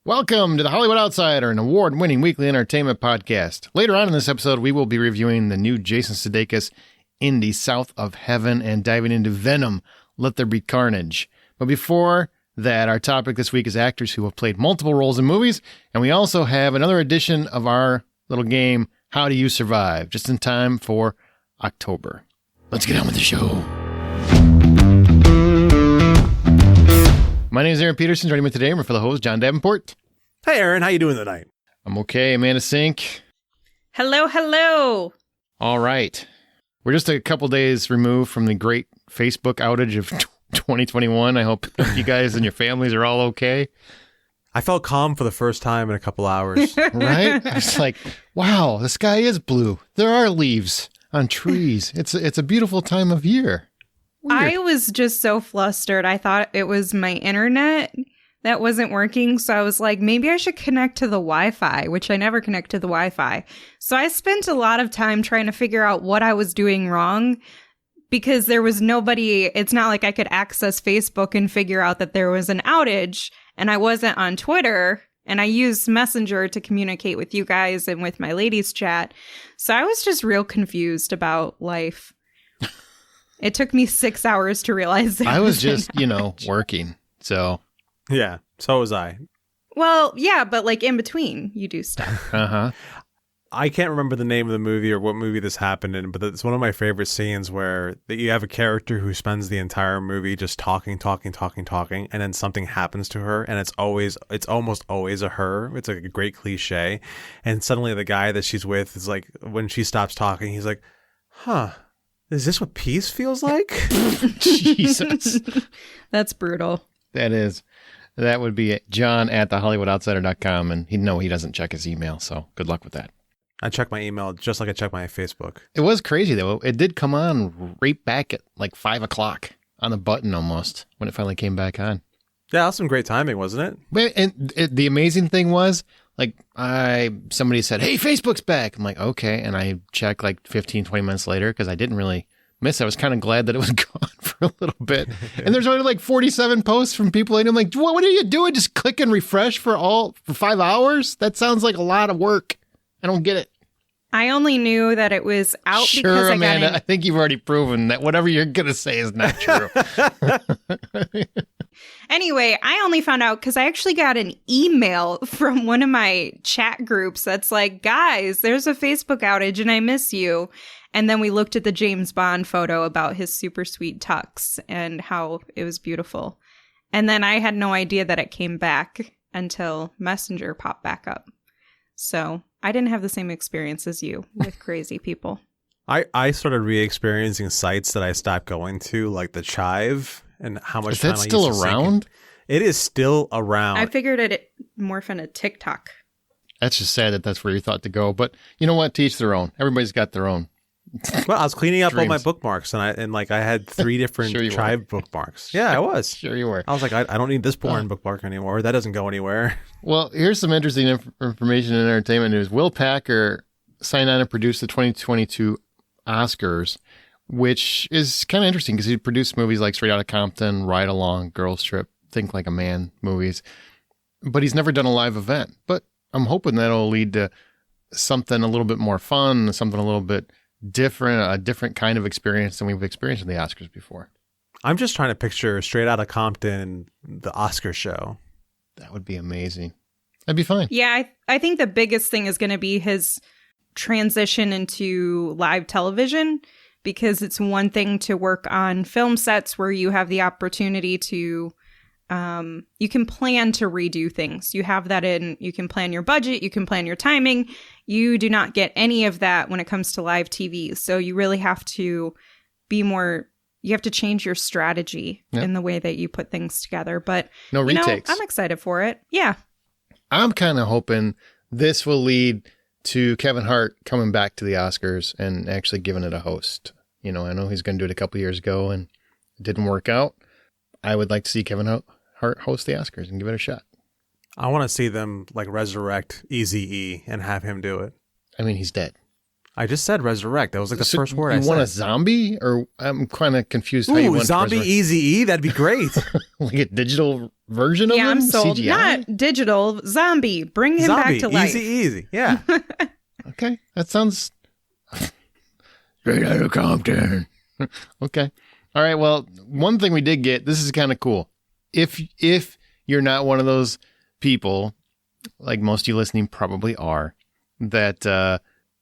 Welcome to the Hollywood Outsider, an award-winning weekly entertainment podcast. Later on in this episode, we will be reviewing the new Jason Sudeikis indie South of Heaven and diving into Venom, Let There Be Carnage. But before that, our topic this week is actors who have played multiple roles in movies, and we also have another edition of our little game, How Do You Survive, just in time for October. Let's get on with the show. My name is Aaron Peterson. Joining me today, we're for the host, John Davenport. Hey, Aaron. How you doing tonight? I'm okay. Amanda Sink. Hello, hello. All right. We're just a couple days removed from the great Facebook outage of 2021. I hope you guys and your families are all okay. I felt calm for the first time in a couple hours. Right? It's like, wow, the sky is blue. There are leaves on trees. It's a beautiful time of year. Weird. I was just so flustered. I thought it was my internet that wasn't working. So I was like, maybe I should connect to the Wi-Fi, which I never connect to the Wi-Fi. So I spent a lot of time trying to figure out what I was doing wrong because there was nobody. It's not like I could access Facebook and figure out that there was an outage, and I wasn't on Twitter, and I used Messenger to communicate with you guys and with my ladies chat. So I was just real confused about life. It took me 6 hours to realize that. I was just, working. So. Yeah, so was I. Well, yeah, but like in between, you do stuff. Uh-huh. I can't remember the name of the movie or what movie this happened in, but it's one of my favorite scenes where you have a character who spends the entire movie just talking, and then something happens to her, and it's almost always a her. It's like a great cliche. And suddenly the guy that she's with is like, when she stops talking, he's like, huh. Is this what peace feels like? Jesus. That's brutal. That is. That would be John at thehollywoodoutsiders.com, and he'd know he doesn't check his email, so good luck with that. I check my email just like I check my Facebook. It was crazy, though. It did come on right back at like 5 o'clock on the button almost when it finally came back on. Yeah, that was some great timing, wasn't it? And the amazing thing was, like, somebody said, hey, Facebook's back. I'm like, okay. And I checked like 15, 20 minutes later because I didn't really miss it. I was kind of glad that it was gone for a little bit. And there's only like 47 posts from people. And I'm like, what are you doing? Just click and refresh for 5 hours? That sounds like a lot of work. I don't get it. I only knew that it was out because Amanda, I think you've already proven that whatever you're going to say is not true. Anyway, I only found out because I actually got an email from one of my chat groups that's like, guys, there's a Facebook outage and I miss you. And then we looked at the James Bond photo about his super sweet tux and how it was beautiful. And then I had no idea that it came back until Messenger popped back up. So I didn't have the same experience as you with crazy people. I started re-experiencing sites that I stopped going to, like the Chive, and how much time I used to still around? It is still around. I figured it morph into TikTok. That's just sad that that's where you thought to go. But you know what? To each their own. Everybody's got their own. Well, I was cleaning up all my Dreams. bookmarks, and I had 3 different Sure you Chive were. bookmarks. Yeah, I was. Sure you were. I was like, I don't need this boring bookmark anymore. That doesn't go anywhere. Well, here's some interesting information in entertainment news. Will Packer signed on and produced the 2022 Oscars, which is kind of interesting because he produced movies like Straight Outta Compton, Ride Along, Girls Trip, Think Like a Man movies, but he's never done a live event. But I'm hoping that'll lead to something a little bit more fun, something a little bit different, a different kind of experience than we've experienced in the Oscars before. I'm just trying to picture Straight Outta Compton, the Oscar show. That would be amazing. That'd be fine. Yeah, I think the biggest thing is going to be his transition into live television, because it's one thing to work on film sets where you have the opportunity to, you can plan to redo things. You have that you can plan your budget, you can plan your timing. You do not get any of that when it comes to live TV. So you really have to be more, you have to change your strategy in the way that you put things together. But no retakes. I'm excited for it. Yeah. I'm kind of hoping this will lead to Kevin Hart coming back to the Oscars and actually giving it a host. I know he's going to do it a couple years ago and it didn't work out. I would like to see Kevin Hart host the Oscars and give it a shot. I want to see them like resurrect Eazy-E and have him do it. I mean, he's dead. I just said resurrect. That was like the first word I said. You want a zombie? Or I'm kind of confused how you want zombie Eazy-E? That'd be great. Like a digital version of him? I'm sold. CGI? Not digital. Zombie. Bring him back to life. Easy. Yeah. Okay. That sounds straight out of Compton. Okay. All right. Well, one thing we did get, this is kind of cool. If you're not one of those people, like most of you listening probably are, that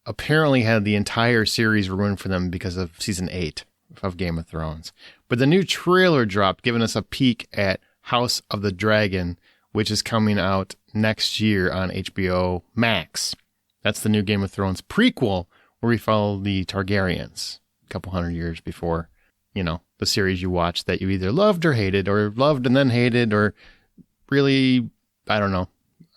apparently had the entire series ruined for them because of season 8 of Game of Thrones. But the new trailer dropped, giving us a peek at House of the Dragon, which is coming out next year on HBO Max. That's the new Game of Thrones prequel where we follow the Targaryens a couple hundred years before, the series you watched that you either loved or hated, or loved and then hated, or really, I don't know,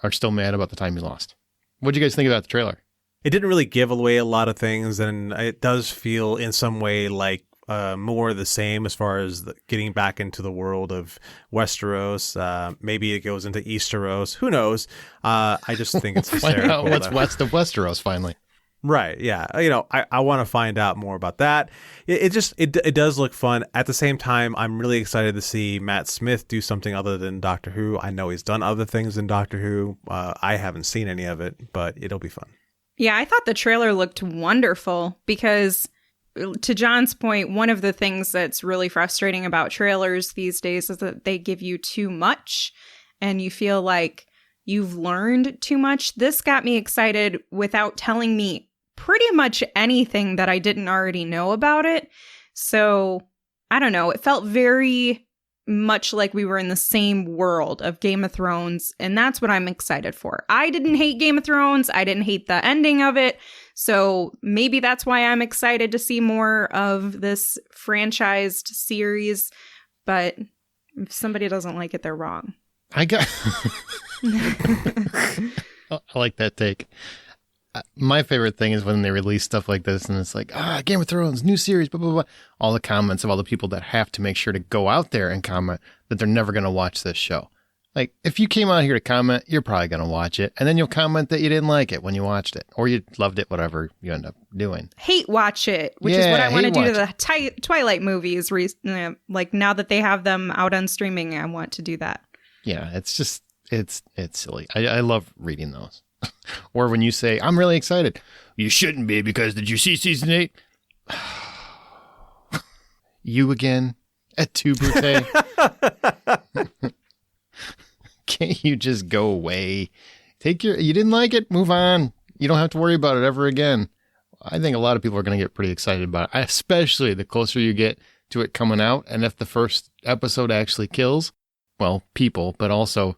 are still mad about the time you lost. What'd you guys think about the trailer? It didn't really give away a lot of things, and it does feel in some way like more of the same as far as getting back into the world of Westeros. Maybe it goes into Easteros. Who knows? I just think it's hysterical. Find out what's west of Westeros, finally. Right. Yeah. I want to find out more about that. It does look fun. At the same time, I'm really excited to see Matt Smith do something other than Doctor Who. I know he's done other things in Doctor Who. I haven't seen any of it, but it'll be fun. Yeah, I thought the trailer looked wonderful because, to John's point, one of the things that's really frustrating about trailers these days is that they give you too much and you feel like you've learned too much. This got me excited without telling me pretty much anything that I didn't already know about it. So, I don't know. It felt very much like we were in the same world of Game of Thrones, and that's what I'm excited for. I didn't hate Game of Thrones. I didn't hate the ending of it. So maybe that's why I'm excited to see more of this franchised series. But if somebody doesn't like it, they're wrong. I like that take. My favorite thing is when they release stuff like this and it's like, Game of Thrones, new series, blah, blah, blah. All the comments of all the people that have to make sure to go out there and comment that they're never going to watch this show. Like, if you came out here to comment, you're probably going to watch it. And then you'll comment that you didn't like it when you watched it. Or you loved it, whatever you end up doing. Hate watch it, which is what I want to do to the Twilight movies. Like, now that they have them out on streaming, I want to do that. Yeah, it's just, it's silly. I love reading those. Or when you say, I'm really excited. You shouldn't be, because did you see season 8? You again at Tu Brute? Can't you just go away? You didn't like it? Move on. You don't have to worry about it ever again. I think a lot of people are going to get pretty excited about it, especially the closer you get to it coming out. And if the first episode actually kills, well, people, but also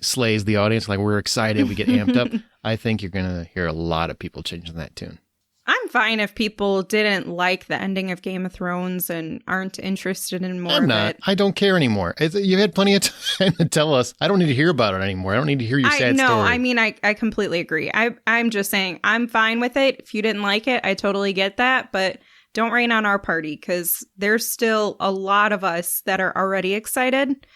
slays the audience, like we're excited, we get amped up, I think you're going to hear a lot of people changing that tune. I'm fine if people didn't like the ending of Game of Thrones and aren't interested in more I'm not. I don't care anymore. You had plenty of time to tell us. I don't need to hear about it anymore. I don't need to hear your sad story. No, I mean, I completely agree. I'm just saying I'm fine with it. If you didn't like it, I totally get that. But don't rain on our party, because there's still a lot of us that are already excited.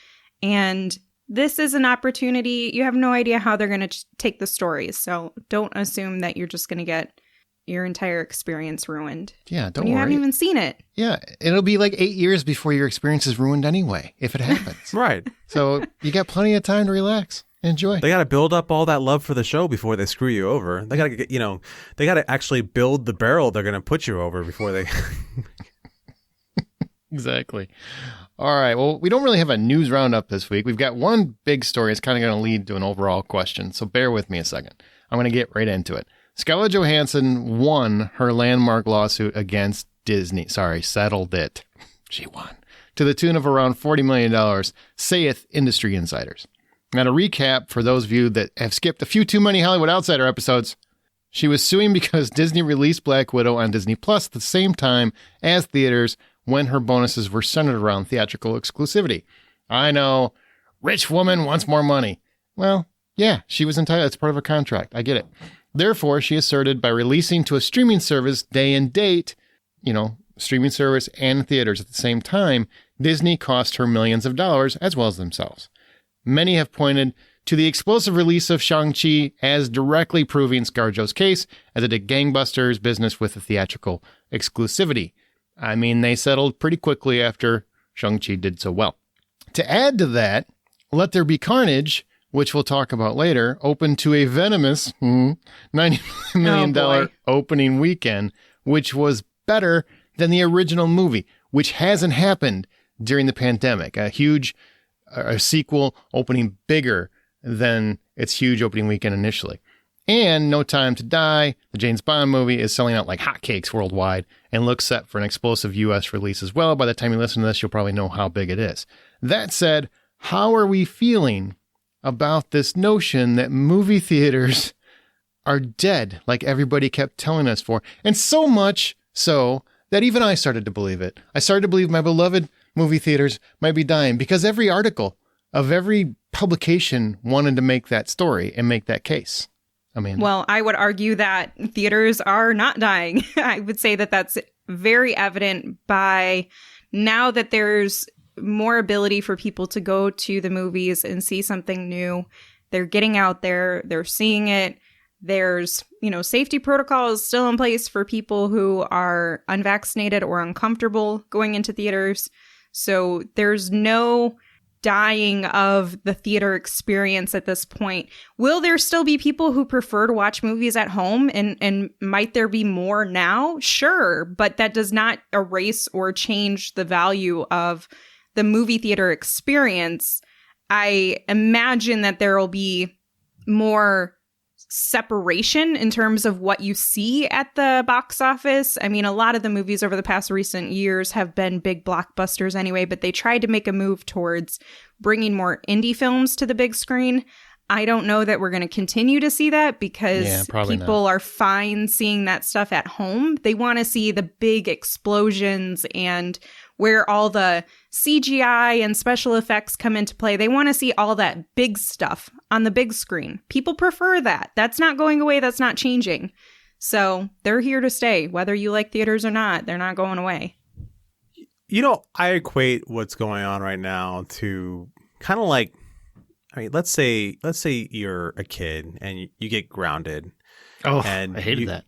And this is an opportunity. You have no idea how they're going to take the stories. So don't assume that you're just going to get your entire experience ruined. Yeah, don't worry. You haven't even seen it. Yeah, it'll be like 8 years before your experience is ruined anyway, if it happens. Right. So you got plenty of time to relax. Enjoy. They got to build up all that love for the show before they screw you over. They got to get, they got to actually build the barrel they're going to put you over before they... Exactly. All right. Well, we don't really have a news roundup this week. We've got one big story. It's kind of going to lead to an overall question. So bear with me a second. I'm going to get right into it. Scarlett Johansson won her landmark lawsuit against Disney. Settled it. She won. To the tune of around $40 million, saith industry insiders. Now, to recap, for those of you that have skipped a few too many Hollywood Outsider episodes, she was suing because Disney released Black Widow on Disney Plus at the same time as theaters when her bonuses were centered around theatrical exclusivity. I know, rich woman wants more money. Well, yeah, she was entitled. It's part of her contract. I get it. Therefore, she asserted by releasing to a streaming service day and date, streaming service and theaters at the same time, Disney cost her millions of dollars as well as themselves. Many have pointed to the explosive release of Shang-Chi as directly proving ScarJo's case as it did gangbusters business with a theatrical exclusivity. I mean, they settled pretty quickly after Shang-Chi did so well. To add to that, Let There Be Carnage, which we'll talk about later, opened to a venomous $90 million opening weekend, which was better than the original movie, which hasn't happened during the pandemic. A sequel opening bigger than its huge opening weekend initially. And No Time to Die, the James Bond movie, is selling out like hotcakes worldwide and looks set for an explosive U.S. release as well. By the time you listen to this, you'll probably know how big it is. That said, how are we feeling about this notion that movie theaters are dead, like everybody kept telling us for? And so much so that even I started to believe it. I started to believe my beloved movie theaters might be dying because every article of every publication wanted to make that story and make that case. I mean, well, I would argue that theaters are not dying. I would say that that's very evident by now that there's more ability for people to go to the movies and see something new. They're getting out there, they're seeing it. There's, safety protocols still in place for people who are unvaccinated or uncomfortable going into theaters. So there's no dying of the theater experience at this point. Will there still be people who prefer to watch movies at home? And might there be more now? Sure, but that does not erase or change the value of the movie theater experience. I imagine that there will be more separation in terms of what you see at the box office. I mean, a lot of the movies over the past recent years have been big blockbusters anyway, but they tried to make a move towards bringing more indie films to the big screen. I don't know that we're going to continue to see that because people are fine seeing that stuff at home. They want to see the big explosions and where all the CGI and special effects come into play. They want to see all that big stuff on the big screen. People prefer that. That's not going away. That's not changing. So they're here to stay. Whether you like theaters or not, they're not going away. I equate what's going on right now to kind of like, let's say you're a kid and you get grounded. Oh, and I hated that.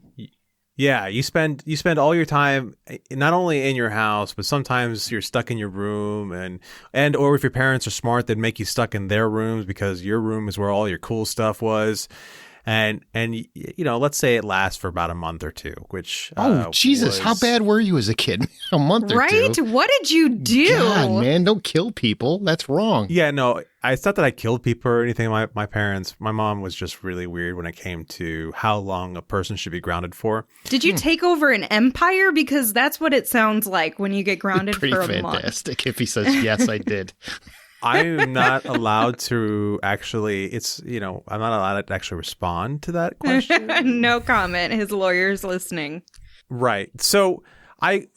Yeah, you spend all your time not only in your house, but sometimes you're stuck in your room, and or if your parents are smart, they'd make you stuck in their rooms because your room is where all your cool stuff was. And let's say it lasts for about a month or two, which Jesus, how bad were you as a kid? A month or two, right? What did you do? God, man, don't kill people. That's wrong. Yeah, no, it's not that I killed people or anything. My mom was just really weird when it came to how long a person should be grounded for. Did you take over an empire? Because that's what it sounds like when you get grounded for a month. Pretty fantastic. If he says yes, I did. I'm not allowed to actually, I'm not allowed to actually respond to that question. No comment. His lawyer's listening. Right. So I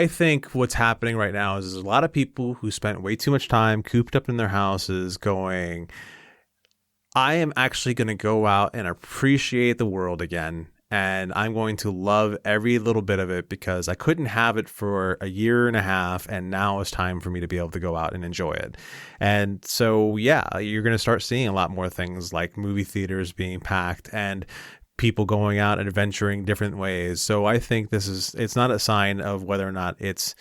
think what's happening right now is there's a lot of people who spent way too much time cooped up in their houses going, I am actually going to go out and appreciate the world again. And I'm going to love every little bit of it because I couldn't have it for a year and a half. And now it's time for me to be able to go out and enjoy it. And so, yeah, you're going to start seeing a lot more things like movie theaters being packed and people going out and adventuring different ways. So I think it's not a sign of whether or not it's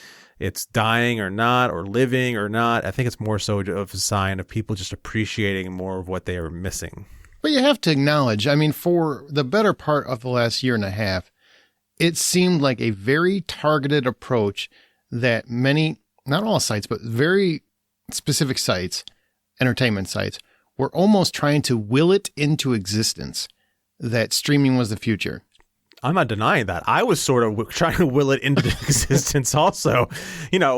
dying or not, or living or not. I think it's more so of a sign of people just appreciating more of what they are missing. But you have to acknowledge, for the better part of the last year and a half, it seemed like a very targeted approach that many, not all sites, but very specific sites, entertainment sites, were almost trying to will it into existence that streaming was the future. I'm not denying that. I was sort of trying to will it into existence also,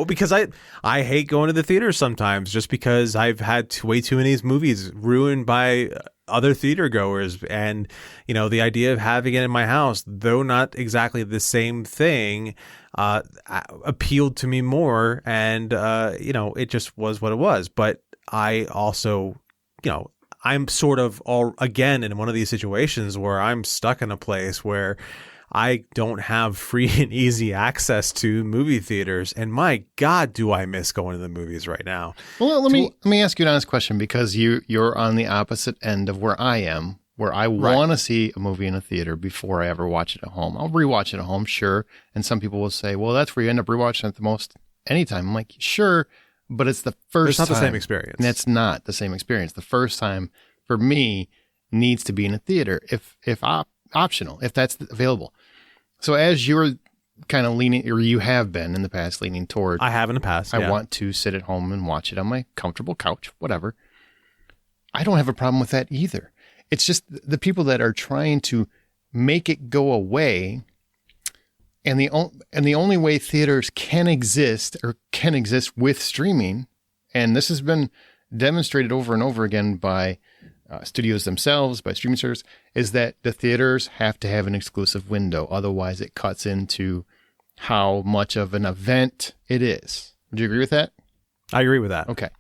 because I hate going to the theater sometimes just because I've had way too many movies ruined by other theater goers. And, the idea of having it in my house, though not exactly the same thing, appealed to me more. And, it just was what it was. But I also, I'm sort of again in one of these situations where I'm stuck in a place where I don't have free and easy access to movie theaters, and my God, do I miss going to the movies right now. Well, let me ask you an honest question, because you're on the opposite end of where I am, where I want to see a movie in a theater before I ever watch it at home. I'll rewatch it at home, sure. And some people will say, well, that's where you end up rewatching it the most anytime. I'm like, sure, but it's the first time. It's not the same experience. And it's not the same experience. The first time for me needs to be in a theater, if optional, if that's available. So as you're kind of leaning, or you have been in the past leaning toward, I have in the past. I want to sit at home and watch it on my comfortable couch, whatever. I don't have a problem with that either. It's just the people that are trying to make it go away, and the only way theaters can exist with streaming, and this has been demonstrated over and over again by studios themselves, by streaming service, is that the theaters have to have an exclusive window. Otherwise, it cuts into how much of an event it is. Would you agree with that? I agree with that. Okay.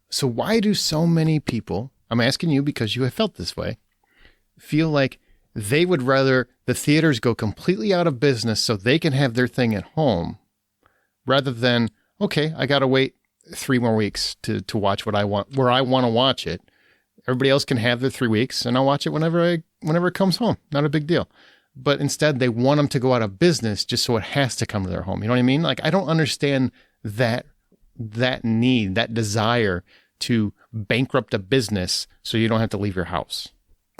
So why do so many people, I'm asking you because you have felt this way, feel like they would rather the theaters go completely out of business so they can have their thing at home, rather than, okay, I got to wait 3 more weeks to watch what I want, where I want to watch it. Everybody else can have their 3 weeks, and I'll watch it whenever it comes home. Not a big deal. But instead, they want them to go out of business just so it has to come to their home. You know what I mean? Like, I don't understand that need, that desire to bankrupt a business so you don't have to leave your house.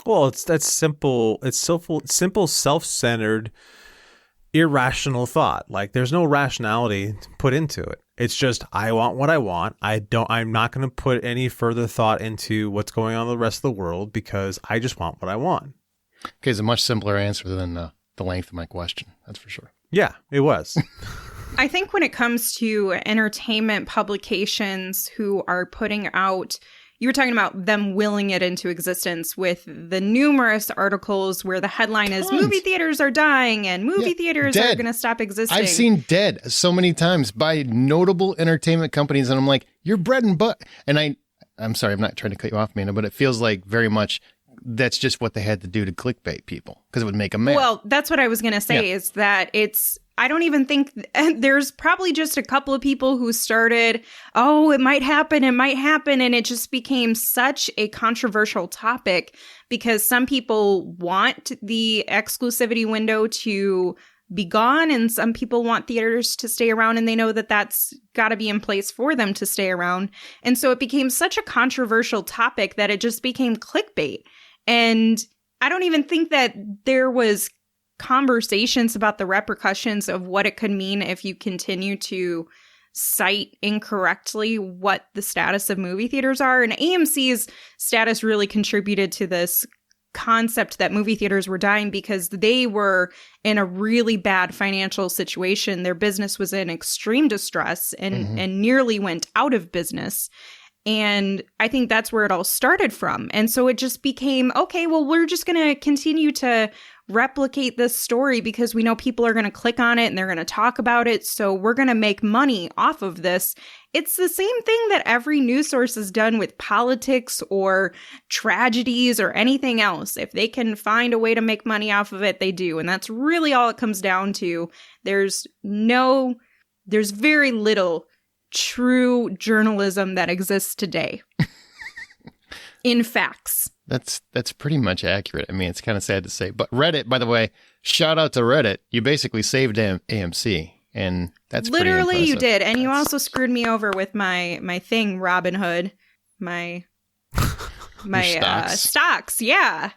Well, that's simple. It's simple, self-centered, irrational thought. Like, there's no rationality put into it. It's just, I want what I want. I'm not going to put any further thought into what's going on in the rest of the world, because I just want what I want. Okay, it's a much simpler answer than the length of my question. That's for sure. Yeah, it was. I think when it comes to entertainment publications who are putting out, you were talking about them willing it into existence with the numerous articles where the headline is movie theaters are dying and movie theaters are going to stop existing. I've seen dead so many times by notable entertainment companies, and I'm like, you're bread and butter. And I'm sorry, I'm not trying to cut you off, Manor, but it feels like very much that's just what they had to do to clickbait people, because it would make them mad. Well, that's what I was going to say, is that I don't even think there's probably just a couple of people who started, oh, it might happen. And it just became such a controversial topic because some people want the exclusivity window to be gone, and some people want theaters to stay around, and they know that that's got to be in place for them to stay around. And so it became such a controversial topic that it just became clickbait. And I don't even think that there was conversations about the repercussions of what it could mean if you continue to cite incorrectly what the status of movie theaters are. And AMC's status really contributed to this concept that movie theaters were dying because they were in a really bad financial situation. Their business was in extreme distress and nearly went out of business. And I think that's where it all started from. And so it just became, okay, well, we're just going to continue to replicate this story because we know people are going to click on it and they're going to talk about it. So we're going to make money off of this. It's the same thing that every news source has done with politics or tragedies or anything else. If they can find a way to make money off of it, they do. And that's really all it comes down to. There's very little true journalism that exists today in facts. That's pretty much accurate. I mean, it's kind of sad to say, but Reddit, by the way, shout out to Reddit. You basically saved AMC, and that's literally pretty you did. And you also screwed me over with my thing, Robinhood, my stocks. Yeah.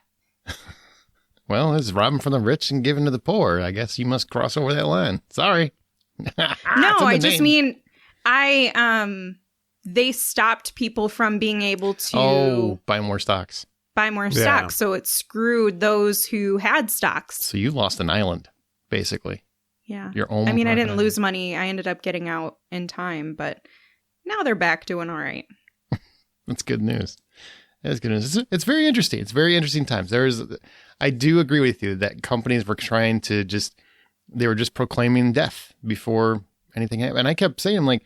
Well, it's robbing from the rich and giving to the poor. I guess you must cross over that line. Sorry. No, I just mean they stopped people from being able to buy more stocks. Stocks. So it screwed those who had stocks. So you lost an island, basically. Yeah. Your own. I mean, I didn't lose money. I ended up getting out in time, but now they're back doing all right. That's good news. That's good news. It's very interesting. It's very interesting times. I do agree with you that companies were trying to they were just proclaiming death before anything happened. And I kept saying, like,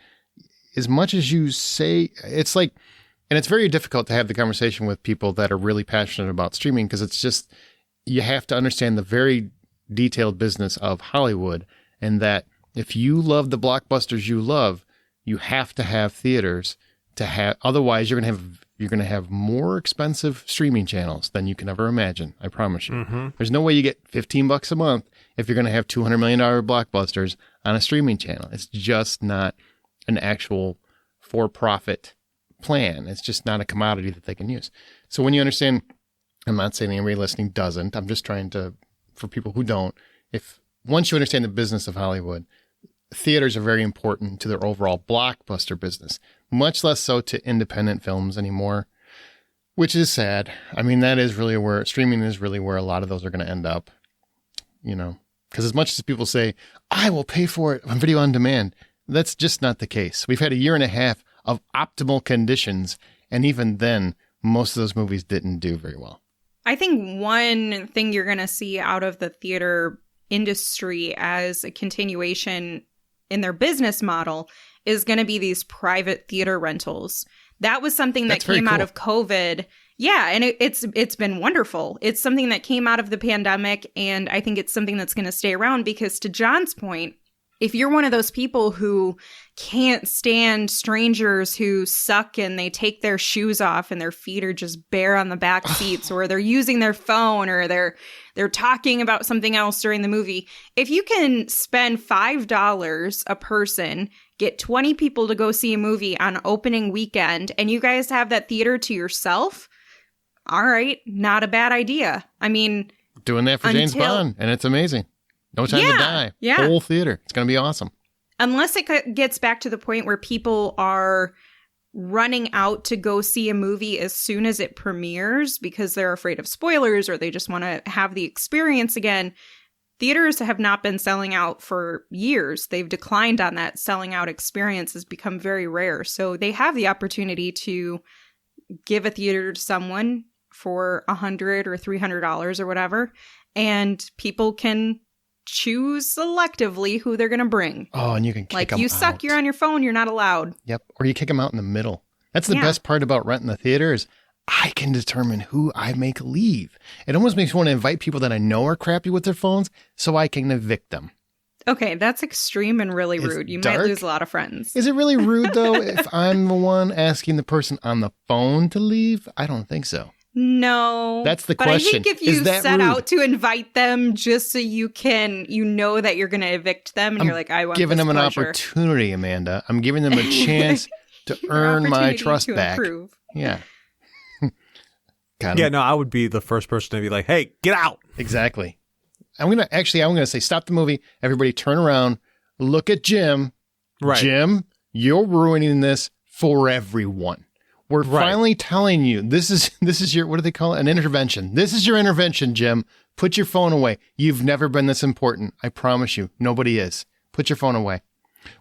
as much as you say, it's like, and it's very difficult to have the conversation with people that are really passionate about streaming because it's just, you have to understand the very detailed business of Hollywood, and that if you love the blockbusters you love, you have to have theaters to have. Otherwise, you're going to have more expensive streaming channels than you can ever imagine. I promise you. Mm-hmm. There's no way you get $15 a month if you're going to have $200 million blockbusters on a streaming channel. It's just not an actual for-profit plan. It's just not a commodity that they can use. So when you understand, I'm not saying anybody listening doesn't. I'm just trying to, for people who don't, if once you understand the business of Hollywood, theaters are very important to their overall blockbuster business, much less so to independent films anymore, which is sad. I mean, that is really where streaming is really where a lot of those are going to end up, you know, because as much as people say, I will pay for it on video on demand, that's just not the case. We've had a year and a half of optimal conditions, and even then, most of those movies didn't do very well. I think one thing you're going to see out of the theater industry as a continuation in their business model is going to be these private theater rentals. That was something that came out of COVID. Yeah, and it's been wonderful. It's something that came out of the pandemic, and I think it's something that's going to stay around because, to John's point, if you're one of those people who can't stand strangers who suck and they take their shoes off and their feet are just bare on the back seats, or they're using their phone, or they're talking about something else during the movie, if you can spend $5 a person, get 20 people to go see a movie on opening weekend, and you guys have that theater to yourself, all right, not a bad idea. I mean, doing that for James Bond, and it's amazing. No Time to Die. Yeah. Whole theater. It's going to be awesome. Unless it gets back to the point where people are running out to go see a movie as soon as it premieres because they're afraid of spoilers or they just want to have the experience again. Theaters have not been selling out for years. They've declined on that. Selling out experience has become very rare. So they have the opportunity to give a theater to someone for $100 or $300 or whatever, and people can choose selectively who they're going to bring. Oh, and you can kick them you out. suck, you're on your phone, you're not allowed. Yep. Or you kick them out in the middle. That's the best part about renting the theater is I can determine who I make leave. It almost makes me want to invite people that I know are crappy with their phones so I can evict them. Okay, that's extreme and really rude. You might lose a lot of friends. Is it really rude, though, if I'm the one asking the person on the phone to leave? I don't think so. No. That's the But question. I think if you set rude? out to invite them just so you know that you're going to evict them and you're like, I want giving this them pleasure. an opportunity, Amanda. I'm giving them a chance to earn my trust back. Improve. Yeah. Yeah, no, I would be the first person to be like, hey, get out. Exactly. I'm going to say, stop the movie. Everybody turn around. Look at Jim. Right. Jim, you're ruining this for everyone. We're finally telling you, this is your, what do they call it? An intervention. This is your intervention, Jim. Put your phone away. You've never been this important. I promise you. Nobody is. Put your phone away.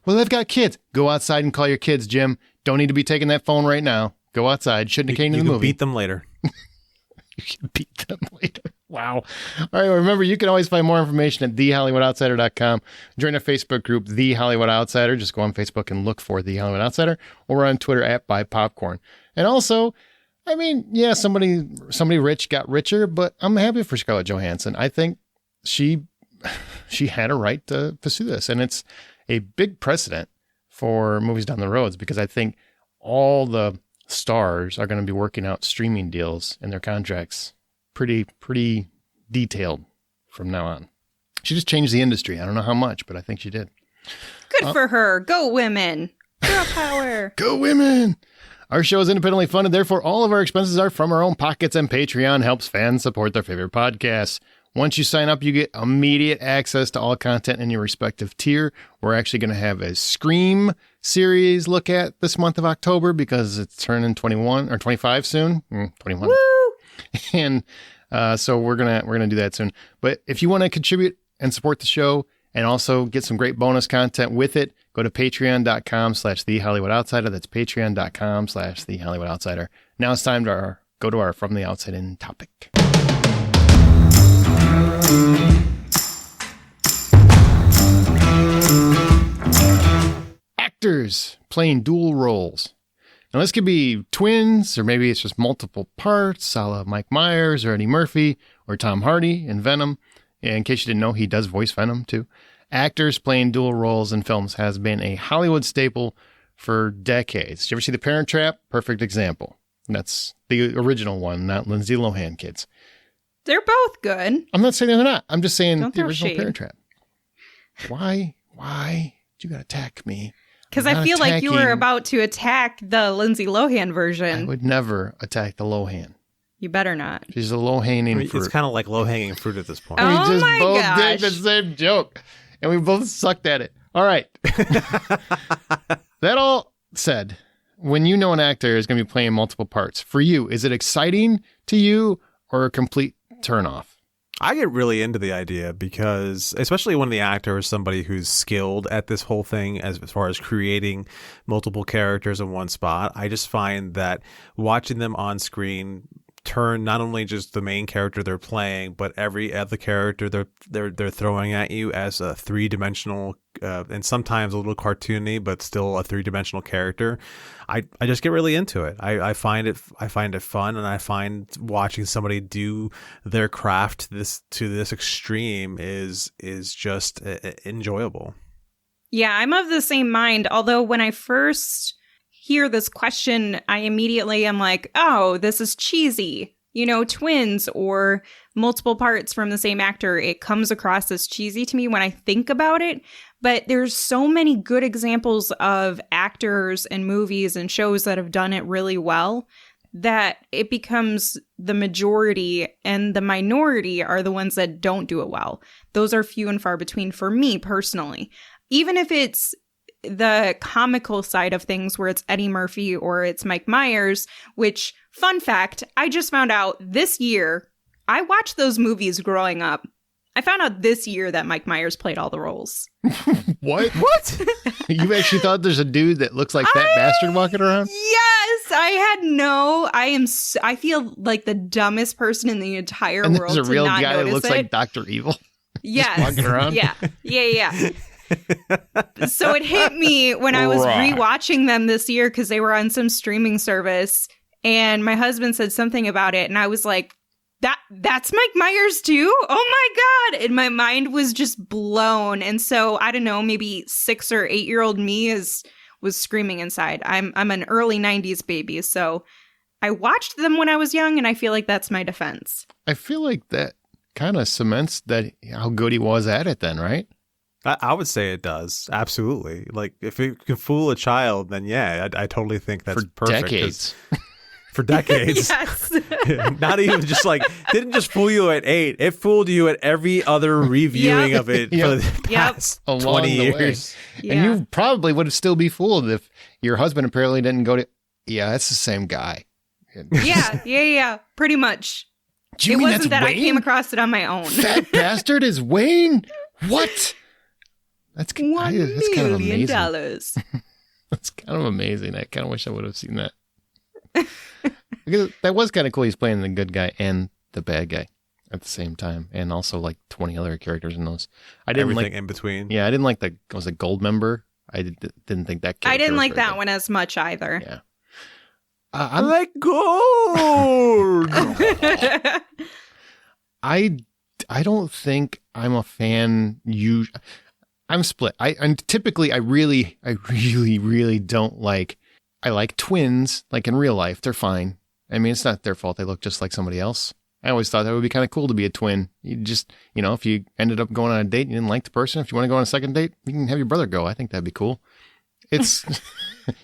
Well, they've got kids. Go outside and call your kids, Jim. Don't need to be taking that phone right now. Go outside. Shouldn't have came to the movie. Beat them later. You can beat them later. Wow. All right. Well, remember, you can always find more information at thehollywoodoutsiders.com. Join our Facebook group, The Hollywood Outsider. Just go on Facebook and look for The Hollywood Outsider, or on Twitter at @BuyPopcorn. And also, I mean, yeah, somebody rich got richer, but I'm happy for Scarlett Johansson. I think she had a right to pursue this, and it's a big precedent for movies down the roads because I think all the stars are going to be working out streaming deals in their contracts pretty detailed from now on. She just changed the industry. I don't know how much, but I think she did. Good for her. Go women. Girl power. Go women. Our show is independently funded. Therefore, all of our expenses are from our own pockets, and Patreon helps fans support their favorite podcasts. Once you sign up, you get immediate access to all content in your respective tier. We're actually going to have a Scream series look at this month of October because it's turning 21 or 25 soon. 21. Woo! And so we're gonna do that soon. But if you want to contribute and support the show and also get some great bonus content with it, go to patreon.com/thehollywoodoutsiders. That's patreon.com/thehollywoodoutsiders. Now it's time to go to our From the Outside In topic. Actors playing dual roles. Now, this could be twins, or maybe it's just multiple parts, a la Mike Meyers or Eddie Murphy or Tom Hardy in Venom. In case you didn't know, he does voice Venom too. Actors playing dual roles in films has been a Hollywood staple for decades. Did you ever see The Parent Trap? Perfect example. That's the original one, not Lindsay Lohan kids. They're both good. I'm not saying they're not. I'm just saying Don't the throw original shade. Parent Trap. Why did you gotta attack me? Because I'm I not feel like you were attacking. about to attack the Lindsay Lohan I version. would never attack the Lohan. You better not. She's a low-hanging fruit. It's kind of like low-hanging fruit at this point. Oh. We just my both gosh. did the same joke, and we both sucked at it. All right. That all said, when you know an actor is going to be playing multiple parts, for you, is it exciting to you or a complete turnoff? I get really into the idea because, especially when the actor is somebody who's skilled at this whole thing as far as creating multiple characters in one spot, I just find that watching them on screen turn not only just the main character they're playing, but every other character they're throwing at you as a three-dimensional and sometimes a little cartoony, but still a three-dimensional character. I just get really into it. I find it fun, and I find watching somebody do their craft to this extreme is just enjoyable. Yeah, I'm of the same mind. Although when I first hear this question, I immediately am like, oh, this is cheesy. You know, twins or multiple parts from the same actor. It comes across as cheesy to me when I think about it. But there's so many good examples of actors and movies and shows that have done it really well that it becomes the majority, and the minority are the ones that don't do it well. Those are few and far between for me personally. Even if it's the comical side of things where it's Eddie Murphy or it's Mike Meyers, which, fun fact, I just found out this year. I watched those movies growing up. I found out this year that Mike Meyers played all the roles. What? You actually thought there's a dude that looks like Fat Bastard walking around? Yes, I feel like the dumbest person in the entire And world there's a to real not guy that notice looks it. like Dr. Evil. Yes. walking around? Yeah. So it hit me when I was Right. rewatching them this year because they were on some streaming service, and my husband said something about it, and I was like, that's Mike Myers too? Oh my God. And my mind was just blown. And so I don't know, maybe 6 or 8 year old me was screaming inside. I'm an early 90s baby, so I watched them when I was young, and I feel like that's my defense. I feel like that kind of cements that how good he was at it then, right? I would say it does. Absolutely. Like, if it can fool a child, then yeah, I totally think that's For perfect. decades. For decades. Yes. Not even just like, didn't just fool you at 8. It fooled you at every other reviewing Yep. of it Yep. for the Yep. past Along 20 the way. years. Yeah. And you probably would still be fooled if your husband apparently didn't go to, yeah, that's the same guy. Yeah. Pretty much. Do you It mean wasn't that's that I Wayne? came across it on my own. Fat Bastard is Wayne? What? That's $1 kind of million. amazing. That's kind of amazing. I kind of wish I would have seen that. Because that was kind of cool. He's playing the good guy and the bad guy at the same time, and also like 20 other characters in those. I didn't Everything like. in between. Yeah, I didn't like the gold member. I didn't think that. I character didn't was like very that good. one as much either. Yeah. I like gold. I don't think I'm a fan. I'm split. And typically I really don't like. I like twins, like in real life. They're fine. I mean, it's not their fault. They look just like somebody else. I always thought that would be kind of cool to be a twin. You just, if you ended up going on a date and you didn't like the person, if you want to go on a second date, you can have your brother go. I think that'd be cool. It's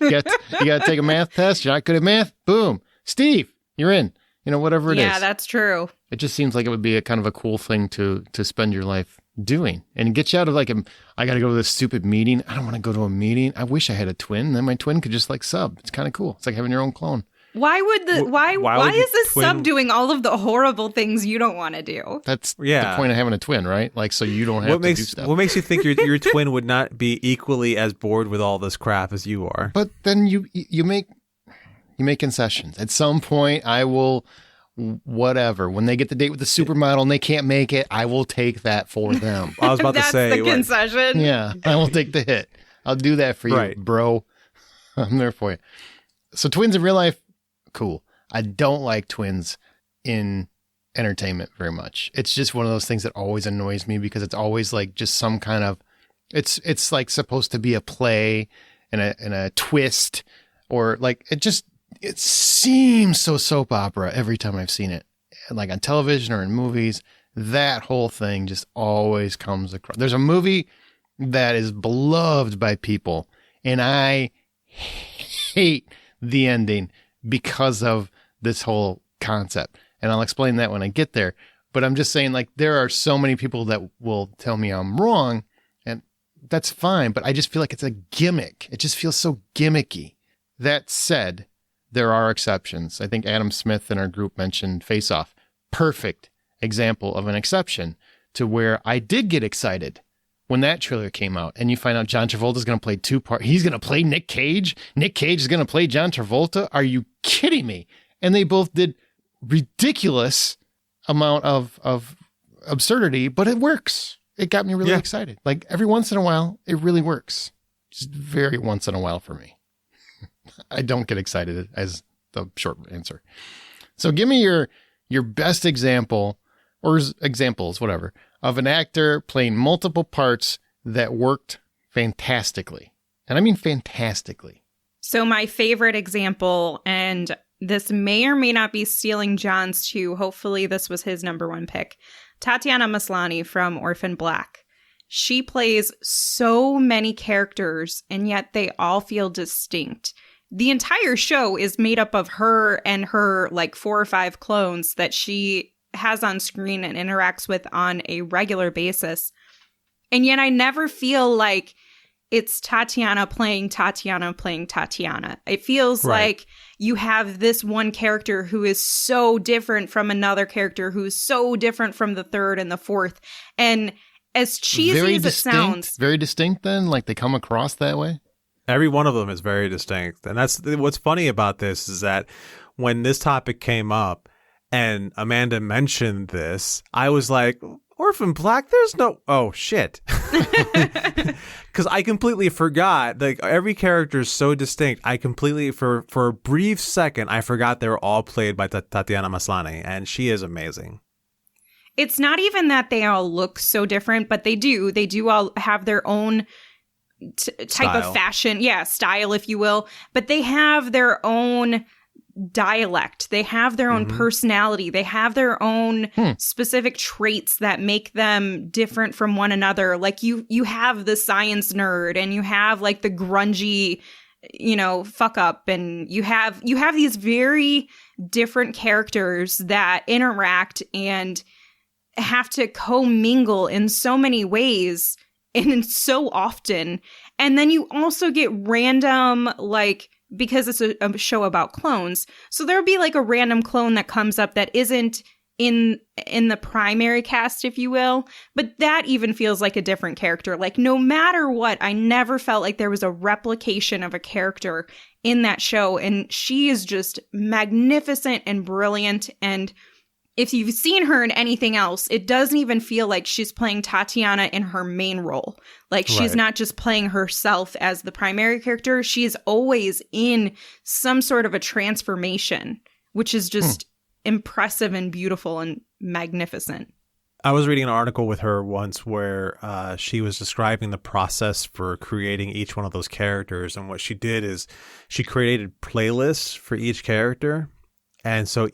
you got to take a math test. You're not good at math. Boom, Steve, you're in. Whatever it is. Yeah, that's true. It just seems like it would be a kind of a cool thing to spend your life doing and get you out of like I got to go to this stupid meeting. I don't want to go to a meeting. I wish I had a twin. Then my twin could just like sub. It's kind of cool. It's like having your own clone. Why would why would is the twin- sub doing all of the horrible things you don't want to do? That's Yeah. the point of having a twin, right? Like, so you don't have to do stuff. What makes you think your twin would not be equally as bored with all this crap as you are? But then you make concessions. At some point, I will, whatever. When they get the date with the supermodel and they can't make it, I will take that for them. I was about to That's say, the like, concession. Yeah, I will take the hit. I'll do that for you, Right. bro. I'm there for you. So twins in real life, cool. I don't like twins in entertainment very much. It's just one of those things that always annoys me because it's always like just some kind of, it's like supposed to be a play and a twist, or like it seems so soap opera every time I've seen it, like on television or in movies. That whole thing just always comes across. There's a movie that is beloved by people, and I hate the ending because of this whole concept. And I'll explain that when I get there. But I'm just saying, like, there are so many people that will tell me I'm wrong, and that's fine. But I just feel like it's a gimmick. It just feels so gimmicky. That said, there are exceptions. I think Adam Smith in our group mentioned Face Off. Perfect example of an exception to where I did get excited when that trailer came out, and you find out John Travolta is going to play two parts. He's going to play Nick Cage. Nick Cage is going to play John Travolta. Are you kidding me? And they both did ridiculous amount of absurdity, but it works. It got me really excited. Like every once in a while, it really works. Just very once in a while for me. I don't get excited as the short answer. So give me your best example, or examples, whatever, of an actor playing multiple parts that worked fantastically. And I mean fantastically. So my favorite example, and this may or may not be stealing John's too. Hopefully this was his number one pick. Tatiana Maslany from Orphan Black. She plays so many characters, and yet they all feel distinct. The entire show is made up of her and her like 4 or 5 clones that she has on screen and interacts with on a regular basis. And yet I never feel like it's Tatiana playing Tatiana playing Tatiana. It feels like you have this one character who is so different from another character who's so different from the third and the fourth. And as cheesy as it sounds. Very distinct then? Like they come across that way? Every one of them is very distinct. And that's what's funny about this is that when this topic came up and Amanda mentioned this, I was like, Orphan Black, there's no... Oh, shit. Because I completely forgot. Like, every character is so distinct. I completely, for a brief second, I forgot they were all played by Tatiana Maslany, and she is amazing. It's not even that they all look so different, but they do. They do all have their own... type of fashion, style, if you will, but they have their own dialect, they have their own personality, they have their own specific traits that make them different from one another. Like you have the science nerd, and you have like the grungy, fuck up, and you have these very different characters that interact and have to commingle in so many ways and so often. And then you also get random, like, because it's a show about clones, so there'll be like a random clone that comes up that isn't in the primary cast, if you will, but that even feels like a different character. Like no matter what, I never felt like there was a replication of a character in that show, and she is just magnificent and brilliant. And if you've seen her in anything else, it doesn't even feel like she's playing Tatiana in her main role. Like she's not just playing herself as the primary character. She is always in some sort of a transformation, which is just impressive and beautiful and magnificent. I was reading an article with her once where she was describing the process for creating each one of those characters. And what she did is she created playlists for each character. And so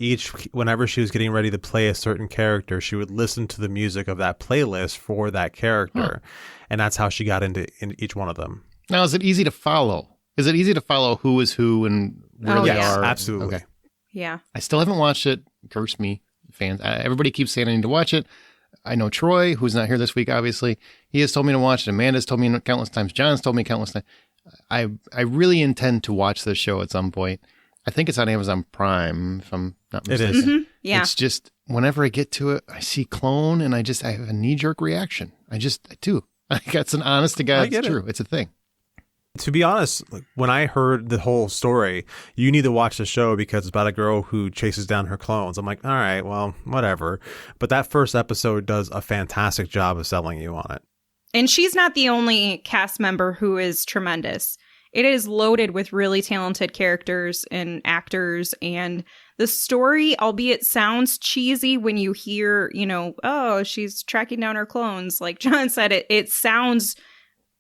whenever she was getting ready to play a certain character, she would listen to the music of that playlist for that character. And that's how she got into each one of them. Now, is it easy to follow? Is it easy to follow who is who and where they are? Absolutely. Okay. Yeah. I still haven't watched it. Curse me, fans. Everybody keeps saying I need to watch it. I know Troy, who's not here this week, obviously. He has told me to watch it. Amanda's told me countless times. John's told me countless times. I really intend to watch this show at some point. I think it's on Amazon Prime, if I'm not mistaken. It is. Mm-hmm. Yeah. It's just, whenever I get to it, I see clone, and I have a knee-jerk reaction. I do. That's an honest to God, it's true. It's a thing. To be honest, when I heard the whole story, you need to watch the show because it's about a girl who chases down her clones. I'm like, all right, well, whatever. But that first episode does a fantastic job of selling you on it. And she's not the only cast member who is tremendous. It is loaded with really talented characters and actors, and The story, albeit sounds cheesy when you hear, oh, she's tracking down her clones. Like John said, it sounds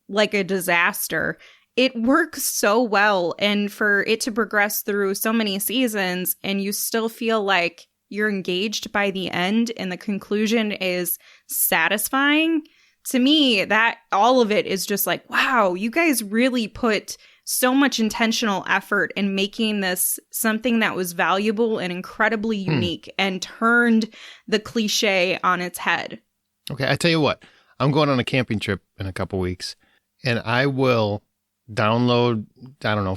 like a disaster. It works so well. And for it to progress through so many seasons and you still feel like you're engaged by the end and the conclusion is satisfying, to me, that all of it is just like, wow, you guys really put so much intentional effort in making this something that was valuable and incredibly unique and turned the cliche on its head. Okay, I tell you what, I'm going on a camping trip in a couple weeks, and I will download,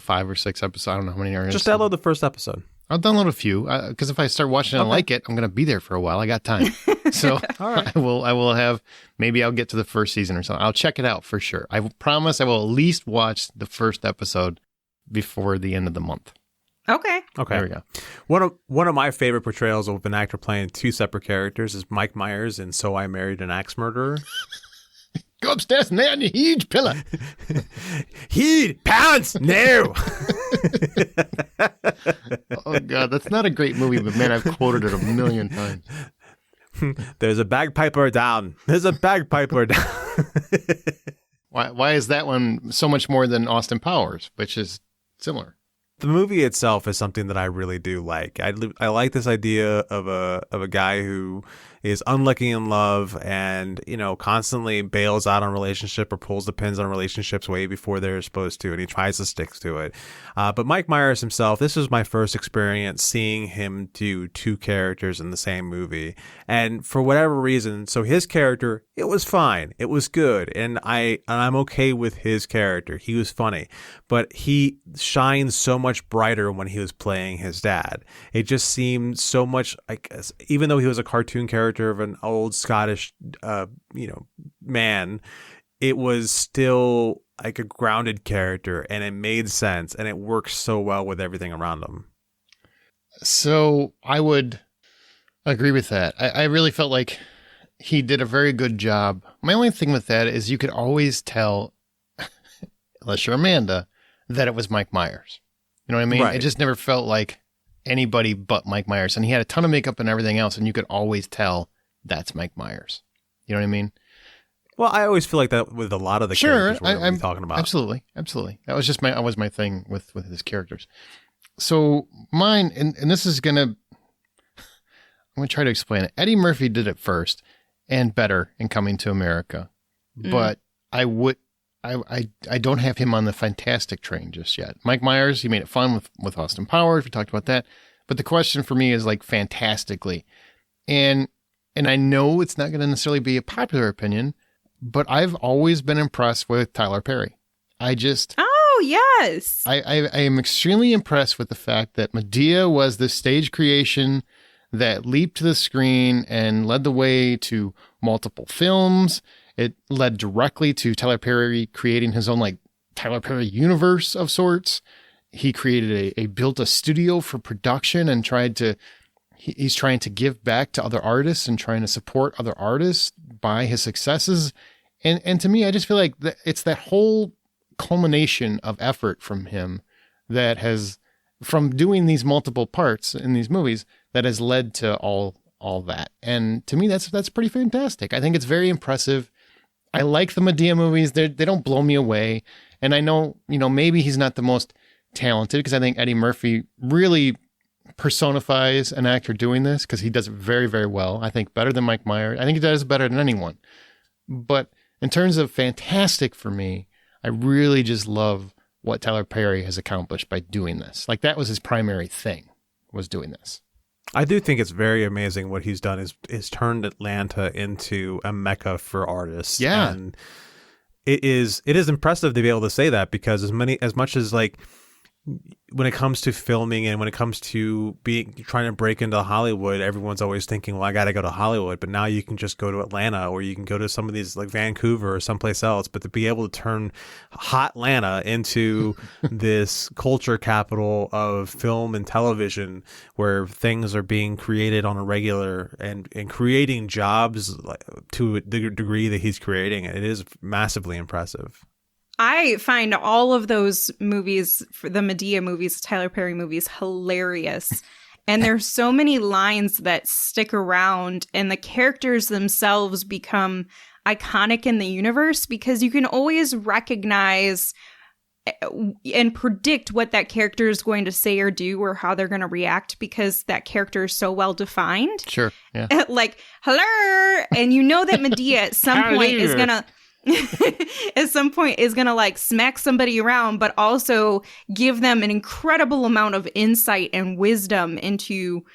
5 or 6 episodes. I don't know how many are in. Just download the first episode. I'll download a few because if I start watching it and like it, I'm going to be there for a while. I got time. So All right. I will have, maybe I'll get to the first season or something. I'll check it out for sure. I promise I will at least watch the first episode before the end of the month. Okay. Okay. There we go. One of my favorite portrayals of an actor playing 2 separate characters is Mike Meyers in So I Married an Axe Murderer. Go upstairs and lay on your huge pillow. He pounds no. Oh, God, that's not a great movie, but man, I've quoted it a million times. There's a bagpiper down. There's a bagpiper down. Why is that one so much more than Austin Powers, which is similar? The movie itself is something that I really do like. I like this idea of a guy who is unlucky in love and, constantly bails out on relationship or pulls the pins on relationships way before they're supposed to, and he tries to stick to it. But Mike Myers himself, this was my first experience seeing him do 2 characters in the same movie. And for whatever reason, so his character, it was fine. It was good. And I'm okay with his character. He was funny. But he shines so much brighter when he was playing his dad. It just seemed so much like, even though he was a cartoon character of an old Scottish, man, it was still like a grounded character, and it made sense, and it works so well with everything around him. So I would agree with that. I really felt like he did a very good job. My only thing with that is you could always tell, unless you're Amanda, that it was Mike Myers. You know what I mean? Right. It just never felt like anybody but Mike Myers. And he had a ton of makeup and everything else, and you could always tell that's Mike Myers. You know what I mean? Well, I always feel like that with a lot of the characters I'm talking about. Absolutely. That was just my thing with his characters. So mine, and this is I'm going to try to explain it. Eddie Murphy did it first and better in Coming to America. But I don't have him on the fantastic train just yet. Mike Myers, he made it fun with Austin Powers. We talked about that. But the question for me is like fantastically. And I know it's not going to necessarily be a popular opinion, but I've always been impressed with Tyler Perry. Oh, yes. I am extremely impressed with the fact that Medea was the stage creation that leaped to the screen and led the way to multiple films. It led directly to Tyler Perry creating his own like Tyler Perry universe of sorts. He created built a studio for production and he's trying to give back to other artists and trying to support other artists by his successes. And to me, I just feel like it's that whole culmination of effort from him that has, from doing these multiple parts in these movies, that has led to all that. And to me, that's pretty fantastic. I think it's very impressive. I like the Medea movies. They don't blow me away. And I know, maybe he's not the most talented because I think Eddie Murphy really personifies an actor doing this because he does it very, very well. I think better than Mike Myers. I think he does it better than anyone. But in terms of fantastic for me, I really just love what Tyler Perry has accomplished by doing this. Like that was his primary thing, was doing this. I do think it's very amazing what he's done is turned Atlanta into a mecca for artists. Yeah. And it is impressive to be able to say that because as much as like when it comes to filming and when it comes to trying to break into Hollywood, everyone's always thinking, well, I got to go to Hollywood. But now you can just go to Atlanta or you can go to some of these like Vancouver or someplace else. But to be able to turn hot Atlanta into this culture capital of film and television where things are being created on a regular and creating jobs to the degree that he's creating, it is massively impressive. I find all of those movies, the Medea movies, Tyler Perry movies, hilarious. And there's so many lines that stick around, and the characters themselves become iconic in the universe because you can always recognize and predict what that character is going to say or do or how they're going to react because that character is so well defined. Sure. Yeah. Like, hello. And you know that Medea at some point is going to like smack somebody around, but also give them an incredible amount of insight and wisdom into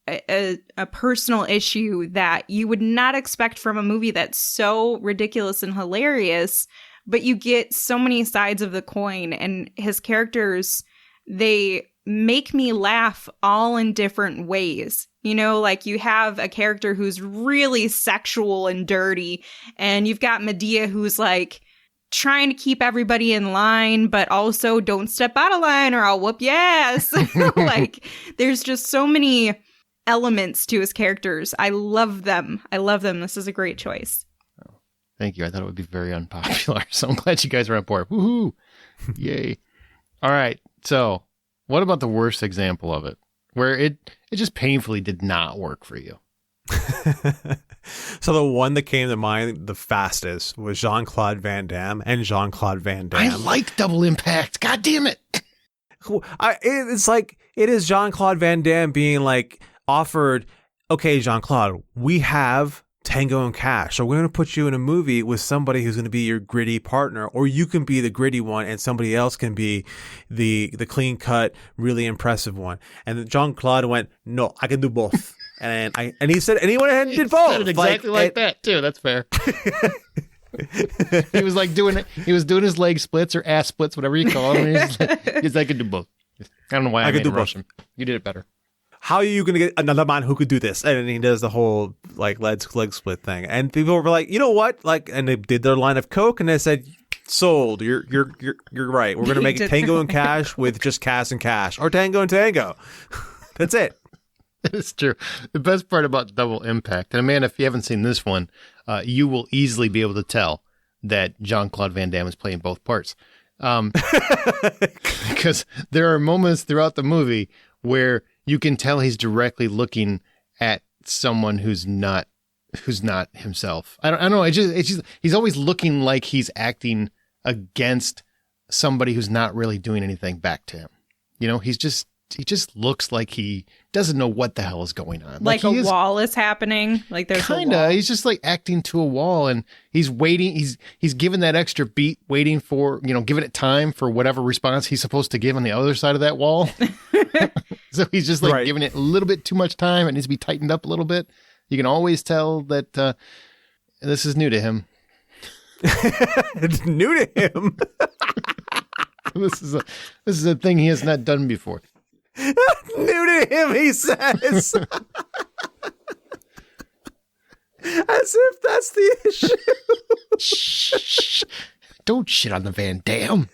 a personal issue that you would not expect from a movie that's so ridiculous and hilarious. But you get so many sides of the coin, and his characters, they make me laugh all in different ways. You know, like you have a character who's really sexual and dirty, and you've got Medea who's like trying to keep everybody in line, but also don't step out of line or I'll whoop your ass. Like there's just so many elements to his characters. I love them. This is a great choice. Thank you. I thought it would be very unpopular, so I'm glad you guys are on board. Woohoo! Yay! All right. So, what about the worst example of it, where it just painfully did not work for you? So the one that came to mind the fastest was Jean-Claude Van Damme and Jean-Claude Van Damme. I like Double Impact. God damn it! It's like it is Jean-Claude Van Damme being like offered, okay, Jean-Claude, we have Tango and Cash. So we're going to put you in a movie with somebody who's going to be your gritty partner, or you can be the gritty one and somebody else can be the clean cut, really impressive one. And Jean-Claude went, no, I can do both. and he said, and he went ahead and did both. Said it exactly like that too. That's fair. He was like doing it. He was doing his leg splits or ass splits, whatever you call them. He's like, I can do both. I don't know why I made him rush him. You did it better. How are you going to get another man who could do this? And he does the whole like leg split thing. And people were like, you know what? Like, and they did their line of coke, and they said, sold. You're right. We're going to make it Tango and Cash with just Cass and Cash, or Tango and Tango. That's it. It's true. The best part about Double Impact, and Amanda, if you haven't seen this one, you will easily be able to tell that Jean-Claude Van Damme is playing both parts. Because there are moments throughout the movie where you can tell he's directly looking at someone who's not himself. I don't know. It's just he's always looking like he's acting against somebody who's not really doing anything back to him. You know, he just looks like he doesn't know what the hell is going on. Like a wall is happening. Like there's kinda. He's just like acting to a wall, and he's waiting. He's given that extra beat, waiting for, giving it time for whatever response he's supposed to give on the other side of that wall. So he's just like giving it a little bit too much time. It needs to be tightened up a little bit. You can always tell that this is new to him. It's new to him. This is a thing he has not done before. New to him, he says. As if that's the issue. Shh. Don't shit on the Van Damme.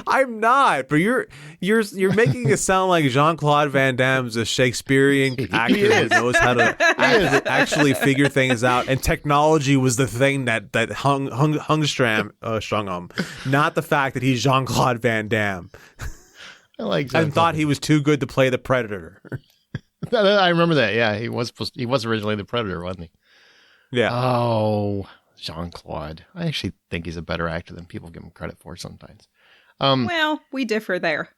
I'm not, but you're making it sound like Jean-Claude Van Damme's a Shakespearean actor that knows how to actually figure things out, and technology was the thing that strung him, not the fact that he's Jean-Claude Van Damme. I like and thought he was too good to play the Predator. I remember that. Yeah, he was originally the Predator, wasn't he? Yeah. Oh, Jean-Claude. I actually think he's a better actor than people give him credit for sometimes. Well, we differ there.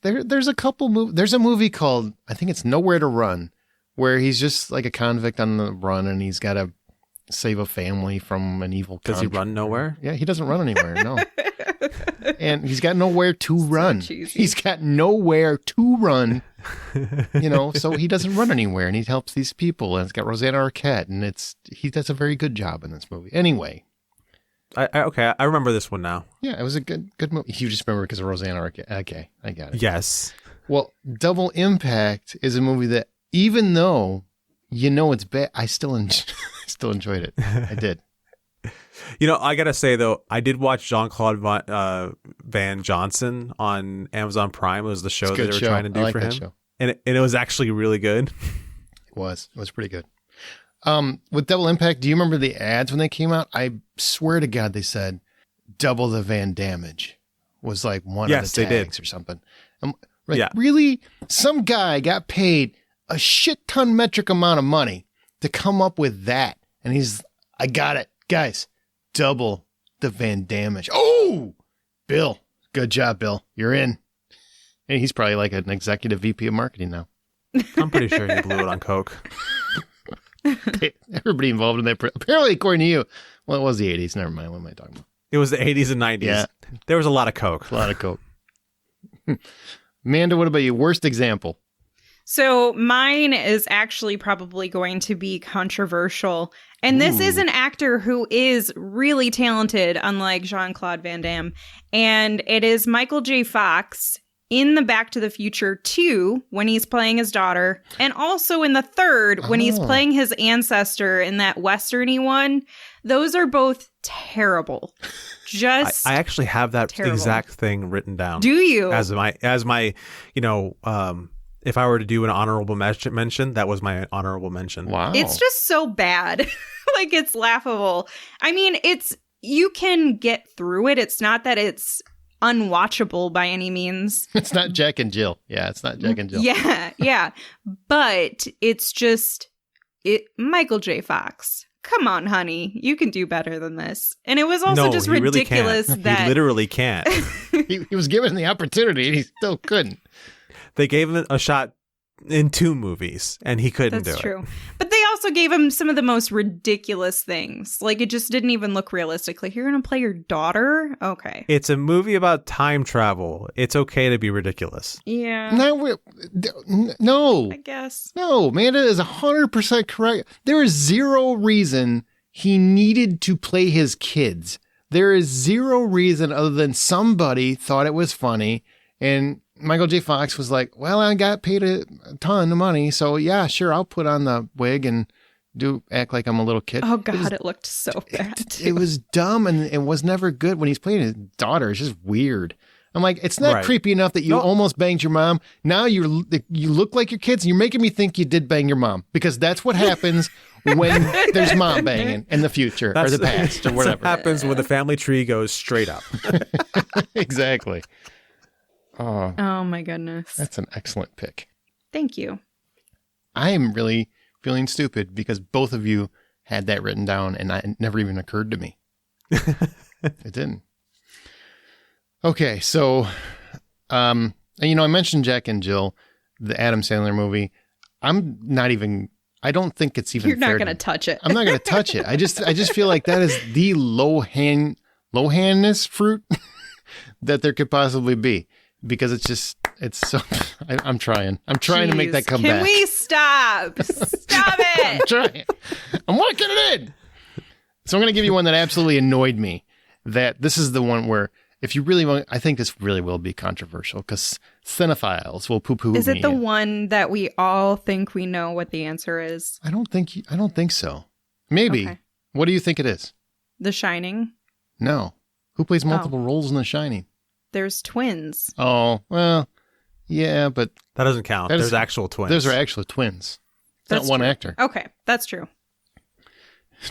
There's a couple movies. There's a movie called, I think it's Nowhere to Run, where he's just like a convict on the run, and he's got to save a family from an evil Does he run nowhere? Yeah, he doesn't run anywhere, no. And he's got nowhere to run. He's got nowhere to run, so he doesn't run anywhere, and he helps these people, and it's got Rosanna Arquette, and he does a very good job in this movie. Anyway. I remember this one now. Yeah, it was a good movie. You just remember because of Rosanna Arquette. Okay, I got it. Yes. Well, Double Impact is a movie that, even though it's bad, I still enjoyed it. I did. I gotta say though, I did watch Jean-Claude Van Johnson on Amazon Prime. It was the show that they were trying to do for him, show. And it was actually really good. It was pretty good. With Double Impact, do you remember the ads when they came out? I swear to God, they said double the Van damage was like one of the tags or something. Like, Yeah. really? Some guy got paid a shit ton metric amount of money to come up with that. And I got it. Guys, double the Van Damme. Oh, Bill. Good job, Bill. You're in. And he's probably like an executive VP of marketing now. I'm pretty sure he blew it on coke. Everybody involved in that. Apparently, according to you. Well, it was the 80s. Never mind. What am I talking about? It was the 80s and 90s. Yeah. There was a lot of coke. A lot of coke. Amanda, what about you? Worst example? So mine is actually probably going to be controversial. And this is an actor who is really talented, unlike Jean-Claude Van Damme. And it is Michael J. Fox in the Back to the Future 2 when he's playing his daughter. And also in the third when he's playing his ancestor in that Western-y one. Those are both terrible. Just I actually have that terrible. exact thing written down. Do you? As my, if I were to do an honorable mention, that was my honorable mention. Wow. It's just so bad. Like, it's laughable. I mean, you can get through it. It's not that it's unwatchable by any means. It's not Jack and Jill. Yeah, it's not Jack and Jill. Yeah. But it's just Michael J. Fox. Come on, honey. You can do better than this. And it was also just ridiculous really that he literally can't. he was given the opportunity and he still couldn't. They gave him a shot in 2 movies and he couldn't do it. That's true. But they also gave him some of the most ridiculous things. Like, it just didn't even look realistic. Like, you're going to play your daughter? Okay. It's a movie about time travel. It's okay to be ridiculous. Yeah. No. I guess. No, Amanda is 100% correct. There is zero reason he needed to play his kids. There is zero reason other than somebody thought it was funny. And Michael J. Fox was like, well, I got paid a ton of money. So, yeah, sure, I'll put on the wig and act like I'm a little kid. Oh, God, it looked so bad. It was dumb and it was never good. When he's playing his daughter, it's just weird. I'm like, it's not creepy enough that you almost banged your mom. Now you look like your kids and you're making me think you did bang your mom because that's what happens when there's mom banging in the future or the past or whatever. What happens when the family tree goes straight up. Exactly. Oh, my goodness. That's an excellent pick. Thank you. I am really feeling stupid because both of you had that written down and it never even occurred to me. It didn't. Okay, so, I mentioned Jack and Jill, the Adam Sandler movie. I don't think it's even You're not fair going to touch it. I'm not going to touch it. I just feel like that is the low-hangest fruit that there could possibly be. Because it's so, I'm trying to make that come back. Can we stop? Stop it. I'm trying. I'm working it in. So I'm going to give you one that absolutely annoyed me. That this is the one where if you really want, I think this really will be controversial because cinephiles will poo-poo me. Is it the one that we all think we know what the answer is? I don't think so. Maybe. Okay. What do you think it is? The Shining? No. Who plays multiple roles in The Shining? There's twins. Oh, well, yeah, but that doesn't count. There's actual twins. Those are actual twins. It's not one actor. Okay, that's true.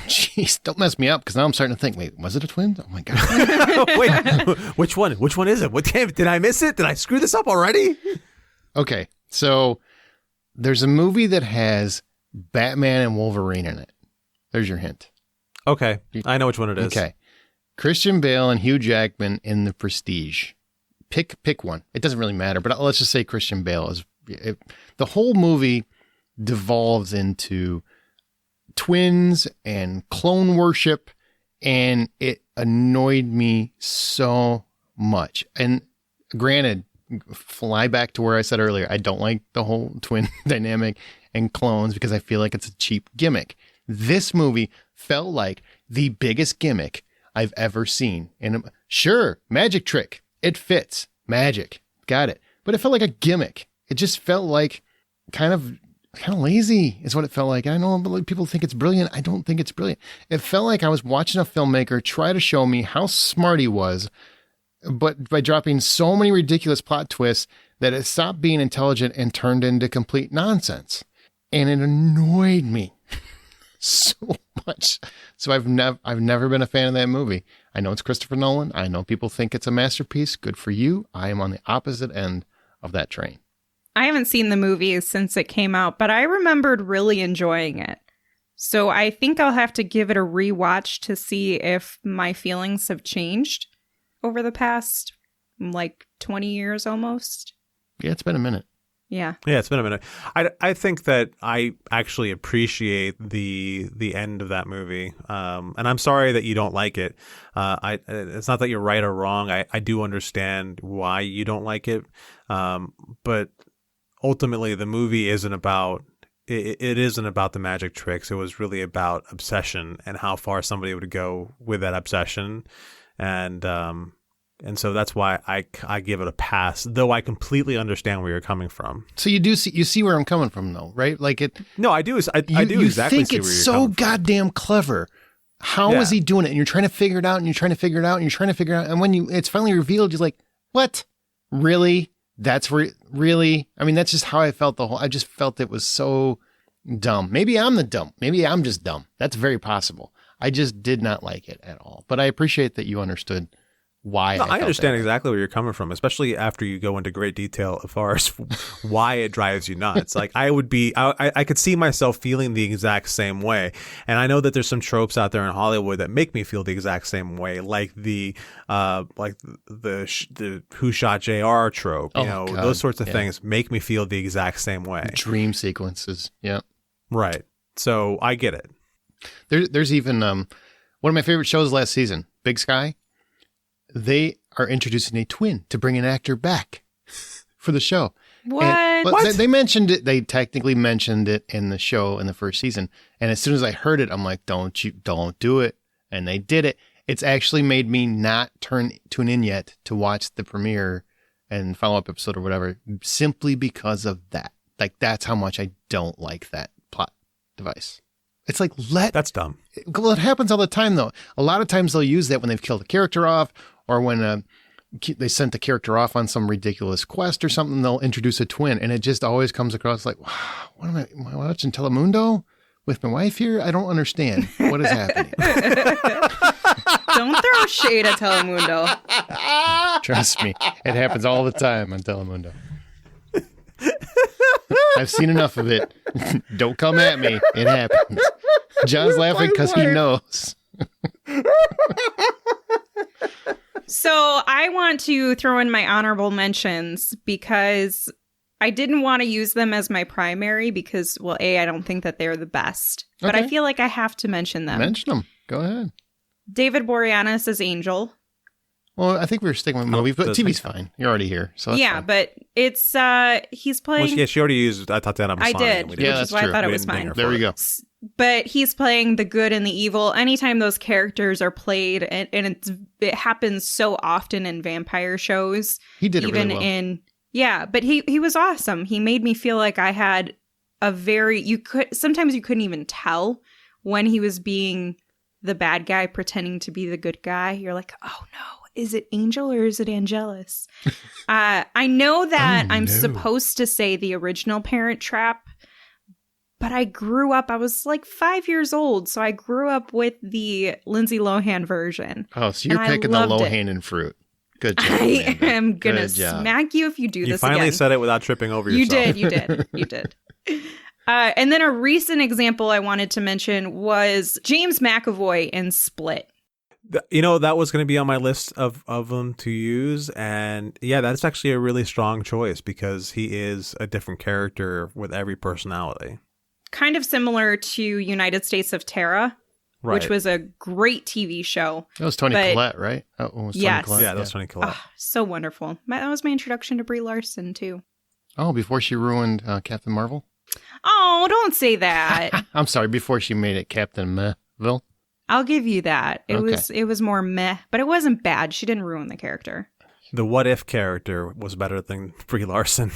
Jeez, don't mess me up because now I'm starting to think, wait, was it a twin? Oh my God. Wait, which one? Which one is it? What did I miss it? Did I screw this up already? Okay, so there's a movie that has Batman and Wolverine in it. There's your hint. Okay, I know which one it is. Okay. Christian Bale and Hugh Jackman in The Prestige. Pick one. It doesn't really matter, but let's just say Christian Bale the whole movie devolves into twins and clone worship, and it annoyed me so much. And granted, fly back to where I said earlier, I don't like the whole twin dynamic and clones because I feel like it's a cheap gimmick. This movie felt like the biggest gimmick I've ever seen. And sure, magic trick. It fits. Magic. Got it. But it felt like a gimmick. It just felt like kind of lazy is what it felt like. I know people think it's brilliant. I don't think it's brilliant. It felt like I was watching a filmmaker try to show me how smart he was, but by dropping so many ridiculous plot twists that it stopped being intelligent and turned into complete nonsense. And it annoyed me so much. So I've never been a fan of that movie. I know it's Christopher Nolan. I know people think it's a masterpiece. Good for you. I am on the opposite end of that train. I haven't seen the movie since it came out, but I remembered really enjoying it. So I think I'll have to give it a rewatch to see if my feelings have changed over the past, 20 years almost. Yeah, it's been a minute. Yeah. Yeah, it's been a minute. I think that I actually appreciate the end of that movie, and I'm sorry that you don't like it. It's not that you're right or wrong. I do understand why you don't like it, but ultimately the movie isn't about. It isn't about the magic tricks. It was really about obsession and how far somebody would go with that obsession, and so that's why I give it a pass. Though I completely understand where you're coming from. So you see where I'm coming from, though, right? Like it. No, I do. I do you exactly think see it's where you're so coming from. goddamn clever. How is he doing it? And you're trying to figure it out, and you're trying to figure it out, and you're trying to figure it out. And when it's finally revealed, you're like, what? Really? That's really? I mean, that's just how I felt I just felt it was so dumb. Maybe I'm the dumb. Maybe I'm just dumb. That's very possible. I just did not like it at all. But I appreciate that you understood why. No, I understand exactly where you're coming from, especially after you go into great detail as far as why it drives you nuts. Like I could see myself feeling the exact same way. And I know that there's some tropes out there in Hollywood that make me feel the exact same way, like the Who Shot JR trope, God, those sorts of things make me feel the exact same way. Dream sequences. Yeah. Right. So I get it. There's even one of my favorite shows last season, Big Sky. They are introducing a twin to bring an actor back for the show. What? They mentioned it. They technically mentioned it in the show in the first season. And as soon as I heard it, I'm like, don't do it. And they did it. It's actually made me not tune in yet to watch the premiere and follow-up episode or whatever, simply because of that. Like, that's how much I don't like that plot device. It's like, that's dumb. Well, it happens all the time, though. A lot of times they'll use that when they've killed a character off, or when they sent the character off on some ridiculous quest or something, they'll introduce a twin. And it just always comes across like, wow, am I watching Telemundo with my wife here? I don't understand what is happening. Don't throw shade at Telemundo. Trust me, it happens all the time on Telemundo. I've seen enough of it. Don't come at me. It happens. John's laughing because he knows. So I want to throw in my honorable mentions because I didn't want to use them as my primary because, well, I don't think that they're the best. But I feel like I have to mention them. Mention them. Go ahead. David Boreanaz as Angel. Well, I think we were sticking with movies, but TV's fine. You're already here, so that's fine. But it's he's playing. Well, yeah, she already used Tatiana Maslany. I did, which is why I thought it was fine. There we go. But he's playing the good and the evil. Anytime those characters are played, and it happens so often in vampire shows. He did it really well. But he was awesome. He made me feel like I had sometimes you couldn't even tell when he was being the bad guy pretending to be the good guy. You're like, oh no. Is it Angel or is it Angelus? I know that I'm supposed to say the original Parent Trap, but I grew up, I was like 5 years old, so I grew up with the Lindsay Lohan version. Oh, so you're picking the low-hanging fruit. Good job. I am going to smack you if you do this again. You finally said it without tripping over yourself. You did. And then a recent example I wanted to mention was James McAvoy in Split. That was going to be on my list of them to use. And yeah, that's actually a really strong choice because he is a different character with every personality. Kind of similar to United States of Terror, which was a great TV show. That was Toni Collette, right? Yes. Collette. Yeah, that was Toni Collette. So wonderful. That was my introduction to Brie Larson, too. Oh, before she ruined Captain Marvel? Oh, don't say that. I'm sorry, before she made it Captain Mehville? I'll give you that. It was more meh, but it wasn't bad. She didn't ruin the character. The What If character was better than Brie Larson.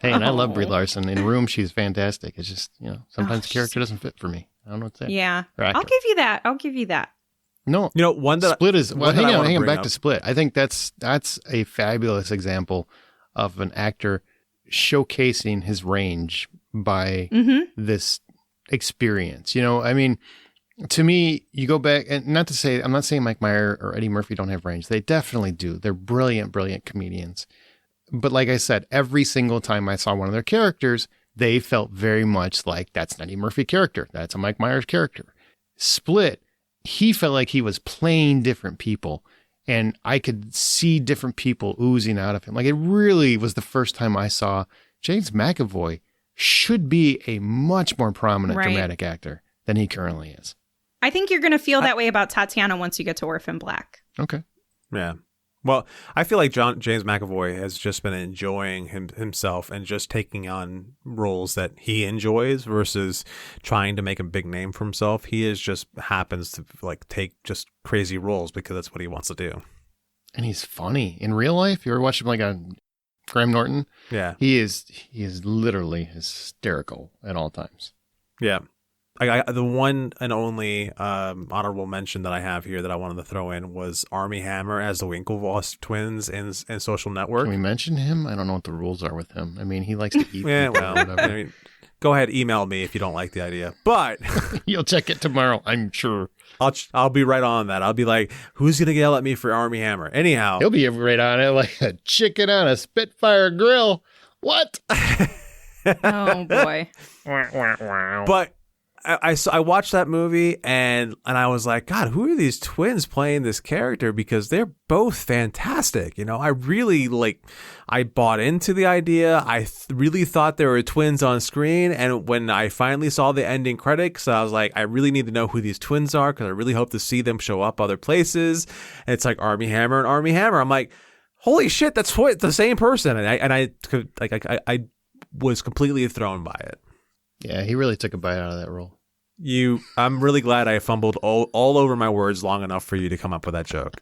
Hey, and I love Brie Larson. In Room, she's fantastic. It's just, sometimes the character doesn't fit for me. I don't know what to say. Yeah. I'll give you that. No. One that Split is, well, hang on, back to Split. I think that's a fabulous example of an actor showcasing his range by this experience. I mean, to me, you go back, and I'm not saying Mike Meyers or Eddie Murphy don't have range. They definitely do. They're brilliant, brilliant comedians. But like I said, every single time I saw one of their characters, they felt very much like that's an Eddie Murphy character. That's a Mike Meyers character. Split, he felt like he was playing different people. And I could see different people oozing out of him. Like, it really was the first time I saw James McAvoy should be a much more prominent dramatic actor than he currently is. I think you're going to feel that way about Tatiana once you get to Orphan Black. Okay. Yeah. Well, I feel like James McAvoy has just been enjoying himself and just taking on roles that he enjoys versus trying to make a big name for himself. He is just happens to like take just crazy roles because that's what he wants to do. And he's funny in real life. You ever watch him like on Graham Norton? Yeah, he is literally hysterical at all times. Yeah. The one and only honorable mention that I have here that I wanted to throw in was Armie Hammer as the Winklevoss twins in Social Network. Can we mention him? I don't know what the rules are with him. I mean, he likes to eat. Yeah, well, I mean, go ahead, email me if you don't like the idea. But you'll check it tomorrow, I'm sure. I'll be right on that. I'll be like, who's gonna yell at me for Armie Hammer? Anyhow, he'll be right on it like a chicken on a Spitfire grill. What? Oh boy! But I watched that movie and I was like, God, who are these twins playing this character? Because they're both fantastic. You know, I really I bought into the idea. I really thought there were twins on screen. And when I finally saw the ending credits, I was like, I really need to know who these twins are because I really hope to see them show up other places. And it's like Armie Hammer and Armie Hammer. I'm like, holy shit, that's the same person. And I was completely thrown by it. Yeah, he really took a bite out of that role. I'm really glad I fumbled all over my words long enough for you to come up with that joke.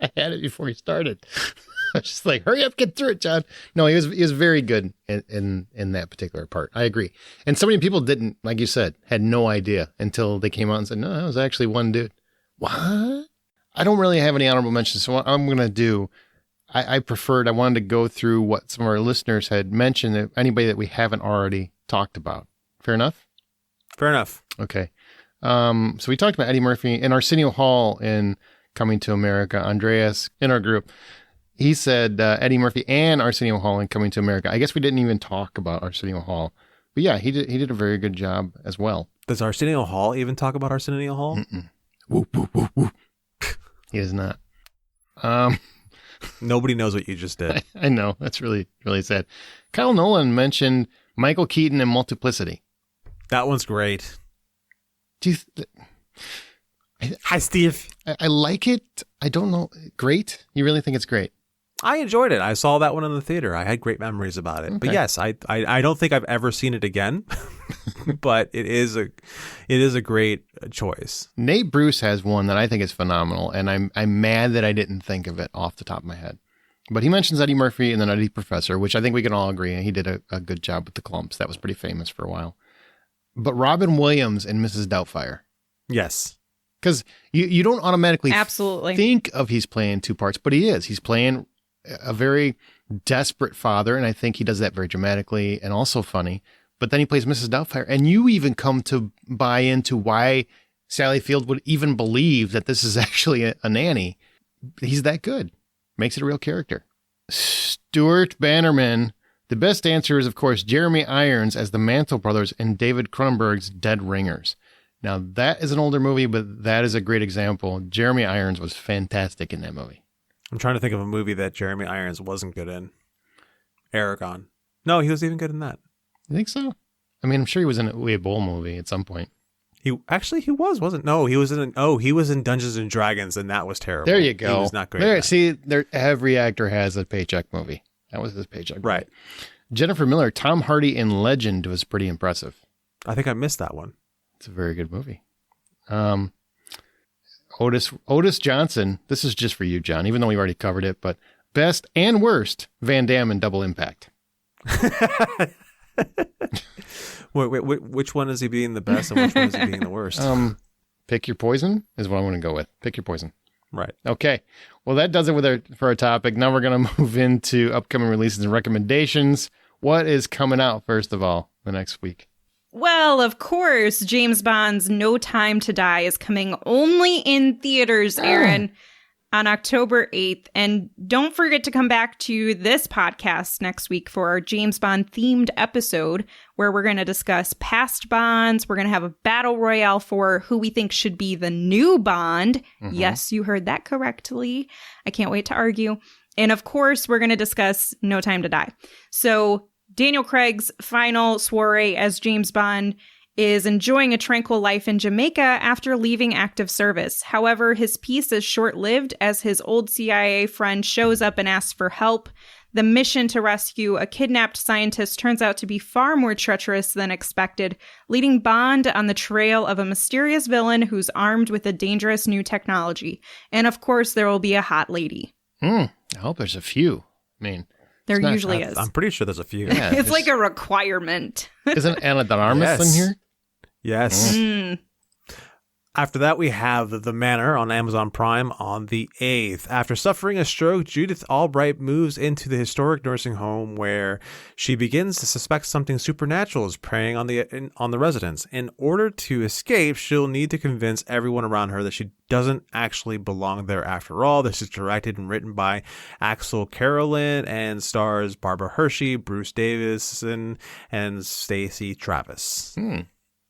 I had it before he started. I was just like, hurry up, get through it, John. No, he was very good in that particular part. I agree. And so many people didn't, like you said, had no idea until they came out and said, no, that was actually one dude. What? I don't really have any honorable mentions. So what I'm going to do, I wanted to go through what some of our listeners had mentioned, anybody that we haven't already talked about. Fair enough? Fair enough. Okay. So we talked about Eddie Murphy and Arsenio Hall in Coming to America. Andreas in our group, he said Eddie Murphy and Arsenio Hall in Coming to America. I guess we didn't even talk about Arsenio Hall, but yeah, he did a very good job as well. Does Arsenio Hall even talk about Arsenio Hall? Woo, woo, woo, woo. He does not. Nobody knows what you just did. I know. That's really, really sad. Kyle Nolan mentioned Michael Keaton in Multiplicity. That one's great. Hi, Steve. I like it. I don't know. Great? You really think it's great? I enjoyed it. I saw that one in the theater. I had great memories about it. Okay. But yes, I don't think I've ever seen it again. But it is a great choice. Nate Bruce has one that I think is phenomenal, and I'm mad that I didn't think of it off the top of my head. But he mentions Eddie Murphy and the Nutty Professor, which I think we can all agree. He did a good job with the clumps. That was pretty famous for a while. But Robin Williams and Mrs. Doubtfire. Yes. Because you don't automatically absolutely think of he's playing two parts, but he is. He's playing a very desperate father, and I think he does that very dramatically and also funny. But then he plays Mrs. Doubtfire, and you even come to buy into why Sally Field would even believe that this is actually a nanny. He's that good. Makes it a real character. Stuart Bannerman. The best answer is, of course, Jeremy Irons as the Mantle brothers in David Cronenberg's Dead Ringers. Now, that is an older movie, but that is a great example. Jeremy Irons was fantastic in that movie. I'm trying to think of a movie that Jeremy Irons wasn't good in. Aragon. No, he was even good in that. You think so? I mean, I'm sure he was in a Uwe Boll movie at some point. He wasn't. No, he was in Dungeons and Dragons, and that was terrible. There you go. He was not great. Every actor has a paycheck movie. That was his paycheck movie. Right. Jennifer Miller, Tom Hardy in Legend was pretty impressive. I think I missed that one. It's a very good movie. Otis Johnson. This is just for you, John, even though we already covered it, but best and worst Van Damme in Double Impact. Wait, which one is he being the best and which one is he being the worst? Pick your poison is what I'm going to go with. Pick your poison. Right. Okay. Well, that does it for our topic. Now we're going to move into upcoming releases and recommendations. What is coming out, first of all, the next week? Well, of course, James Bond's No Time to Die is coming only in theaters, Aaron. on October 8th. And don't forget to come back to this podcast next week for our James Bond themed episode where we're going to discuss past Bonds. We're going to have a battle royale for who we think should be the new Bond. Mm-hmm. Yes, you heard that correctly. I can't wait to argue. And of course, we're going to discuss No Time to Die. So Daniel Craig's final soiree as James Bond is enjoying a tranquil life in Jamaica after leaving active service. However, his peace is short-lived as his old CIA friend shows up and asks for help. The mission to rescue a kidnapped scientist turns out to be far more treacherous than expected, leading Bond on the trail of a mysterious villain who's armed with a dangerous new technology. And of course, there will be a hot lady. I hope there's a few. I mean... There usually is. I'm pretty sure there's a few. Yeah, it's like a requirement. Isn't Anna de Armas in here? Yes. After that, we have The Manor on Amazon Prime on the 8th. After suffering a stroke, Judith Albright moves into the historic nursing home where she begins to suspect something supernatural is preying on the residents. In order to escape, she'll need to convince everyone around her that she doesn't actually belong there after all. This is directed and written by Axel Carolyn and stars Barbara Hershey, Bruce Davison, and Stacey Travis.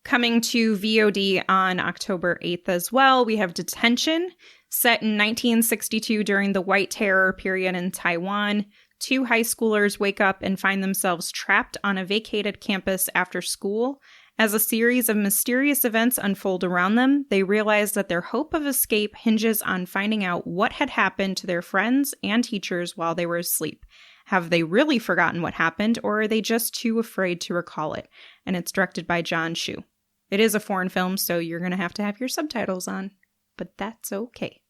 Coming to VOD on October 8th as well, we have Detention, set in 1962 during the White Terror period in Taiwan. Two high schoolers wake up and find themselves trapped on a vacated campus after school. As a series of mysterious events unfold around them, they realize that their hope of escape hinges on finding out what had happened to their friends and teachers while they were asleep. Have they really forgotten what happened, or are they just too afraid to recall it? And it's directed by John Chu. It is a foreign film, so you're going to have your subtitles on, but that's okay.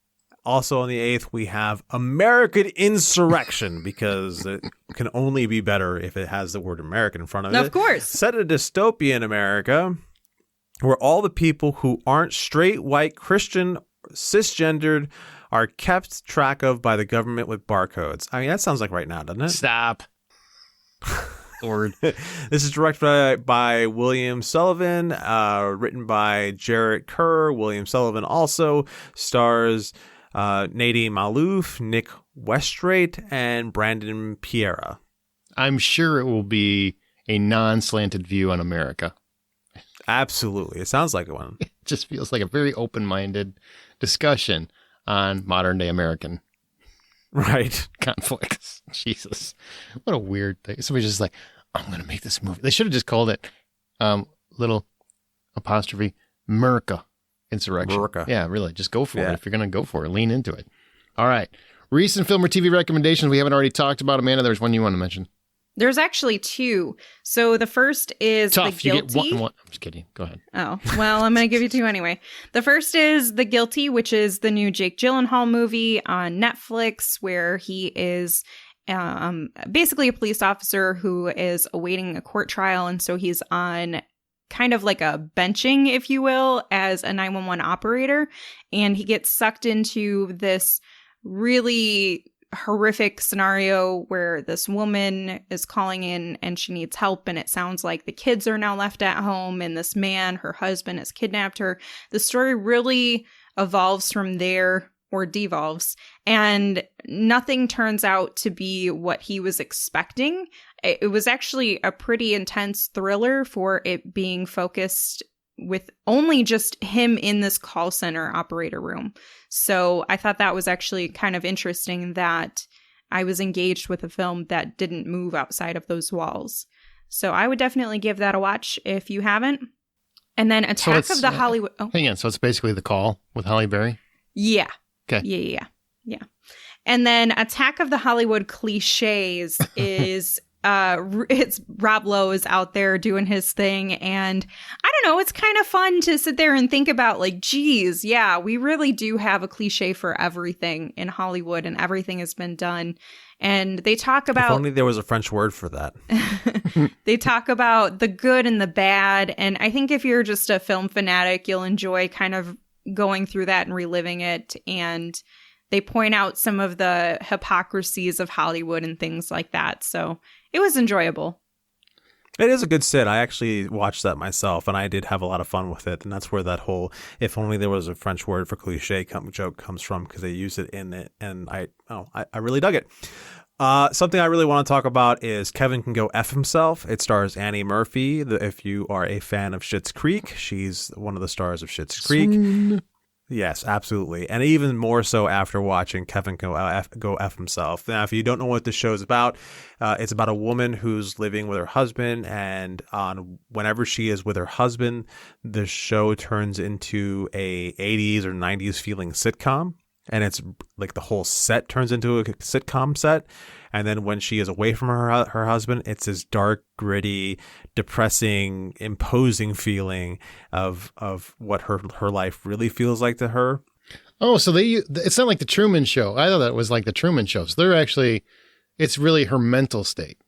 Also on the 8th, we have American Insurrection, because it can only be better if it has the word American in front of it. Of course. Set in a dystopian America, where all the people who aren't straight, white, Christian, cisgendered are kept track of by the government with barcodes. I mean, that sounds like right now, doesn't it? Stop. Lord. This is directed by William Sullivan, written by Jarrett Kerr. William Sullivan also stars Nadine Malouf, Nick Westrate, and Brandon Piera. I'm sure it will be a non-slanted view on America. Absolutely. It sounds like one. It just feels like a very open-minded discussion on modern-day American conflicts. Jesus. What a weird thing. Somebody's just like, I'm going to make this movie. They should have just called it little apostrophe America Insurrection. America. Yeah, really. Just go for it. If you're going to go for it, lean into it. All right. Recent film or TV recommendations we haven't already talked about. Amanda, there's one you want to mention. There's actually two. So the first is Tough. The Guilty. You get one. I'm just kidding. Go ahead. Oh, well, I'm going to give you two anyway. The first is The Guilty, which is the new Jake Gyllenhaal movie on Netflix, where he is basically a police officer who is awaiting a court trial. And so he's on kind of like a benching, if you will, as a 911 operator. And he gets sucked into this really horrific scenario where this woman is calling in and she needs help, and it sounds like the kids are now left at home and this man, her husband, has kidnapped her. The story really evolves from there, or devolves, and nothing turns out to be what he was expecting. It was actually a pretty intense thriller for it being focused with only just him in this call center operator room. So I thought that was actually kind of interesting that I was engaged with a film that didn't move outside of those walls. So I would definitely give that a watch if you haven't. And then Attack of the Hollywood... Oh. Hang on. So it's basically The Call with Halle Berry? Yeah. Okay. Yeah. And then Attack of the Hollywood Cliches is... it's Rob Lowe is out there doing his thing, and I don't know, it's kind of fun to sit there and think about, like, geez, yeah, we really do have a cliche for everything in Hollywood, and everything has been done. And they talk about... If only there was a French word for that. They talk about the good and the bad, and I think if you're just a film fanatic, you'll enjoy kind of going through that and reliving it, and they point out some of the hypocrisies of Hollywood and things like that, so... It was enjoyable. It is a good sit. I actually watched that myself, and I did have a lot of fun with it. And that's where that whole "if only there was a French word for cliche" joke comes from, because they use it in it, and I really dug it. Something I really want to talk about is Kevin Can Go F Himself. It stars Annie Murphy. If you are a fan of Schitt's Creek, she's one of the stars of Schitt's Creek. Swoon. Yes, absolutely. And even more so after watching Kevin Go F Himself. Now, if you don't know what the show is about, it's about a woman who's living with her husband, and whenever she is with her husband, the show turns into a 80s or 90s feeling sitcom. And it's like the whole set turns into a sitcom set. And then when she is away from her husband, it's this dark, gritty, depressing, imposing feeling of what her life really feels like to her. Oh, so it's not like the Truman Show. I thought that was like the Truman Show. So they're actually, it's really her mental state.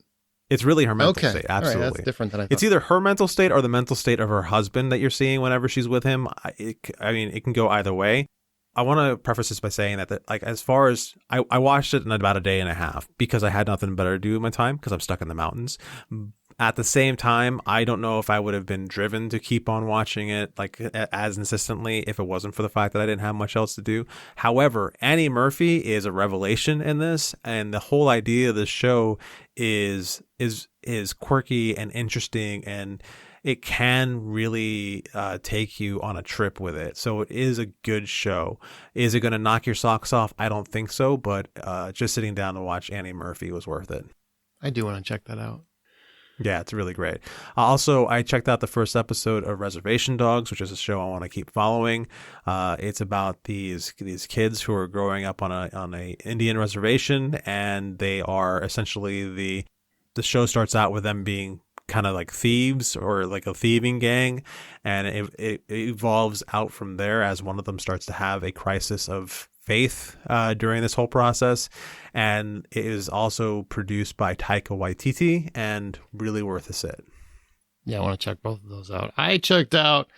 It's really her mental state. All Absolutely. right, that's different than I thought. It's either her mental state or the mental state of her husband that you're seeing whenever she's with him. It can go either way. I want to preface this by saying that like, as far as I watched it in about a day and a half because I had nothing better to do with my time because I'm stuck in the mountains. At the same time, I don't know if I would have been driven to keep on watching it like as insistently if it wasn't for the fact that I didn't have much else to do. However, Annie Murphy is a revelation in this, and the whole idea of the show is quirky and interesting, and it can really take you on a trip with it. So it is a good show. Is it going to knock your socks off? I don't think so, but just sitting down to watch Annie Murphy was worth it. I do want to check that out. Yeah, it's really great. Also, I checked out the first episode of Reservation Dogs, which is a show I want to keep following. It's about these kids who are growing up on a Indian reservation, and they are essentially the show starts out with them being kind of like thieves or like a thieving gang, and it evolves out from there as one of them starts to have a crisis of faith during this whole process. And it is also produced by Taika Waititi and really worth a sit. Yeah, I want to check both of those out. I checked out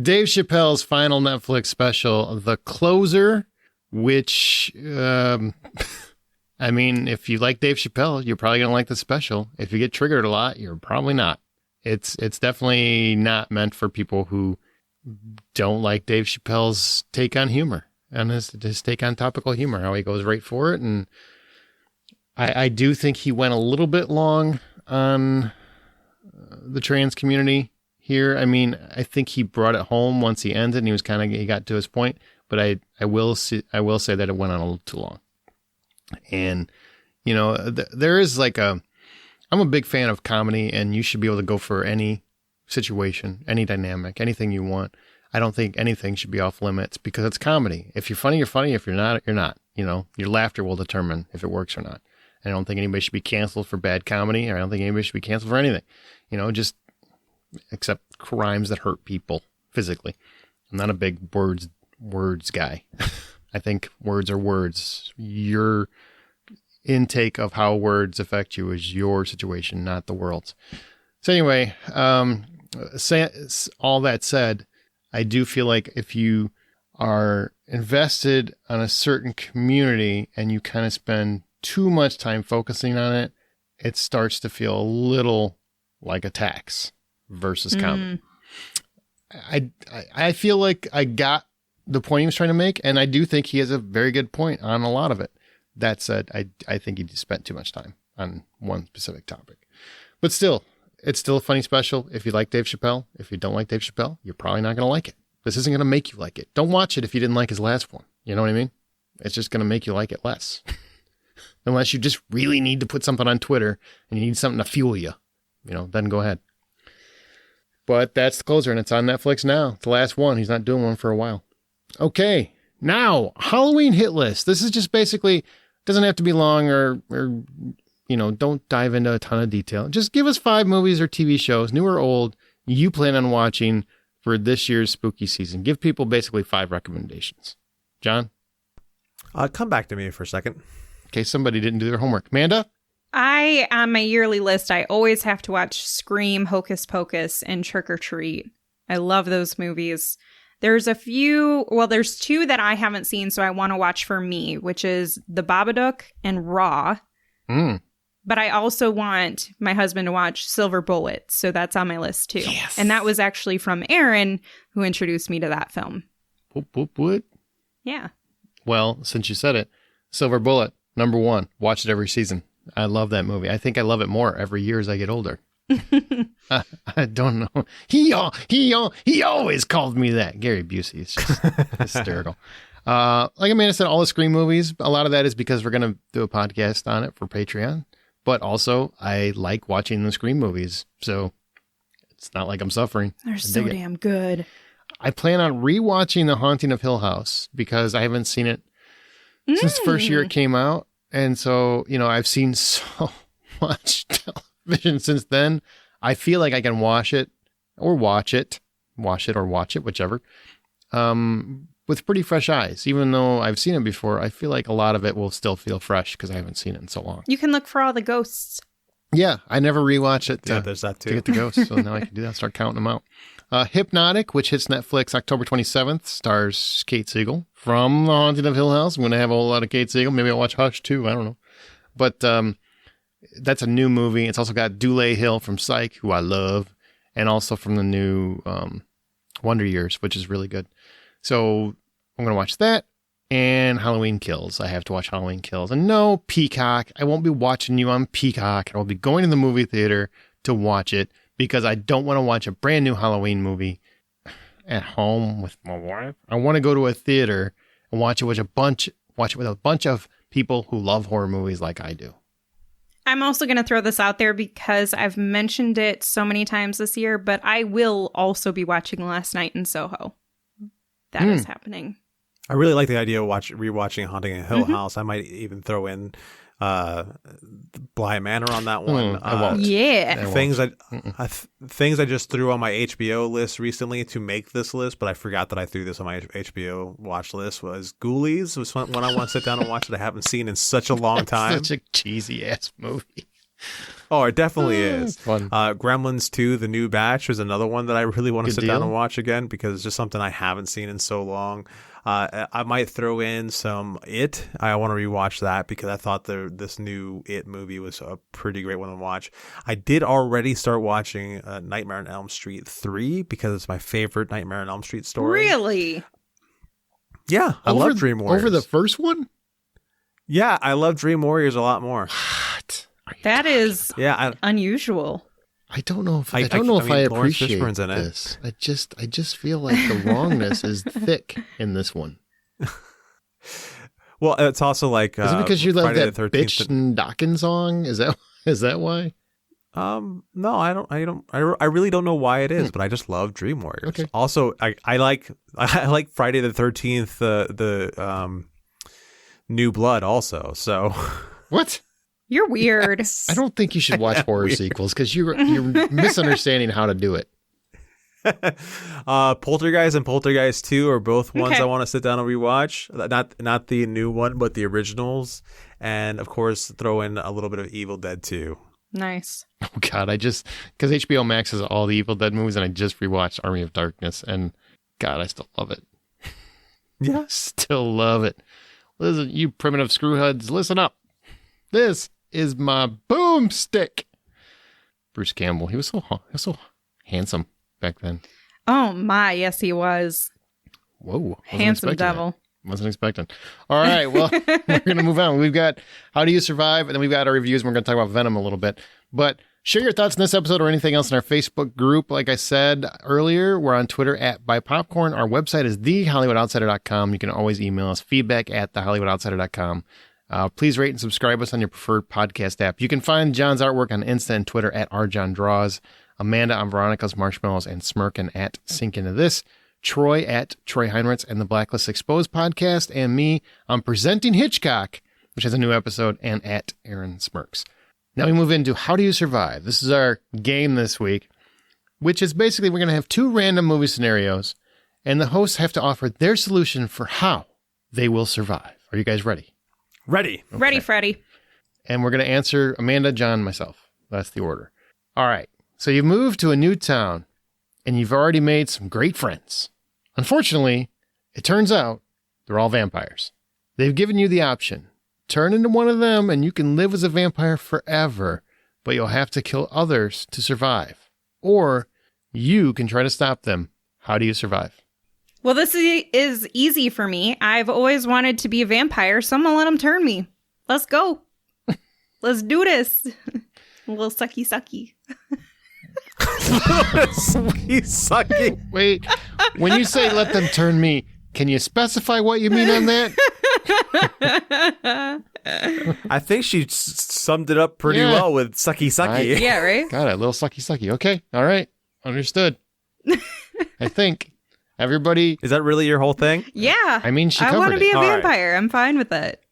Dave Chappelle's final Netflix special, The Closer, which I mean, if you like Dave Chappelle, you're probably going to like the special. If you get triggered a lot, you're probably not. It's definitely not meant for people who don't like Dave Chappelle's take on humor and his take on topical humor, how he goes right for it. And I do think he went a little bit long on the trans community here. I mean, I think he brought it home once he ended and he got to his point, but I will say that it went on a little too long. And, you know, there is like I'm a big fan of comedy, and you should be able to go for any situation, any dynamic, anything you want. I don't think anything should be off limits because it's comedy. If you're funny, you're funny. If you're not, you're not. You know, your laughter will determine if it works or not. I don't think anybody should be canceled for bad comedy, or I don't think anybody should be canceled for anything, you know, just except crimes that hurt people physically. I'm not a big words guy. I think words are words. Your intake of how words affect you is your situation, not the world's. So anyway, all that said, I do feel like if you are invested on a certain community and you kind of spend too much time focusing on it, it starts to feel a little like a tax versus comedy. I feel like I got the point he was trying to make, and I do think he has a very good point on a lot of it. That said, I think he spent too much time on one specific topic. But still, it's still a funny special. If you like Dave Chappelle, if you don't like Dave Chappelle, you're probably not going to like it. This isn't going to make you like it. Don't watch it if you didn't like his last one. You know what I mean? It's just going to make you like it less. Unless you just really need to put something on Twitter and you need something to fuel you. You know, then go ahead. But that's The Closer, and it's on Netflix now. It's the last one. He's not doing one for a while. Okay, now, Halloween hit list. This is just basically, doesn't have to be long or you know, don't dive into a ton of detail. Just give us 5 movies or TV shows, new or old, you plan on watching for this year's spooky season. Give people basically 5 recommendations. John? Come back to me for a second. In case somebody didn't do their homework. Amanda? On my yearly list, I always have to watch Scream, Hocus Pocus, and Trick or Treat. I love those movies. There's there's 2 that I haven't seen, so I want to watch for me, which is The Babadook and Raw. But I also want my husband to watch Silver Bullet, so that's on my list too. Yes. And that was actually from Aaron, who introduced me to that film. What? Yeah. Well, since you said it, Silver Bullet, number 1. Watch it every season. I love that movie. I think I love it more every year as I get older. I don't know. He always called me that. Gary Busey is just hysterical. Like Amanda said, all the Scream movies, a lot of that is because we're going to do a podcast on it for Patreon. But also, I like watching the Scream movies. So it's not like I'm suffering. They're so damn good. I plan on rewatching The Haunting of Hill House because I haven't seen it since the first year it came out. And so, I've seen so much television since then. I feel like I can watch it, whichever, with pretty fresh eyes. Even though I've seen it before, I feel like a lot of it will still feel fresh because I haven't seen it in so long. You can look for all the ghosts. Yeah, I never rewatch it there's that too. to get the ghosts. So now I can do that, start counting them out. Hypnotic, which hits Netflix October 27th, stars Kate Siegel from The Haunting of Hill House. I'm going to have a whole lot of Kate Siegel. Maybe I'll watch Hush too. I don't know. But that's a new movie. It's also got Dule Hill from Psych, who I love, and also from the new Wonder Years, which is really good. So I'm going to watch that and Halloween Kills. I have to watch Halloween Kills. And no, Peacock. I won't be watching you on Peacock. I will be going to the movie theater to watch it because I don't want to watch a brand new Halloween movie at home with my wife. I want to go to a theater and watch it with a bunch of people who love horror movies like I do. I'm also going to throw this out there because I've mentioned it so many times this year, but I will also be watching Last Night in Soho. That is happening. I really like the idea of rewatching Haunting a Hill House. I might even throw in Bly Manor on that one. I won't. Yeah. Things I just threw on my HBO list recently to make this list, but I forgot that I threw this on my HBO watch list was Ghoulies. Was one I want to sit down and watch that I haven't seen in such a long time. Such a cheesy ass movie. Oh, it definitely is. Fun. Gremlins 2, The New Batch was another one that I really want to sit down deal. and watch again because it's just something I haven't seen in so long. I might throw in some It. I want to rewatch that because I thought this new It movie was a pretty great one to watch. I did already start watching Nightmare on Elm Street 3 because it's my favorite Nightmare on Elm Street story. Really? Yeah, I love Dream Warriors. Over the first one? Yeah, I love Dream Warriors a lot more. What? That is Yeah, unusual. I don't know if I Lawrence appreciate Fishburne's in it. this. I just feel like the wrongness is thick in this one. Well, it's also like Is it because you love Friday that the 13th bitch and Dawkins song? Is that why? No, I really don't know why it is, but I just love Dream Warriors. Okay. Also, I like Friday the 13th, the New Blood also. So What? You're weird. I don't think you should watch horror sequels because you're misunderstanding how to do it. Poltergeist and Poltergeist 2 are both ones Okay. I want to sit down and rewatch. Not the new one, but the originals. And of course, throw in a little bit of Evil Dead 2. Nice. Oh God, because HBO Max has all the Evil Dead movies, and I just rewatched Army of Darkness, and God, I still love it. Yeah. Still love it. Listen, you primitive screwheads, listen up. This is my boomstick. Bruce Campbell. He was so handsome back then. Oh my, yes he was. Whoa. Wasn't Handsome expecting that. devil. Wasn't expecting. All right, well, we're going to move on. We've got How Do You Survive, and then we've got our reviews, and we're going to talk about Venom a little bit. But share your thoughts on this episode or anything else in our Facebook group. Like I said earlier, we're on Twitter at BuyPopcorn. Our website is thehollywoodoutsiders.com. You can always email us feedback at thehollywoodoutsiders.com. Please rate and subscribe us on your preferred podcast app. You can find John's artwork on Insta and Twitter at rjohndraws, Amanda on Veronica's Marshmallows and Smirkin at Sink Into This, Troy at Troy Heinrichs and the Blacklist Exposed podcast, and me on Presenting Hitchcock, which has a new episode, and at Aaron Smirks. Now we move into How Do You Survive? This is our game this week, which is basically we're going to have two random movie scenarios, and the hosts have to offer their solution for how they will survive. Are you guys ready? Ready. Okay. Ready, Freddy. And we're going to answer Amanda, John, myself. That's the order. All right. So you moved to a new town, and you've already made some great friends. Unfortunately, it turns out they're all vampires. They've given you the option turn into one of them and you can live as a vampire forever, but you'll have to kill others to survive. Or you can try to stop them. How do you survive? Well, this is easy for me. I've always wanted to be a vampire, so I'm going to let them turn me. Let's go. Let's do this. A little sucky sucky. Sweet sucky. Wait, when you say let them turn me, can you specify what you mean on that? I think she summed it up pretty well with sucky sucky. Yeah, right? Got it, a little sucky sucky. Okay, all right, understood. I think everybody... Is that really your whole thing? Yeah. I mean, she covered I want to be a All right. vampire. I'm fine with it.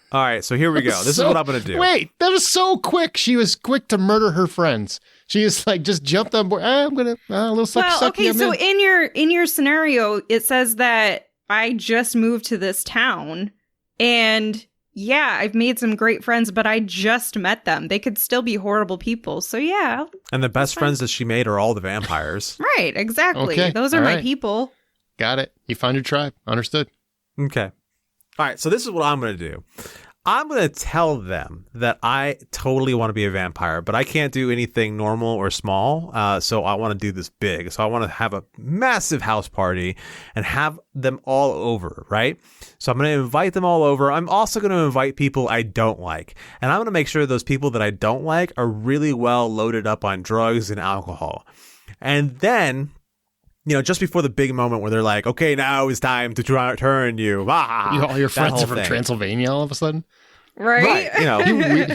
All right, so here we go. This is what I'm going to do. Wait, that was so quick. She was quick to murder her friends. She was like, just jumped on board. I'm going to, a little sucky sucky. Okay, I'm so in. in your scenario, it says that I just moved to this town and yeah, I've made some great friends, but I just met them. They could still be horrible people. So yeah. And the best friends that she made are all the vampires. Right, exactly. Okay, Those are all my right. people. Got it. You found your tribe. Understood. Okay. All right, so this is what I'm going to do. I'm going to tell them that I totally want to be a vampire, but I can't do anything normal or small, so I want to do this big. So I want to have a massive house party and have them all over, right? So I'm going to invite them all over. I'm also going to invite people I don't like, and I'm going to make sure those people that I don't like are really well loaded up on drugs and alcohol. And then... just before the big moment where they're like, okay, now it's time to turn you. All your that friends whole are from thing. Transylvania all of a sudden. Right?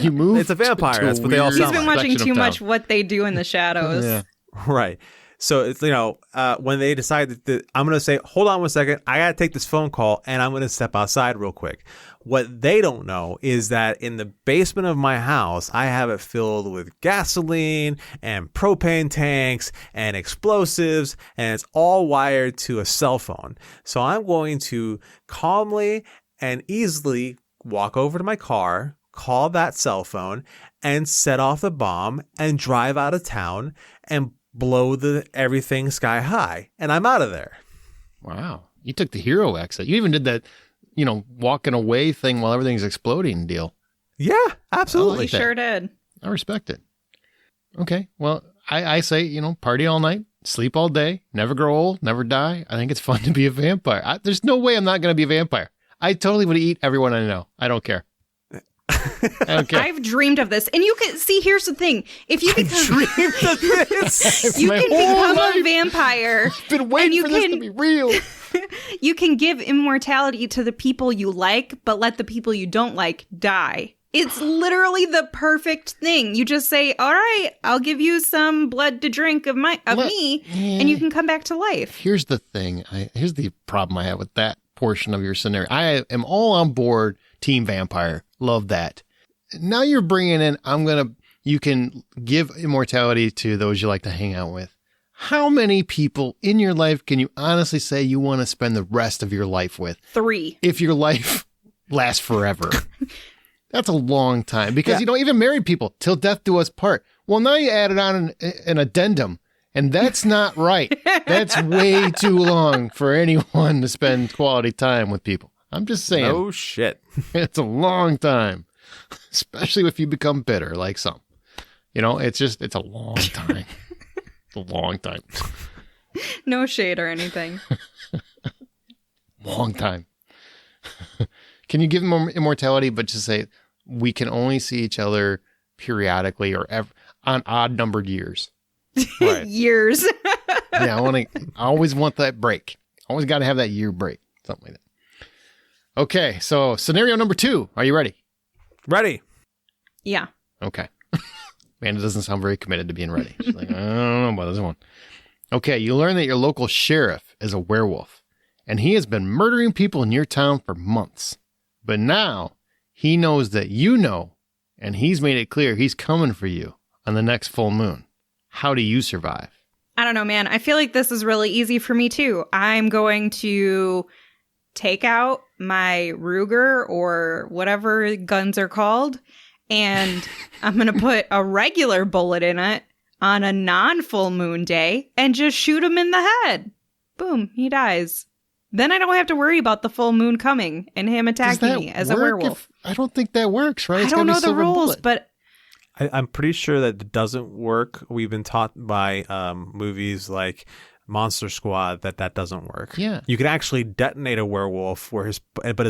You moved. It's a vampire. to That's what they all weird He's sound been like. watching section too of much town. What They Do in the Shadows. Yeah. Right. So it's, when they decide that I'm going to say, hold on one second, I got to take this phone call and I'm going to step outside real quick. What they don't know is that in the basement of my house, I have it filled with gasoline and propane tanks and explosives, and it's all wired to a cell phone. So I'm going to calmly and easily walk over to my car, call that cell phone, and set off the bomb and drive out of town and blow everything sky high. And I'm out of there. Wow. You took the hero exit. You even did that, walking away thing while everything's exploding deal. Yeah, absolutely. like that. Sure did. I respect it. Okay. Well, I say, party all night, sleep all day, never grow old, never die. I think it's fun to be a vampire. There's no way I'm not going to be a vampire. I totally would eat everyone I know. I don't care. I don't care. I've dreamed of this. And you can see, here's the thing. If you become you My can whole become life. a vampire. I've been waiting for this to be real. You can give immortality to the people you like, but let the people you don't like die. It's literally the perfect thing. You just say, all right, I'll give you some blood to drink of me, and you can come back to life. Here's the thing. Here's the problem I have with that portion of your scenario. I am all on board Team Vampire. Love that. Now you're bringing in, you can give immortality to those you like to hang out with. How many people in your life can you honestly say you want to spend the rest of your life with? 3. If your life lasts forever. That's a long time because, even married people, till death do us part. Well, now you added on an addendum, and that's not right. That's way too long for anyone to spend quality time with people. I'm just saying. Oh, shit. It's a long time, especially if you become bitter like some. It's a long time. It's a long time. No shade or anything. Long time. Can you give them immortality, but just say, we can only see each other periodically or on odd numbered years? Right. Years. Yeah, I always want that break. Always got to have that year break. Something like that. Okay, so scenario number 2. Are you ready? Ready. Yeah. Okay. Amanda doesn't sound very committed to being ready. She's like, I don't know about this one. Okay, you learn that your local sheriff is a werewolf, and he has been murdering people in your town for months. But now he knows that you know, and he's made it clear he's coming for you on the next full moon. How do you survive? I don't know, man. I feel like this is really easy for me, too. I'm going to take out my Ruger or whatever guns are called, and I'm going to put a regular bullet in it on a non-full moon day and just shoot him in the head. Boom, he dies. Then I don't have to worry about the full moon coming and him attacking me as a werewolf. I don't think that works, right? I don't know the rules, but I'm pretty sure that it doesn't work. We've been taught by movies like Monster Squad that doesn't work. Yeah, you can actually detonate a werewolf where his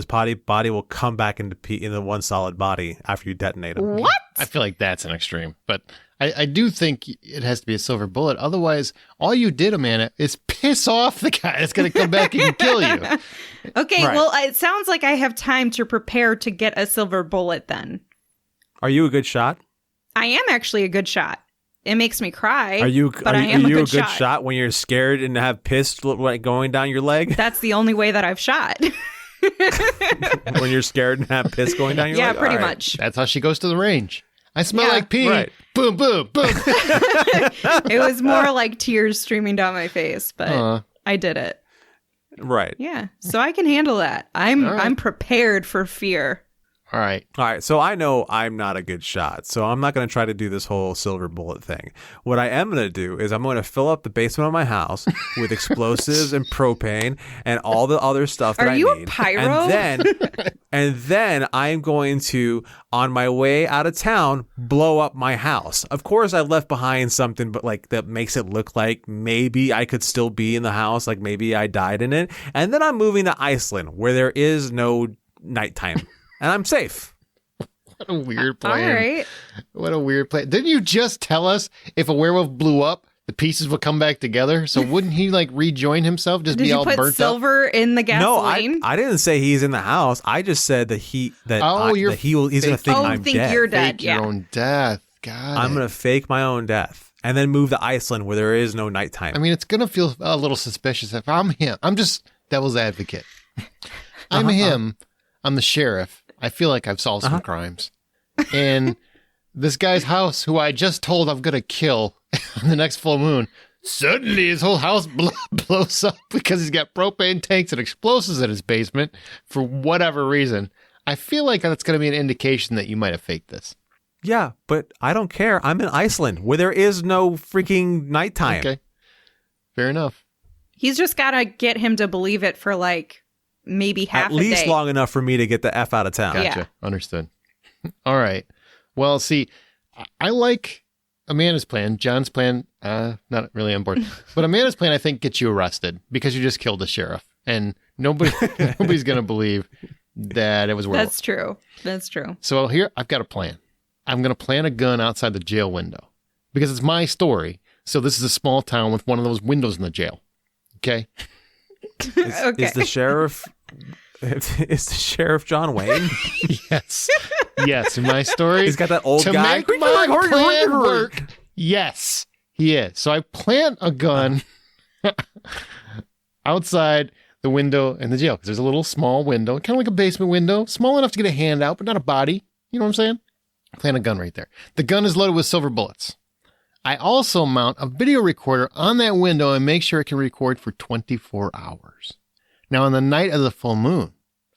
body will come back into the one solid body after you detonate him. What? I feel like that's an extreme, but I do think it has to be a silver bullet. Otherwise, all you did, Amanda, is piss off the guy that's going to come back and kill you. Okay, Right. well, it sounds like I have time to prepare to get a silver bullet then. Are you a good shot? I am actually a good shot. It makes me cry. Are you but I am a good shot. shot when you're scared and have piss going down your leg? That's the only way that I've shot. When you're scared and have piss going down your leg? Yeah, pretty All right. much. That's how she goes to the range. I smell like pee. Right. Boom, boom, boom. It was more like tears streaming down my face, but I did it. Right. Yeah, so I can handle that. I'm prepared for fear. All right. All right, so I know I'm not a good shot, so I'm not going to try to do this whole silver bullet thing. What I am going to do is I'm going to fill up the basement of my house with explosives and propane and all the other stuff that I need. Are you a pyro? And then I'm going to, on my way out of town, blow up my house. Of course, I left behind something, but like that makes it look like maybe I could still be in the house, like maybe I died in it. And then I'm moving to Iceland, where there is no nighttime. And I'm safe. What a weird plan. All right. What a weird plan. Didn't you just tell us if a werewolf blew up, the pieces would come back together? So wouldn't he like rejoin himself, just Did be you all put burnt silver in the gasoline? No, I didn't say he's in the house. I just said that he's going to think I'm think dead. you're dead. Fake Yeah. your own death. God. I'm going to fake my own death and then move to Iceland where there is no nighttime. I mean, it's going to feel a little suspicious if I'm him. I'm just devil's advocate. I'm him. I'm the sheriff. I feel like I've solved some crimes. And this guy's house, who I just told I'm going to kill on the next full moon, suddenly his whole house blows up because he's got propane tanks and explosives in his basement for whatever reason. I feel like that's going to be an indication that you might have faked this. Yeah, but I don't care. I'm in Iceland where there is no freaking nighttime. Okay. Fair enough. He's just got to get him to believe it for like maybe half At least a day. long enough for me to get the F out of town. Gotcha. Yeah. Understood. All right. Well, see, I like Amanda's plan. John's plan, not really on board. But Amanda's plan, I think, gets you arrested because you just killed the sheriff. And nobody's going to believe that it was werewolf. That's true. That's true. So here, I've got a plan. I'm going to plant a gun outside the jail window because it's my story. So this is a small town with one of those windows in the jail. Okay? Okay. Is the sheriff John Wayne? Yes. Yes. In my story. He's got that old to guy. make my plan work. Yes, he is. So I plant a gun outside the window in the jail because there's a little small window, kind of like a basement window, small enough to get a hand out, but not a body. You know what I'm saying? Plant a gun right there. The gun is loaded with silver bullets. I also mount a video recorder on that window and make sure it can record for 24 hours. Now, on the night of the full moon,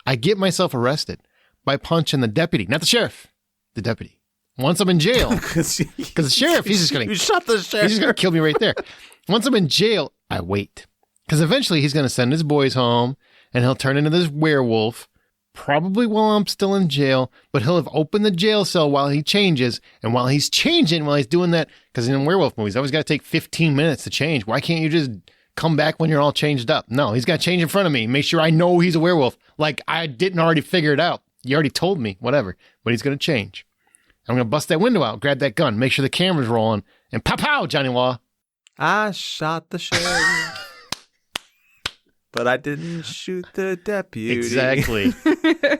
I get myself arrested by punching the deputy, not the sheriff, the deputy. Once I'm in jail, because the sheriff, he's just going to... You shot the sheriff. He's just going to kill me right there. Once I'm in jail, I wait. Because eventually he's going to send his boys home and he'll turn into this werewolf, probably while I'm still in jail, but he'll have opened the jail cell while he changes. And while he's changing, while he's doing that, because in werewolf movies, I always got to take 15 minutes to change. Why can't you just come back when you're all changed up? No, he's got to change in front of me. Make sure I know he's a werewolf. Like I didn't already figure it out. You already told me, whatever. But he's going to change. I'm going to bust that window out, grab that gun, make sure the camera's rolling, and pow pow, Johnny Law. I shot the sheriff, but I didn't shoot the deputy. Exactly.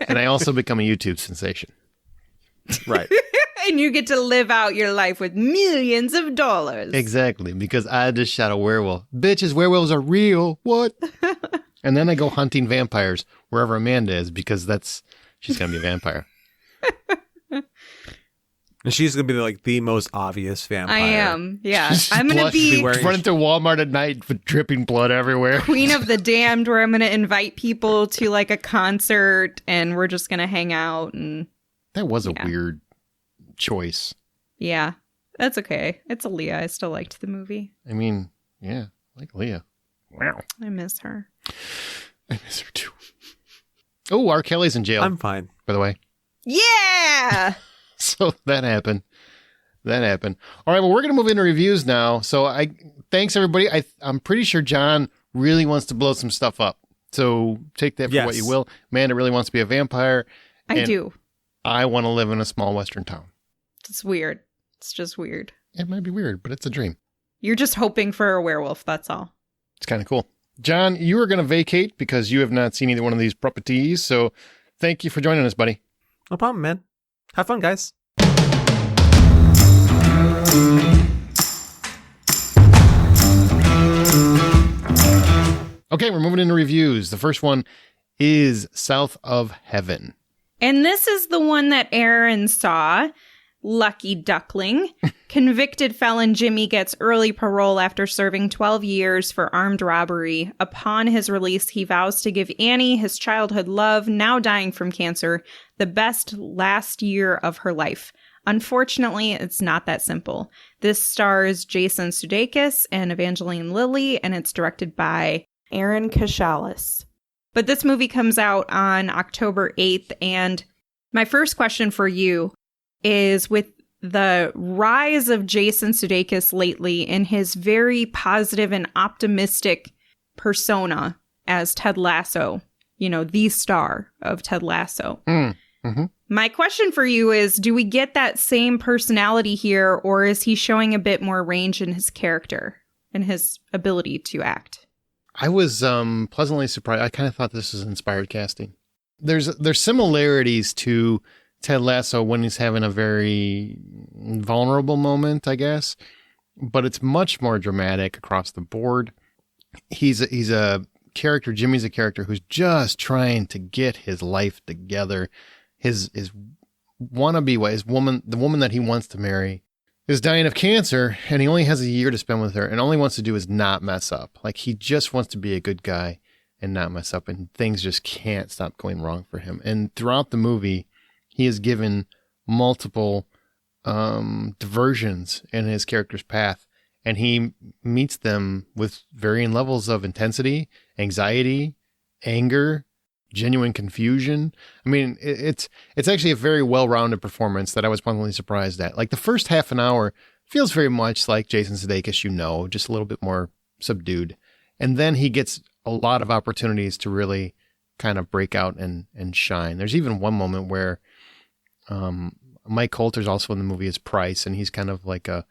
And I also become a YouTube sensation. Right. And you get to live out your life with millions of dollars. Exactly, because I just shot a werewolf. Bitches, werewolves are real. What? And then I go hunting vampires wherever Amanda is because she's going to be a vampire. And she's going to be like the most obvious vampire. I am. Yeah. Just I'm going to be running through Walmart at night with dripping blood everywhere. Queen of the Damned, where I'm going to invite people to like a concert and we're just going to hang out. And That was a weird choice. yeah, that's okay. It's Aaliyah. I still liked the movie. I mean, yeah, like Leah. Wow. I miss her. I miss her too. Oh, R. Kelly's in jail. I'm fine. By the way. Yeah! So that happened. All right, well, we're going to move into reviews now. So thanks, everybody. I'm pretty sure John really wants to blow some stuff up. So take that for what you will. Amanda really wants to be a vampire. I do. I want to live in a small Western town. It's weird. It's just weird. It might be weird, but it's a dream. You're just hoping for a werewolf, that's all. It's kind of cool. John, you are going to vacate because you have not seen either one of these properties. So thank you for joining us, buddy. No problem, man. Have fun, guys. Okay, we're moving into reviews. The first one is South of Heaven. And this is the one that Aaron saw. Lucky duckling. Convicted felon Jimmy gets early parole after serving 12 years for armed robbery. Upon his release, he vows to give Annie, his childhood love, now dying from cancer, the best last year of her life. Unfortunately, it's not that simple. This stars Jason Sudeikis and Evangeline Lilly, and it's directed by Aaron Kashalis. But this movie comes out on October 8th, and my first question for you is, with the rise of Jason Sudeikis lately in his very positive and optimistic persona as Ted Lasso, the star of Ted Lasso. My question for you is, do we get that same personality here, or is he showing a bit more range in his character and his ability to act? I was pleasantly surprised. I kind of thought this was inspired casting. There's similarities to Ted Lasso when he's having a very vulnerable moment, I guess, but it's much more dramatic across the board. He's a character. Jimmy's a character who's just trying to get his life together. His wannabe wife, the woman that he wants to marry, is dying of cancer, and he only has a year to spend with her, and all he wants to do is not mess up. Like, he just wants to be a good guy and not mess up, and things just can't stop going wrong for him. And throughout the movie, he is given multiple diversions in his character's path, and he meets them with varying levels of intensity, anxiety, anger, genuine confusion. I mean, it's actually a very well-rounded performance that I was pleasantly surprised at. Like, the first half an hour feels very much like Jason Sudeikis, just a little bit more subdued. And then he gets a lot of opportunities to really kind of break out and shine. There's even one moment where Mike Coulter's also in the movie as Price, and he's kind of like a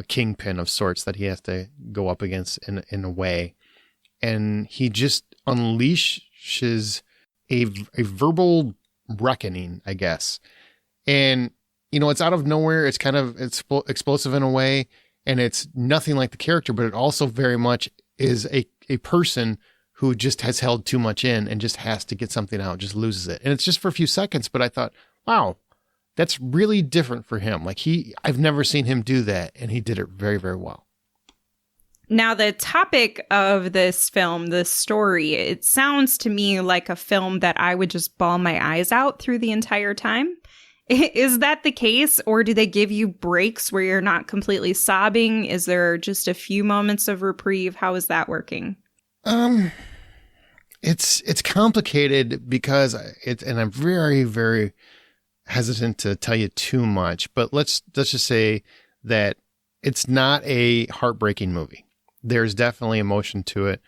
kingpin of sorts that he has to go up against in a way. And he just unleashes a verbal reckoning, I guess. And, it's out of nowhere. It's kind of explosive in a way, and it's nothing like the character, but it also very much is a person who just has held too much in and just has to get something out, just loses it. And it's just for a few seconds, but I thought, wow, that's really different for him. Like, I've never seen him do that, and he did it very, very well. Now, the topic of this film, the story, it sounds to me like a film that I would just bawl my eyes out through the entire time. Is that the case, or do they give you breaks where you're not completely sobbing? Is there just a few moments of reprieve? How is that working? It's complicated because and I'm very, very hesitant to tell you too much, but let's just say that it's not a heartbreaking movie. There's definitely emotion to it.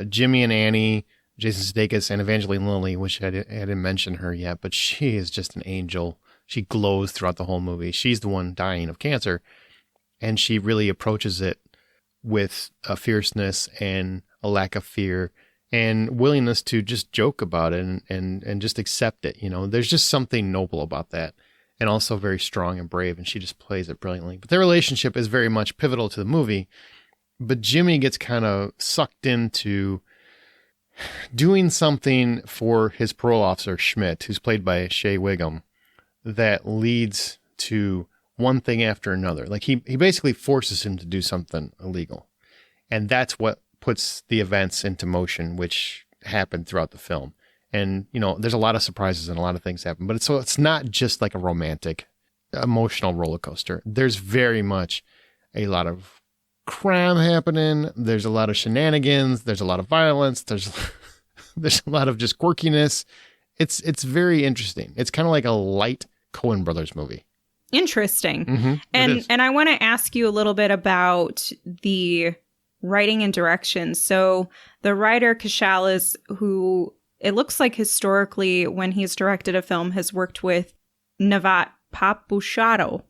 Jimmy and Annie, Jason Sudeikis, and Evangeline Lilly, which I didn't mention her yet, but she is just an angel. She glows throughout the whole movie. She's the one dying of cancer, and she really approaches it with a fierceness and a lack of fear and willingness to just joke about it and just accept it. There's just something noble about that, and also very strong and brave, and she just plays it brilliantly. But their relationship is very much pivotal to the movie. But Jimmy gets kind of sucked into doing something for his parole officer, Schmidt, who's played by Shea Wiggum, that leads to one thing after another. Like, he basically forces him to do something illegal. And that's what puts the events into motion, which happen throughout the film. And, there's a lot of surprises and a lot of things happen. But it's not just like a romantic, emotional roller coaster. There's very much a lot of crime happening. There's a lot of shenanigans. There's a lot of violence. There's There's a lot of just quirkiness. It's very interesting. It's kind of like a light Coen Brothers movie. Interesting. Mm-hmm, And I want to ask you a little bit about the writing and direction. So the writer Kashalas, who it looks like historically when he's directed a film has worked with Navat Papuchado,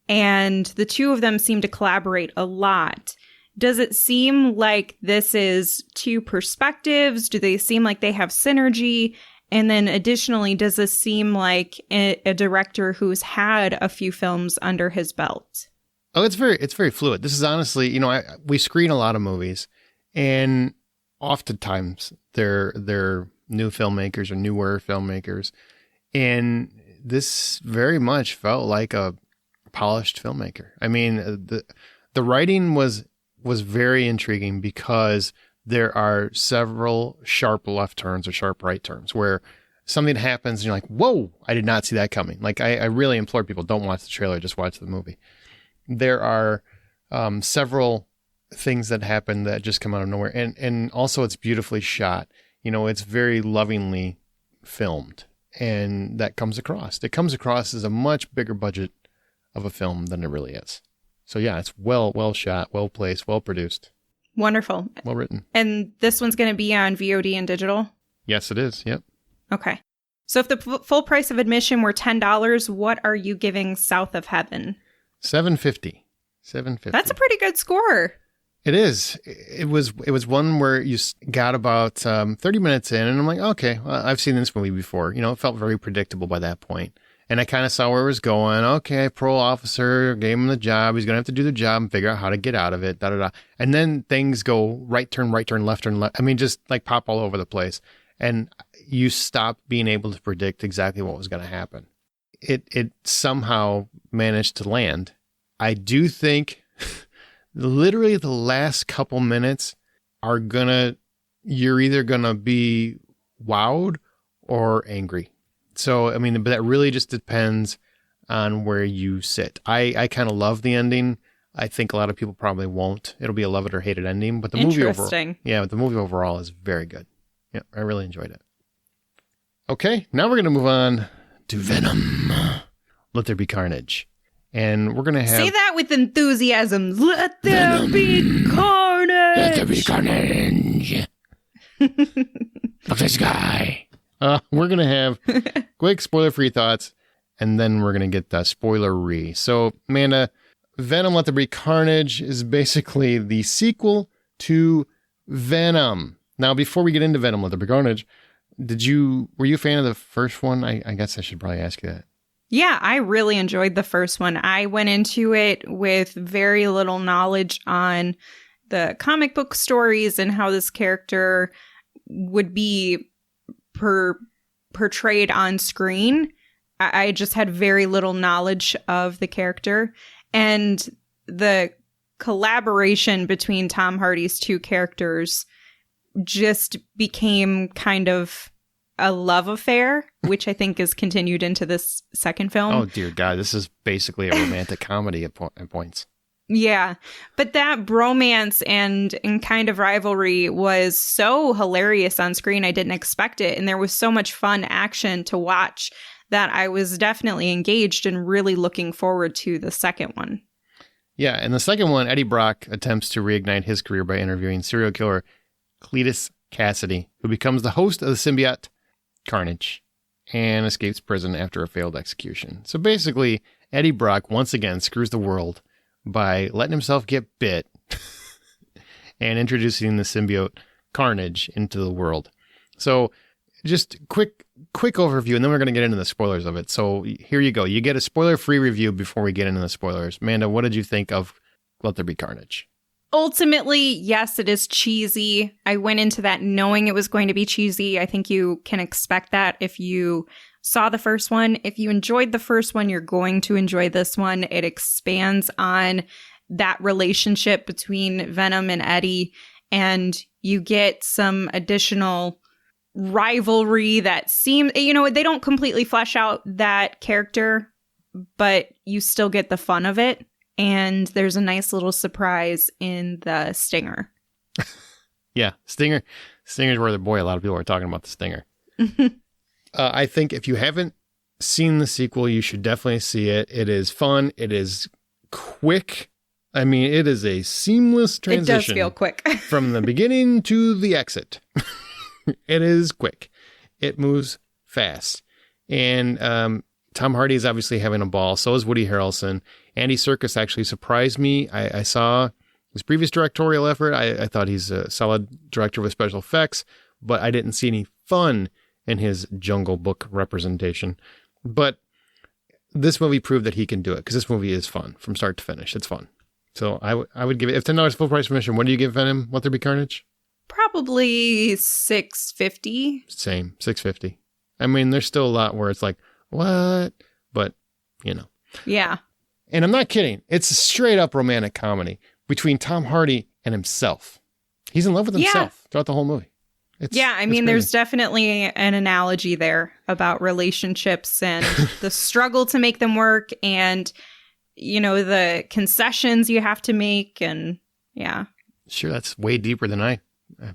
and the two of them seem to collaborate a lot. Does it seem like this is two perspectives? Do they seem like they have synergy? And then additionally, does this seem like a director who's had a few films under his belt? Oh, it's very fluid. This is honestly, we screen a lot of movies, and oftentimes they're new filmmakers or newer filmmakers, and this very much felt like a polished filmmaker. I mean, the writing was very intriguing because there are several sharp left turns or sharp right turns where something happens and you're like, whoa, I did not see that coming. Like, I really implore people, don't watch the trailer, just watch the movie. There are several things that happen that just come out of nowhere. And also it's beautifully shot. It's very lovingly filmed, and that comes across. It comes across as a much bigger budget of a film than it really is. So yeah, it's well shot, well placed, well produced. Wonderful. Well written. And this one's going to be on VOD and digital? Yes, it is. Yep. Okay. So if the full price of admission were $10, what are you giving South of Heaven? $7.50. That's a pretty good score. It is. It was one where you got about 30 minutes in, and I'm like, okay, well, I've seen this movie before. It felt very predictable by that point. And I kind of saw where it was going. Okay, parole officer gave him the job. He's going to have to do the job and figure out how to get out of it, da-da-da. And then things go right turn, left turn, left. I mean, just like pop all over the place. And you stop being able to predict exactly what was going to happen. It somehow managed to land. I do think literally the last couple minutes you're either going to be wowed or angry. So, I mean, but that really just depends on where you sit. I kind of love the ending. I think a lot of people probably won't. It'll be a love it or hate it ending, but the movie overall is very good. Yeah, I really enjoyed it. Okay, now we're going to move on to Venom. Let There Be Carnage. And we're going to have... Say that with enthusiasm. Let there be carnage. Let there be carnage. Look this guy. We're going to have quick spoiler-free thoughts, and then we're going to get the spoiler-free. So, Amanda, Venom Let There Be Carnage is basically the sequel to Venom. Now, before we get into Venom Let There Be Carnage, were you a fan of the first one? I guess I should probably ask you that. Yeah, I really enjoyed the first one. I went into it with very little knowledge on the comic book stories and how this character would be portrayed on screen. I just had very little knowledge of the character, and the collaboration between Tom Hardy's two characters just became kind of a love affair, which I think is continued into this second film. Oh, dear God. This is basically a romantic comedy at points. Yeah. But that bromance and kind of rivalry was so hilarious on screen. I didn't expect it. And there was so much fun action to watch that I was definitely engaged and really looking forward to the second one. Yeah. In the second one, Eddie Brock attempts to reignite his career by interviewing serial killer Cletus Cassidy, who becomes the host of the symbiote Carnage and escapes prison after a failed execution. So basically, Eddie Brock once again screws the world by letting himself get bit and introducing the symbiote Carnage into the world. So just quick overview, and then we're going to get into the spoilers of it. So here you go. You get a spoiler-free review before we get into the spoilers. Amanda, what did you think of Let There Be Carnage? Ultimately, yes, it is cheesy. I went into that knowing it was going to be cheesy. I think you can expect that if you saw the first one. If you enjoyed the first one, you're going to enjoy this one. It expands on that relationship between Venom and Eddie, and you get some additional rivalry that seems, they don't completely flesh out that character, but you still get the fun of it. And there's a nice little surprise in the stinger. Yeah, Stinger Stinger's worth a boy. A lot of people are talking about the Stinger. I think if you haven't seen the sequel, you should definitely see it. It is fun. It is quick. I mean, it is a seamless transition. It does feel quick. From the beginning to the exit. It is quick. It moves fast. And Tom Hardy is obviously having a ball. So is Woody Harrelson. Andy Serkis actually surprised me. I saw his previous directorial effort. I thought he's a solid director with special effects, but I didn't see any fun in his Jungle Book representation. But this movie proved that he can do it, because this movie is fun from start to finish. It's fun. So I would give it, if $10 full price admission, what do you give Venom? Let There Be Carnage? Probably $6.50. Same, $6.50. I mean, there's still a lot where it's like, what? But, you know. Yeah. And I'm not kidding. It's a straight up romantic comedy between Tom Hardy and himself. He's in love with himself throughout the whole movie. I mean, there's definitely an analogy there about relationships and the struggle to make them work, and, you know, the concessions you have to make. And yeah. Sure, that's way deeper than I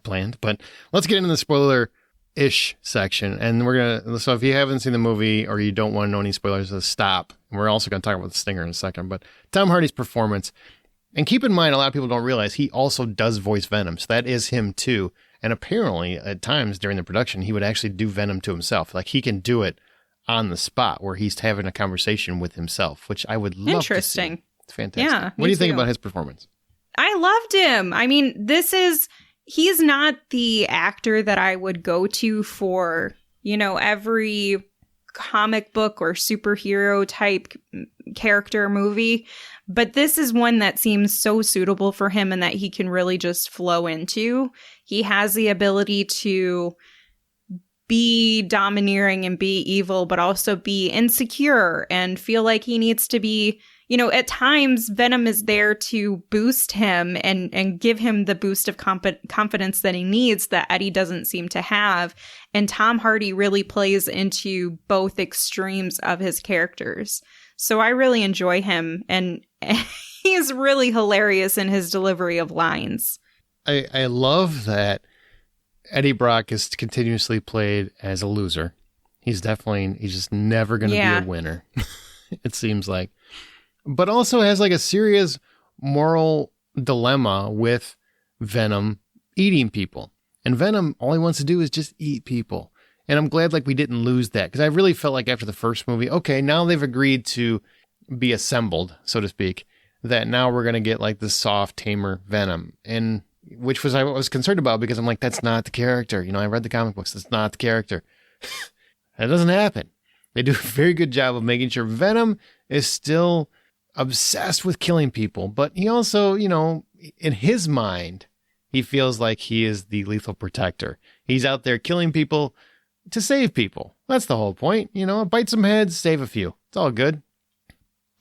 planned. But let's get into the spoiler-ish section. And so if you haven't seen the movie or you don't want to know any spoilers, stop. And we're also going to talk about the Stinger in a second. But Tom Hardy's performance, and keep in mind, a lot of people don't realize he also does voice Venom. So that is him too. And apparently, at times during the production, he would actually do Venom to himself. Like, he can do it on the spot where he's having a conversation with himself, which I would love to see. It's fantastic. Yeah, what do you think about his performance? I loved him. I mean, he's not the actor that I would go to for, you know, every comic book or superhero type character movie. But this is one that seems so suitable for him and that he can really just flow into. He has the ability to be domineering and be evil, but also be insecure and feel like he needs to be, you know, at times Venom is there to boost him and give him the boost of confidence that he needs that Eddie doesn't seem to have. And Tom Hardy really plays into both extremes of his characters. So I really enjoy him, and he's really hilarious in his delivery of lines. I love that Eddie Brock is continuously played as a loser. He's just never going to be a winner, it seems like. But also has like a serious moral dilemma with Venom eating people. And Venom, all he wants to do is just eat people. And I'm glad like we didn't lose that, because I really felt like after the first movie, okay, now they've agreed to be assembled, so to speak, that now we're going to get like the soft, tamer Venom. And which I was concerned about, because I'm like, that's not the character. You know, I read the comic books. That's not the character. That doesn't happen. They do a very good job of making sure Venom is still obsessed with killing people. But he also, you know, in his mind, he feels like he is the lethal protector. He's out there killing people to save people. That's the whole point. You know, bite some heads, save a few. It's all good.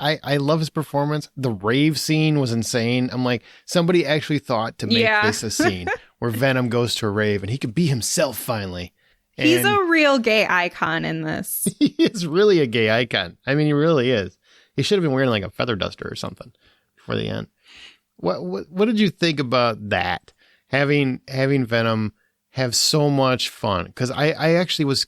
I love his performance. The rave scene was insane. I'm like, somebody actually thought to make this a scene where Venom goes to a rave and he could be himself finally. And he's a real gay icon in this. He is really a gay icon. I mean, he really is. He should have been wearing like a feather duster or something before the end. What did you think about that? Having Venom have so much fun, because I actually was.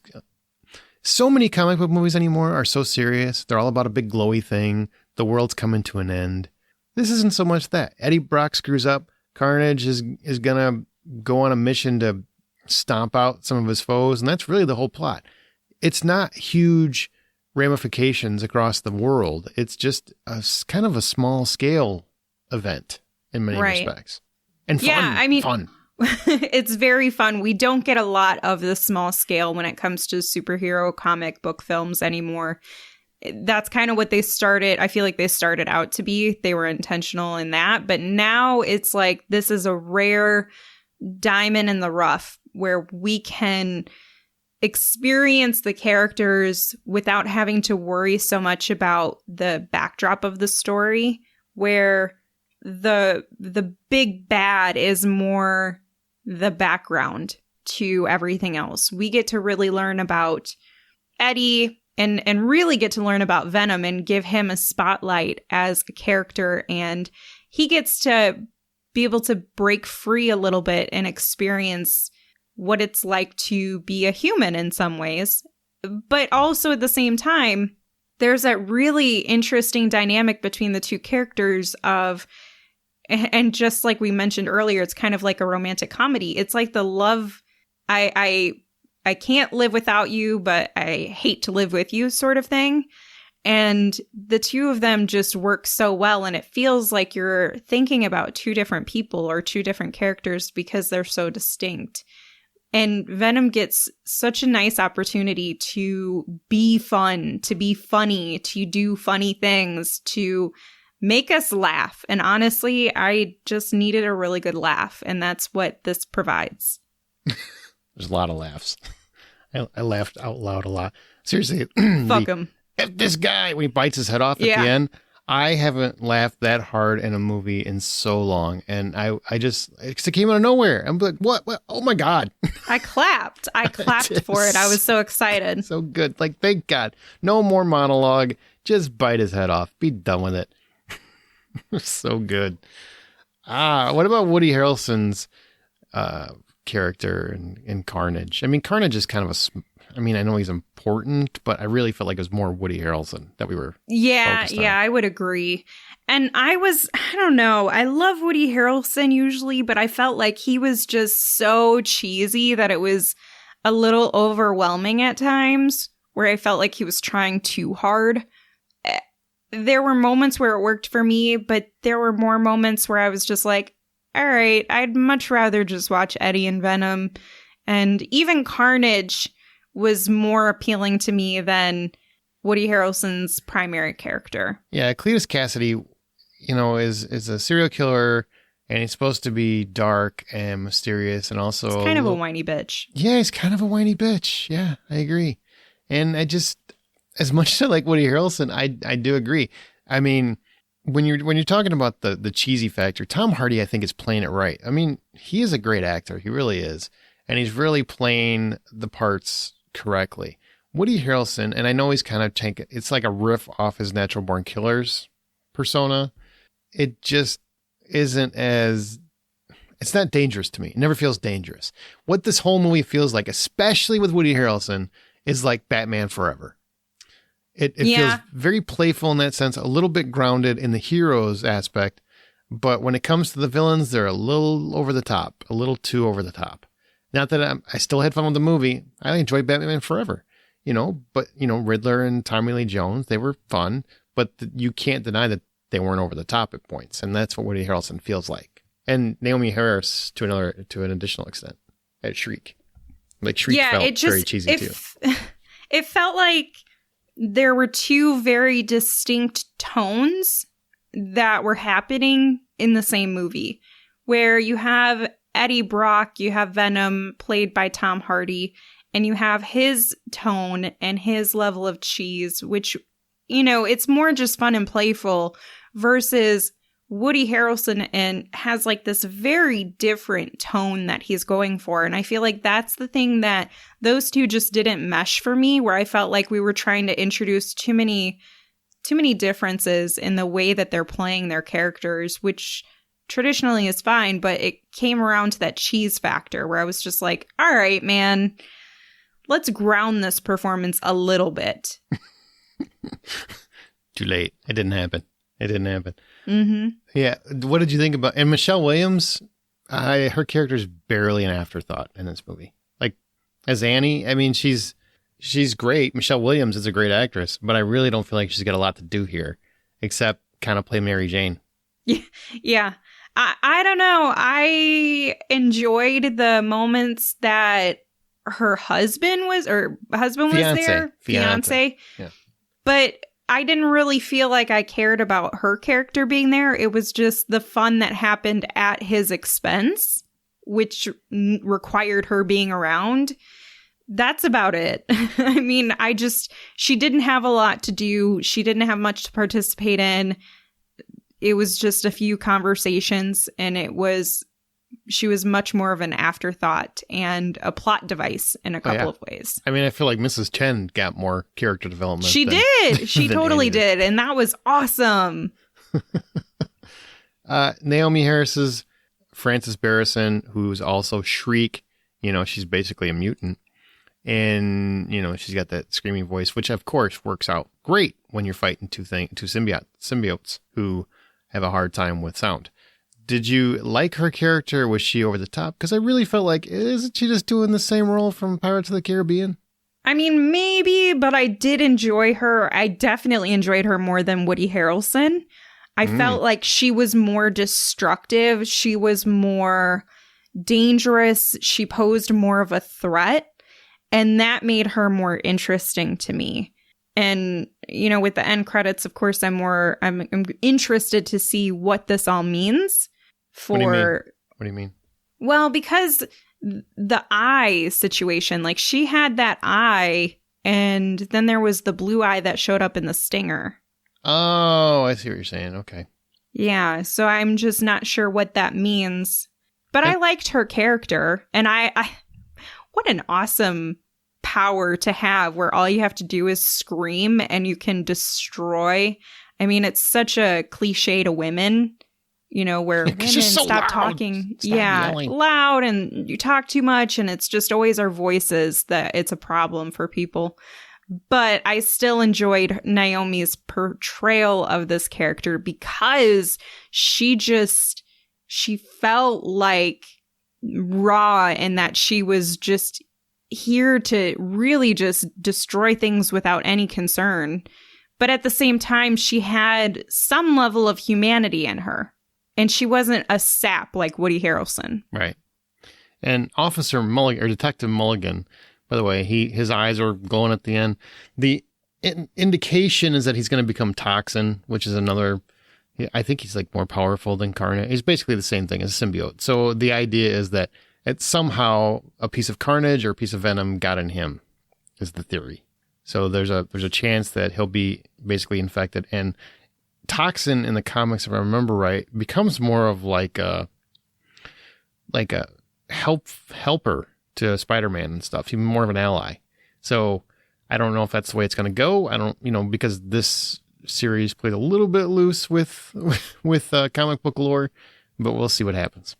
So many comic book movies anymore are so serious. They're all about a big glowy thing. The world's coming to an end. This isn't so much that. Eddie Brock screws up. Carnage is gonna go on a mission to stomp out some of his foes, and that's really the whole plot. It's not huge ramifications across the world. It's just a kind of a small scale event in many respects, and fun. Yeah, I mean, fun. It's very fun. We don't get a lot of the small scale when it comes to superhero comic book films anymore. That's kind of what they started. I feel like they started out to be. They were intentional in that. But now it's like this is a rare diamond in the rough where we can experience the characters without having to worry so much about the backdrop of the story, where the big bad is more the background to everything else. We get to really learn about Eddie and really get to learn about Venom and give him a spotlight as a character. And he gets to be able to break free a little bit and experience what it's like to be a human in some ways. But also at the same time, there's that really interesting dynamic between the two characters of, and just like we mentioned earlier, it's kind of like a romantic comedy. It's like the love, I can't live without you, but I hate to live with you sort of thing. And the two of them just work so well, and it feels like you're thinking about two different people or two different characters because they're so distinct. And Venom gets such a nice opportunity to be fun, to be funny, to do funny things, to make us laugh. And honestly, I just needed a really good laugh, and that's what this provides. There's a lot of laughs. I laughed out loud a lot. Seriously. Fuck him. This guy, when he bites his head off at the end, I haven't laughed that hard in a movie in so long. And I just, it came out of nowhere. I'm like, what? Oh my God. I clapped for it. I was so excited. So good. Like, thank God. No more monologue. Just bite his head off. Be done with it. So good. What about Woody Harrelson's character in Carnage? I mean, Carnage is kind of I know he's important, but I really felt like it was more Woody Harrelson that we were focused on. I would agree. And I don't know, I love Woody Harrelson usually, but I felt like he was just so cheesy that it was a little overwhelming at times, where I felt like he was trying too hard. There were moments where it worked for me, but there were more moments where I was just like, all right, I'd much rather just watch Eddie and Venom. And even Carnage was more appealing to me than Woody Harrelson's primary character. Yeah, Cletus Cassidy, is a serial killer, and he's supposed to be dark and mysterious, and also he's kind of a whiny bitch. Yeah, he's kind of a whiny bitch. Yeah, I agree. And I just, as much as I like Woody Harrelson, I do agree. I mean, when you're talking about the cheesy factor, Tom Hardy, I think, is playing it right. I mean, he is a great actor. He really is. And he's really playing the parts correctly. Woody Harrelson, and I know he's kind of it's like a riff off his Natural Born Killers persona. It just isn't it's not dangerous to me. It never feels dangerous. What this whole movie feels like, especially with Woody Harrelson, is like Batman Forever. It feels very playful in that sense, a little bit grounded in the heroes aspect, but when it comes to the villains, they're a little over the top, a little too over the top. Not that I still had fun with the movie. I enjoyed Batman Forever, but Riddler and Tommy Lee Jones, they were fun, but you can't deny that they weren't over the top at points. And that's what Woody Harrelson feels like. And Naomi Harris to an additional extent at Shriek. Like Shriek felt very cheesy too. It felt like there were two very distinct tones that were happening in the same movie, where you have Eddie Brock, you have Venom played by Tom Hardy, and you have his tone and his level of cheese, which, it's more just fun and playful, versus Woody Harrelson and has like this very different tone that he's going for. And I feel like that's the thing that those two just didn't mesh for me, where I felt like we were trying to introduce too many differences in the way that they're playing their characters, which traditionally is fine, but it came around to that cheese factor where I was just like, all right, man, let's ground this performance a little bit. Too late. It didn't happen. Mm-hmm. Yeah. What did you think about, and Michelle Williams, her character is barely an afterthought in this movie. Like, as Annie, I mean, she's great. Michelle Williams is a great actress, but I really don't feel like she's got a lot to do here, except kind of play Mary Jane. Yeah. I don't know. I enjoyed the moments that her husband was there. Fiance. Yeah. But I didn't really feel like I cared about her character being there. It was just the fun that happened at his expense, which required her being around. That's about it. I mean, she didn't have a lot to do. She didn't have much to participate in. It was just a few conversations, and she was much more of an afterthought and a plot device in a couple of ways. I mean, I feel like Mrs. Chen got more character development. She did. She totally did. And that was awesome. Naomi Harris's Frances Barrison, who's also Shriek, she's basically a mutant. And, she's got that screaming voice, which of course works out great when you're fighting two symbiotes who have a hard time with sound. Did you like her character? Was she over the top? Because I really felt like, isn't she just doing the same role from Pirates of the Caribbean? I mean, maybe, but I did enjoy her. I definitely enjoyed her more than Woody Harrelson. I felt like she was more destructive. She was more dangerous. She posed more of a threat. And that made her more interesting to me. And, with the end credits, of course, I'm interested to see what this all means for. What do you mean? Well, because the eye situation, like she had that eye and then there was the blue eye that showed up in the stinger. Oh, I see what you're saying. Okay. Yeah. So I'm just not sure what that means. But I liked her character, and I what an awesome power to have where all you have to do is scream and you can destroy. I mean, it's such a cliche to women, where women stop talking. Stop yelling. Loud, and you talk too much, and it's just always our voices that it's a problem for people. But I still enjoyed Naomi's portrayal of this character because she felt like raw, and that she was just here to really just destroy things without any concern. But at the same time, she had some level of humanity in her. And she wasn't a sap like Woody Harrelson. Right. And Officer Mulligan, or Detective Mulligan, by the way, his eyes are glowing at the end. The indication is that he's going to become Toxin, which is another... I think he's like more powerful than Carnage. He's basically the same thing as a symbiote. So the idea is that it's somehow a piece of Carnage or a piece of Venom got in him, is the theory. So there's a chance that he'll be basically infected. And Toxin in the comics, if I remember right, becomes more of like a helper to Spider-Man and stuff. He's more of an ally. So I don't know if that's the way it's going to go. I don't, because this series played a little bit loose with comic book lore, but we'll see what happens.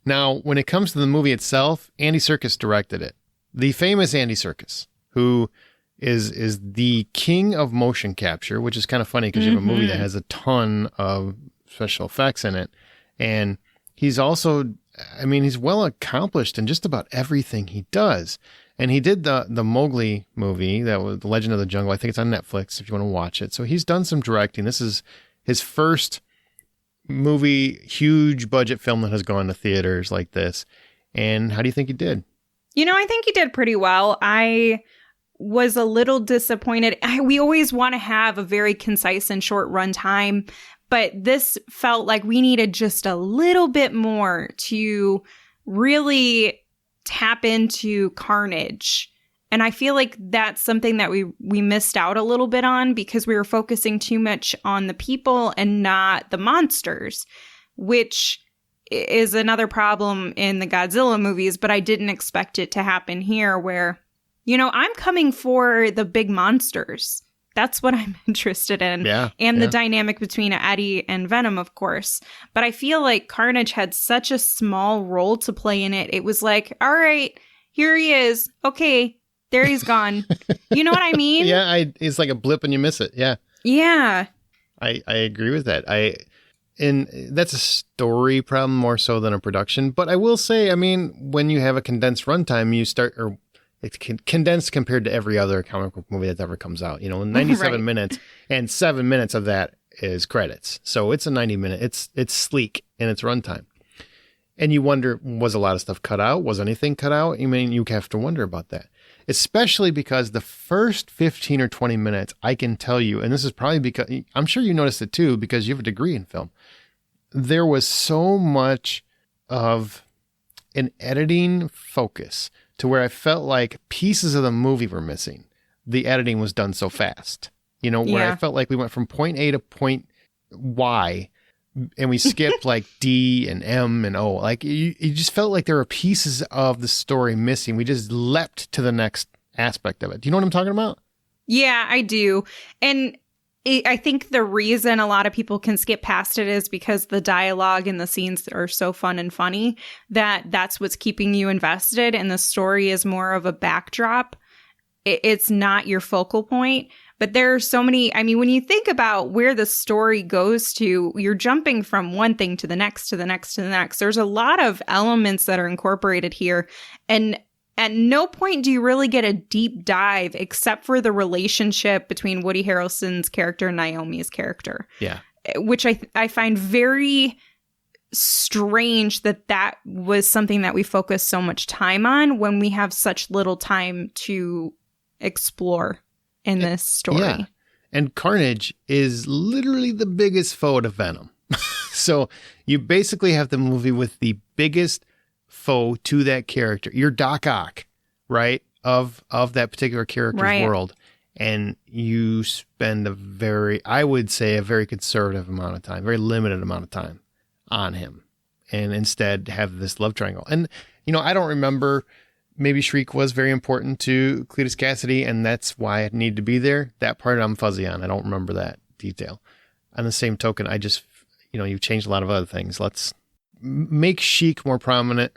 Now, when it comes to the movie itself, Andy Serkis directed it. The famous Andy Serkis, who is the king of motion capture, which is kind of funny because you have a movie that has a ton of special effects in it. And he's also, he's well accomplished in just about everything he does. And he did the Mowgli movie, that was The Legend of the Jungle. I think it's on Netflix if you want to watch it. So he's done some directing. This is his first movie, huge budget film that has gone to theaters like this. And how do you think he did? I think he did pretty well. I was a little disappointed. We always want to have a very concise and short run time, but this felt like we needed just a little bit more to really tap into Carnage. And I feel like that's something that we missed out a little bit on because we were focusing too much on the people and not the monsters, which is another problem in the Godzilla movies, but I didn't expect it to happen here where, I'm coming for the big monsters. That's what I'm interested in. Yeah, and the dynamic between Eddie and Venom, of course. But I feel like Carnage had such a small role to play in it. It was like, all right, here he is. Okay, there he's gone. You know what I mean? Yeah, it's like a blip and you miss it. Yeah. Yeah. I agree with that. And that's a story problem more so than a production. But I will say, when you have a condensed runtime, you start, or it's condensed compared to every other comic book movie that ever comes out. 97 minutes, and 7 minutes of that is credits. So it's a 90-minute. It's sleek in its runtime. And you wonder, was a lot of stuff cut out? Was anything cut out? You have to wonder about that. Especially because the first 15 or 20 minutes, I can tell you, and this is probably because, I'm sure you noticed it too, because you have a degree in film. There was so much of an editing focus to where I felt like pieces of the movie were missing. The editing was done so fast, where I felt like we went from point A to point Y and we skipped like D and M and O. Like you just felt like there were pieces of the story missing. We just leapt to the next aspect of it. Do you know what I'm talking about? Yeah, I do. And I think the reason a lot of people can skip past it is because the dialogue and the scenes are so fun and funny that's what's keeping you invested, and the story is more of a backdrop. It's not your focal point. But there are so many, I mean, when you think about where the story goes to, you're jumping from one thing to the next, to the next, to the next. There's a lot of elements that are incorporated here. And at no point do you really get a deep dive except for the relationship between Woody Harrelson's character and Naomi's character. Yeah. Which I find very strange that was something that we focus so much time on when we have such little time to explore in this story. Yeah. And Carnage is literally the biggest foe to Venom. So you basically have the movie with the biggest foe to that character. You're Doc Ock, right? Of that particular character's world. And you spend I would say a very conservative amount of time, very limited amount of time on him. And instead have this love triangle. And, I don't remember. Maybe Shriek was very important to Cletus Cassidy, and that's why it needed to be there. That part I'm fuzzy on. I don't remember that detail. On the same token, I just, you've changed a lot of other things. Let's make Shriek more prominent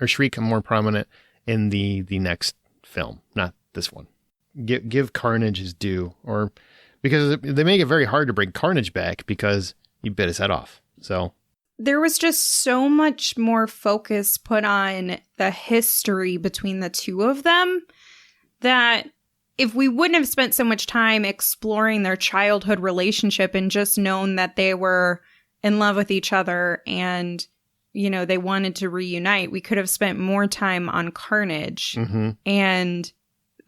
in the next film, not this one. Give Carnage his due, or because they make it very hard to bring Carnage back because he bit his head off. So there was just so much more focus put on the history between the two of them that if we wouldn't have spent so much time exploring their childhood relationship and just known that they were in love with each other and, they wanted to reunite, we could have spent more time on Carnage and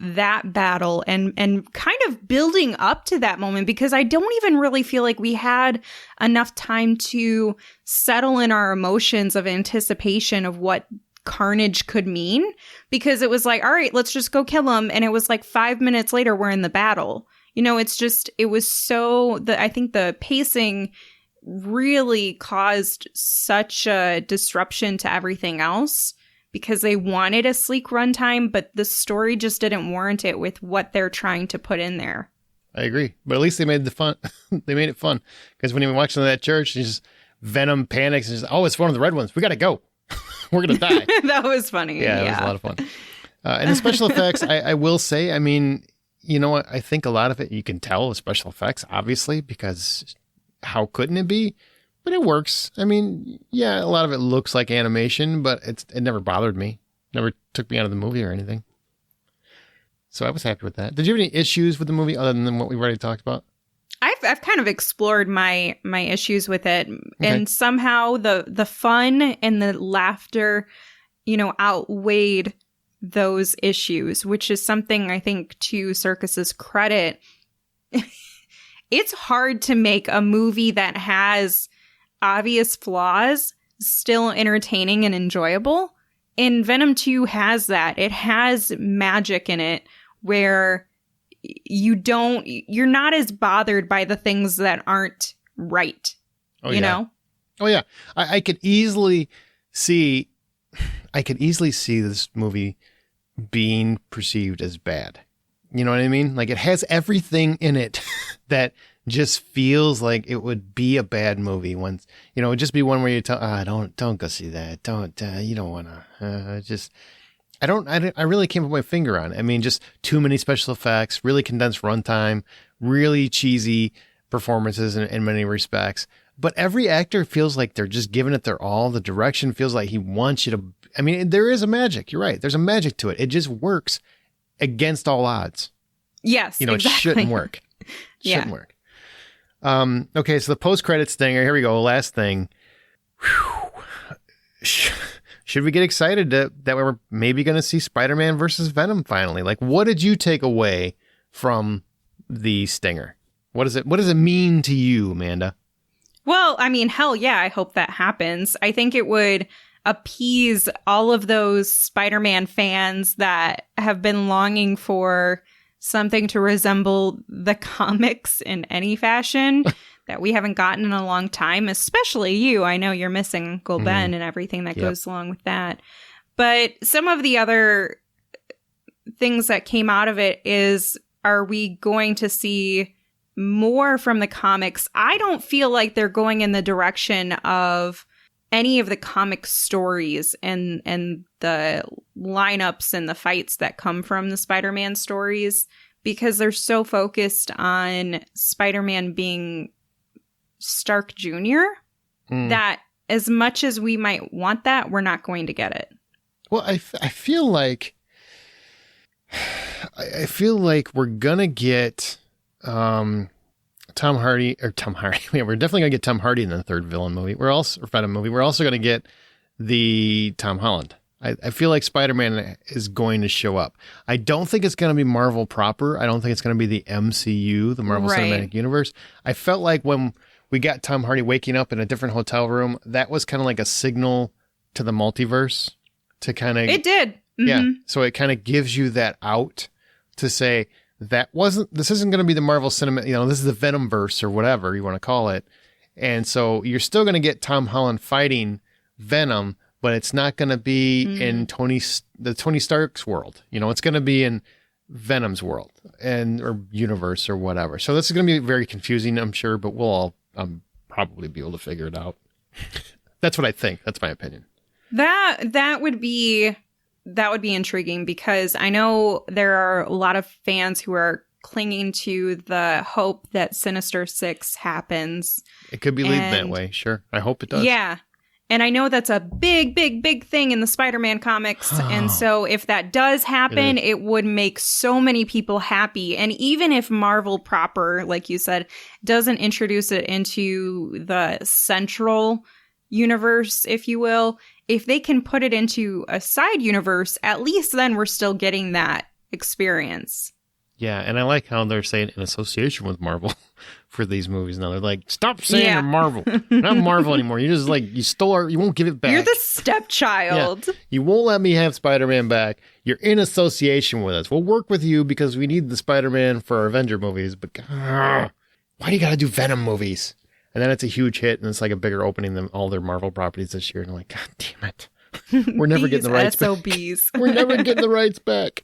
that battle and kind of building up to that moment, because I don't even really feel like we had enough time to settle in our emotions of anticipation of what Carnage could mean, because it was like, all right, let's just go kill him. And it was like 5 minutes later, we're in the battle. It was so I think the pacing really caused such a disruption to everything else, because they wanted a sleek runtime, but the story just didn't warrant it with what they're trying to put in there. I agree. But at least they made they made it fun. Because when you watch them in that church, Venom panics and it's one of the red ones. We got to go. We're going to die. That was funny. Yeah, it was a lot of fun. And the special effects, I will say, what? I think a lot of it, you can tell the special effects, obviously, because how couldn't it be? But it works. A lot of it looks like animation, but it never bothered me. Never took me out of the movie or anything. So I was happy with that. Did you have any issues with the movie other than what we've already talked about? I've kind of explored my issues with it, and somehow the fun and the laughter, outweighed those issues, which is something I think to Serkis's credit. It's hard to make a movie that has obvious flaws still entertaining and enjoyable, and Venom 2 has that. It has magic in it where you're not as bothered by the things that aren't right. You know? Oh yeah. I could easily see this movie being perceived as bad. You know what I mean? Like, it has everything in it that just feels like it would be a bad movie. Once, it'd just be one where you tell, don't go see that. Don't, you don't want to, I really can't put my finger on it. Just too many special effects, really condensed runtime, really cheesy performances in many respects. But every actor feels like they're just giving it their all. The direction feels like he wants you to, there is a magic. You're right. There's a magic to it. It just works against all odds. Yes, It shouldn't work. Shouldn't work. Okay, so the post-credits thing, here we go, last thing. Should we get excited that we're maybe going to see Spider-Man versus Venom finally? Like, what did you take away from the stinger? What does it mean to you, Amanda? Well, hell yeah, I hope that happens. I think it would appease all of those Spider-Man fans that have been longing for something to resemble the comics in any fashion that we haven't gotten in a long time, especially you. I know you're missing Uncle Ben and everything that goes along with that. But some of the other things that came out of it is, are we going to see more from the comics. I don't feel like they're going in the direction of any of the comic stories and the lineups and the fights that come from the Spider-Man stories, because they're so focused on Spider-Man being Stark Jr. that as much as we might want that, we're not going to get it. Well, I feel like we're gonna get Tom Hardy. Yeah, we're definitely gonna get Tom Hardy in the third villain movie. We're also gonna get the Tom Holland. I feel like Spider-Man is going to show up. I don't think it's going to be Marvel proper. I don't think it's going to be the MCU, the Marvel Cinematic Universe. I felt like when we got Tom Hardy waking up in a different hotel room, that was kind of like a signal to the multiverse to kind of... It did. Mm-hmm. Yeah. So it kind of gives you that out to say, this isn't going to be the Marvel Cinematic, this is the Venomverse or whatever you want to call it. And so you're still going to get Tom Holland fighting Venom, but it's not going to be in Tony Stark's world. It's going to be in Venom's world or universe or whatever. So this is going to be very confusing, I'm sure, but we'll all probably be able to figure it out. That's what I think. That's my opinion. That would be intriguing, because I know there are a lot of fans who are clinging to the hope that Sinister Six happens. It could be leading that way. Sure. I hope it does. Yeah. And I know that's a big, big, big thing in the Spider-Man comics. And so if that does happen, it would make so many people happy. And even if Marvel proper, like you said, doesn't introduce it into the central universe, if you will, if they can put it into a side universe, at least then we're still getting that experience. Yeah, and I like how they're saying in association with Marvel for these movies now. They're like, stop saying you're Marvel. You're not Marvel anymore. You just you stole you won't give it back. You're the stepchild. Yeah. You won't let me have Spider-Man back. You're in association with us. We'll work with you because we need the Spider-Man for our Avenger movies, but why do you got to do Venom movies? And then it's a huge hit, and it's like a bigger opening than all their Marvel properties this year. And I'm like, God damn it. We're never getting the rights SOBs. back. We're never getting the rights back.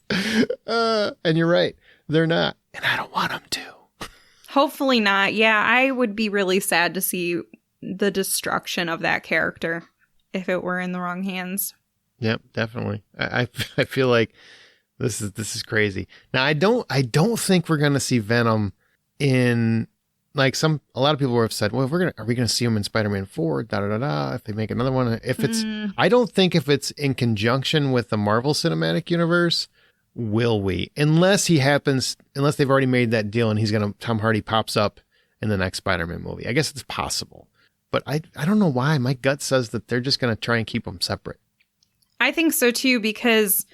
And you're right. They're not. And I don't want them to. Hopefully not. Yeah, I would be really sad to see the destruction of that character if it were in the wrong hands. Yep, definitely. I feel like this is crazy. Now, I don't think we're going to see Venom in... a lot of people have said, well, are we going to see him in Spider-Man 4, if they make another one? I don't think if it's in conjunction with the Marvel Cinematic Universe, will we? Unless they've already made that deal and Tom Hardy pops up in the next Spider-Man movie. I guess it's possible. But I don't know why. My gut says that they're just going to try and keep them separate. I think so too, because,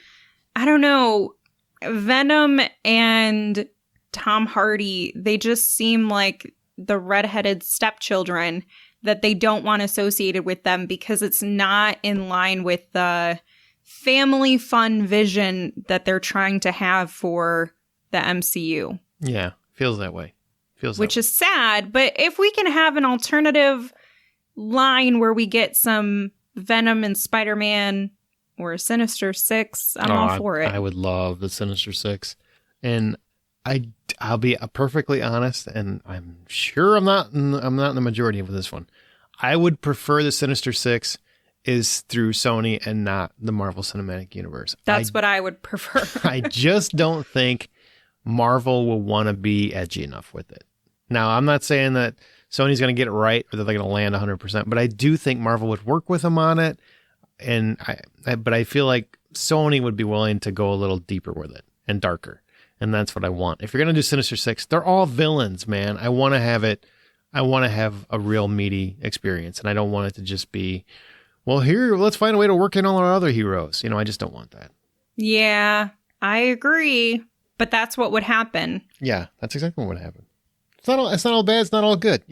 I don't know, Venom and Tom Hardy, they just seem like the redheaded stepchildren that they don't want associated with them, because it's not in line with the family fun vision that they're trying to have for the MCU. Yeah, feels that way. Which is sad, but if we can have an alternative line where we get some Venom and Spider-Man or a Sinister Six, I'm all for it. I would love the Sinister Six. And I'll be perfectly honest, and I'm sure I'm not in the majority of this one. I would prefer the Sinister Six is through Sony and not the Marvel Cinematic Universe. That's what I would prefer. I just don't think Marvel will want to be edgy enough with it. Now, I'm not saying that Sony's going to get it right or that they're going to land 100%, but I do think Marvel would work with them on it. And but I feel like Sony would be willing to go a little deeper with it and darker. And that's what I want. If you're going to do Sinister Six, they're all villains, man. I want to have it. I want to have a real meaty experience. And I don't want it to just be, well, here, let's find a way to work in all our other heroes. I just don't want that. Yeah, I agree. But that's what would happen. Yeah, that's exactly what would happen. It's not all bad. It's not all good.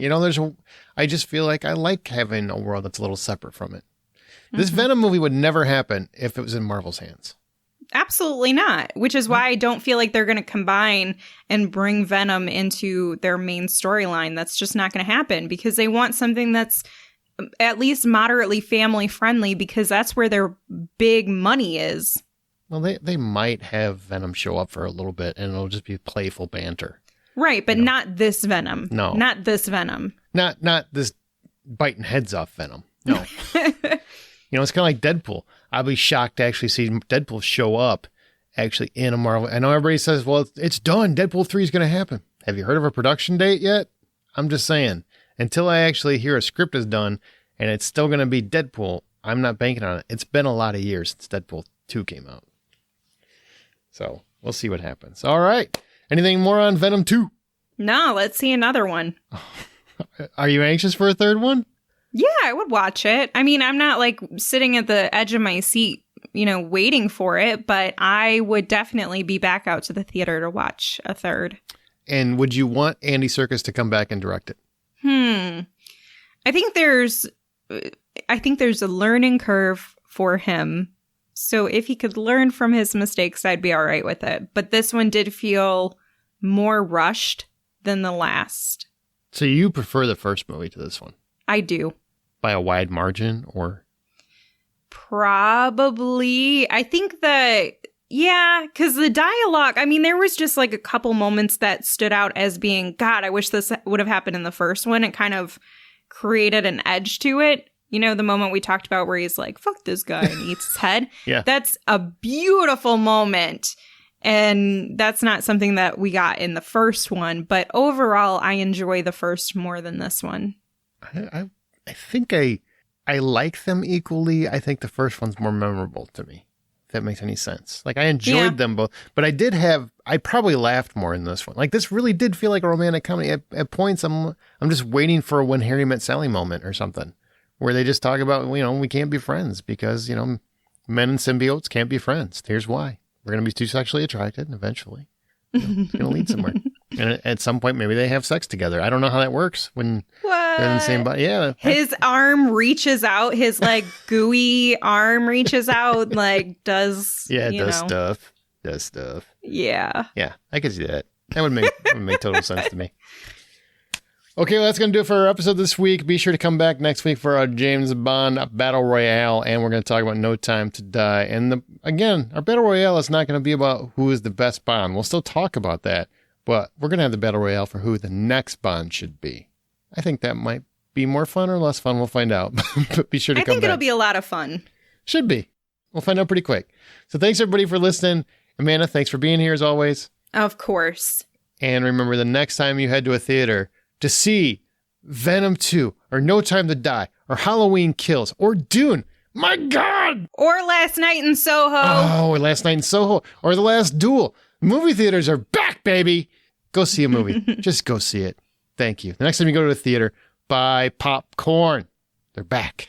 I just feel like I like having a world that's a little separate from it. This Venom movie would never happen if it was in Marvel's hands. Absolutely not. Which is why I don't feel like they're going to combine and bring Venom into their main storyline. That's just not going to happen, because they want something that's at least moderately family friendly, because that's where their big money is. Well, they might have Venom show up for a little bit and it'll just be playful banter. Right, but not this Venom. No. Not this Venom. Not this biting heads off Venom. No. It's kind of like Deadpool. I'll be shocked to actually see Deadpool show up actually in a Marvel. I know everybody says, well, it's done. Deadpool 3 is going to happen. Have you heard of a production date yet? I'm just saying. Until I actually hear a script is done and it's still going to be Deadpool, I'm not banking on it. It's been a lot of years since Deadpool 2 came out. So we'll see what happens. All right. Anything more on Venom 2? No, let's see another one. Are you anxious for a third one? Yeah, I would watch it. I mean, I'm not like sitting at the edge of my seat, waiting for it, but I would definitely be back out to the theater to watch a third. And would you want Andy Serkis to come back and direct it? I think there's a learning curve for him. So if he could learn from his mistakes, I'd be all right with it. But this one did feel more rushed than the last. So you prefer the first movie to this one? I do. By a wide margin, or? Probably. I think that, yeah, because the dialogue, I mean, there was just like a couple moments that stood out as being, God, I wish this would have happened in the first one. It kind of created an edge to it. The moment we talked about where he's like, fuck this guy and eats his head. Yeah. That's a beautiful moment. And that's not something that we got in the first one. But overall, I enjoy the first more than this one. I think I like them equally. I think the first one's more memorable to me, if that makes any sense. Like, I enjoyed them both, but I probably laughed more in this one. Like, this really did feel like a romantic comedy. At points, I'm just waiting for a When Harry Met Sally moment or something, where they just talk about, we can't be friends because, men and symbiotes can't be friends. Here's why. We're going to be too sexually attracted, and eventually it's going to lead somewhere. And at some point, maybe they have sex together. I don't know how that works when they're in the same body. Yeah. His arm reaches out. His, gooey arm reaches out, does, yeah, does stuff. Does stuff. Yeah. Yeah, I could see that. That would make total sense to me. Okay, well, that's going to do it for our episode this week. Be sure to come back next week for our James Bond Battle Royale, and we're going to talk about No Time to Die. And again, our Battle Royale is not going to be about who is the best Bond. We'll still talk about that, but we're going to have the Battle Royale for who the next Bond should be. I think that might be more fun or less fun. We'll find out. But be sure to come back. I think it'll be a lot of fun. Should be. We'll find out pretty quick. So thanks, everybody, for listening. Amanda, thanks for being here as always. Of course. And remember, the next time you head to a theater to see Venom 2 or No Time to Die or Halloween Kills or Dune, my God! Or Last Night in Soho. Oh, or Last Night in Soho or The Last Duel. Movie theaters are back, baby. Go see a movie. Just go see it. Thank you. The next time you go to a theater, buy popcorn. They're back.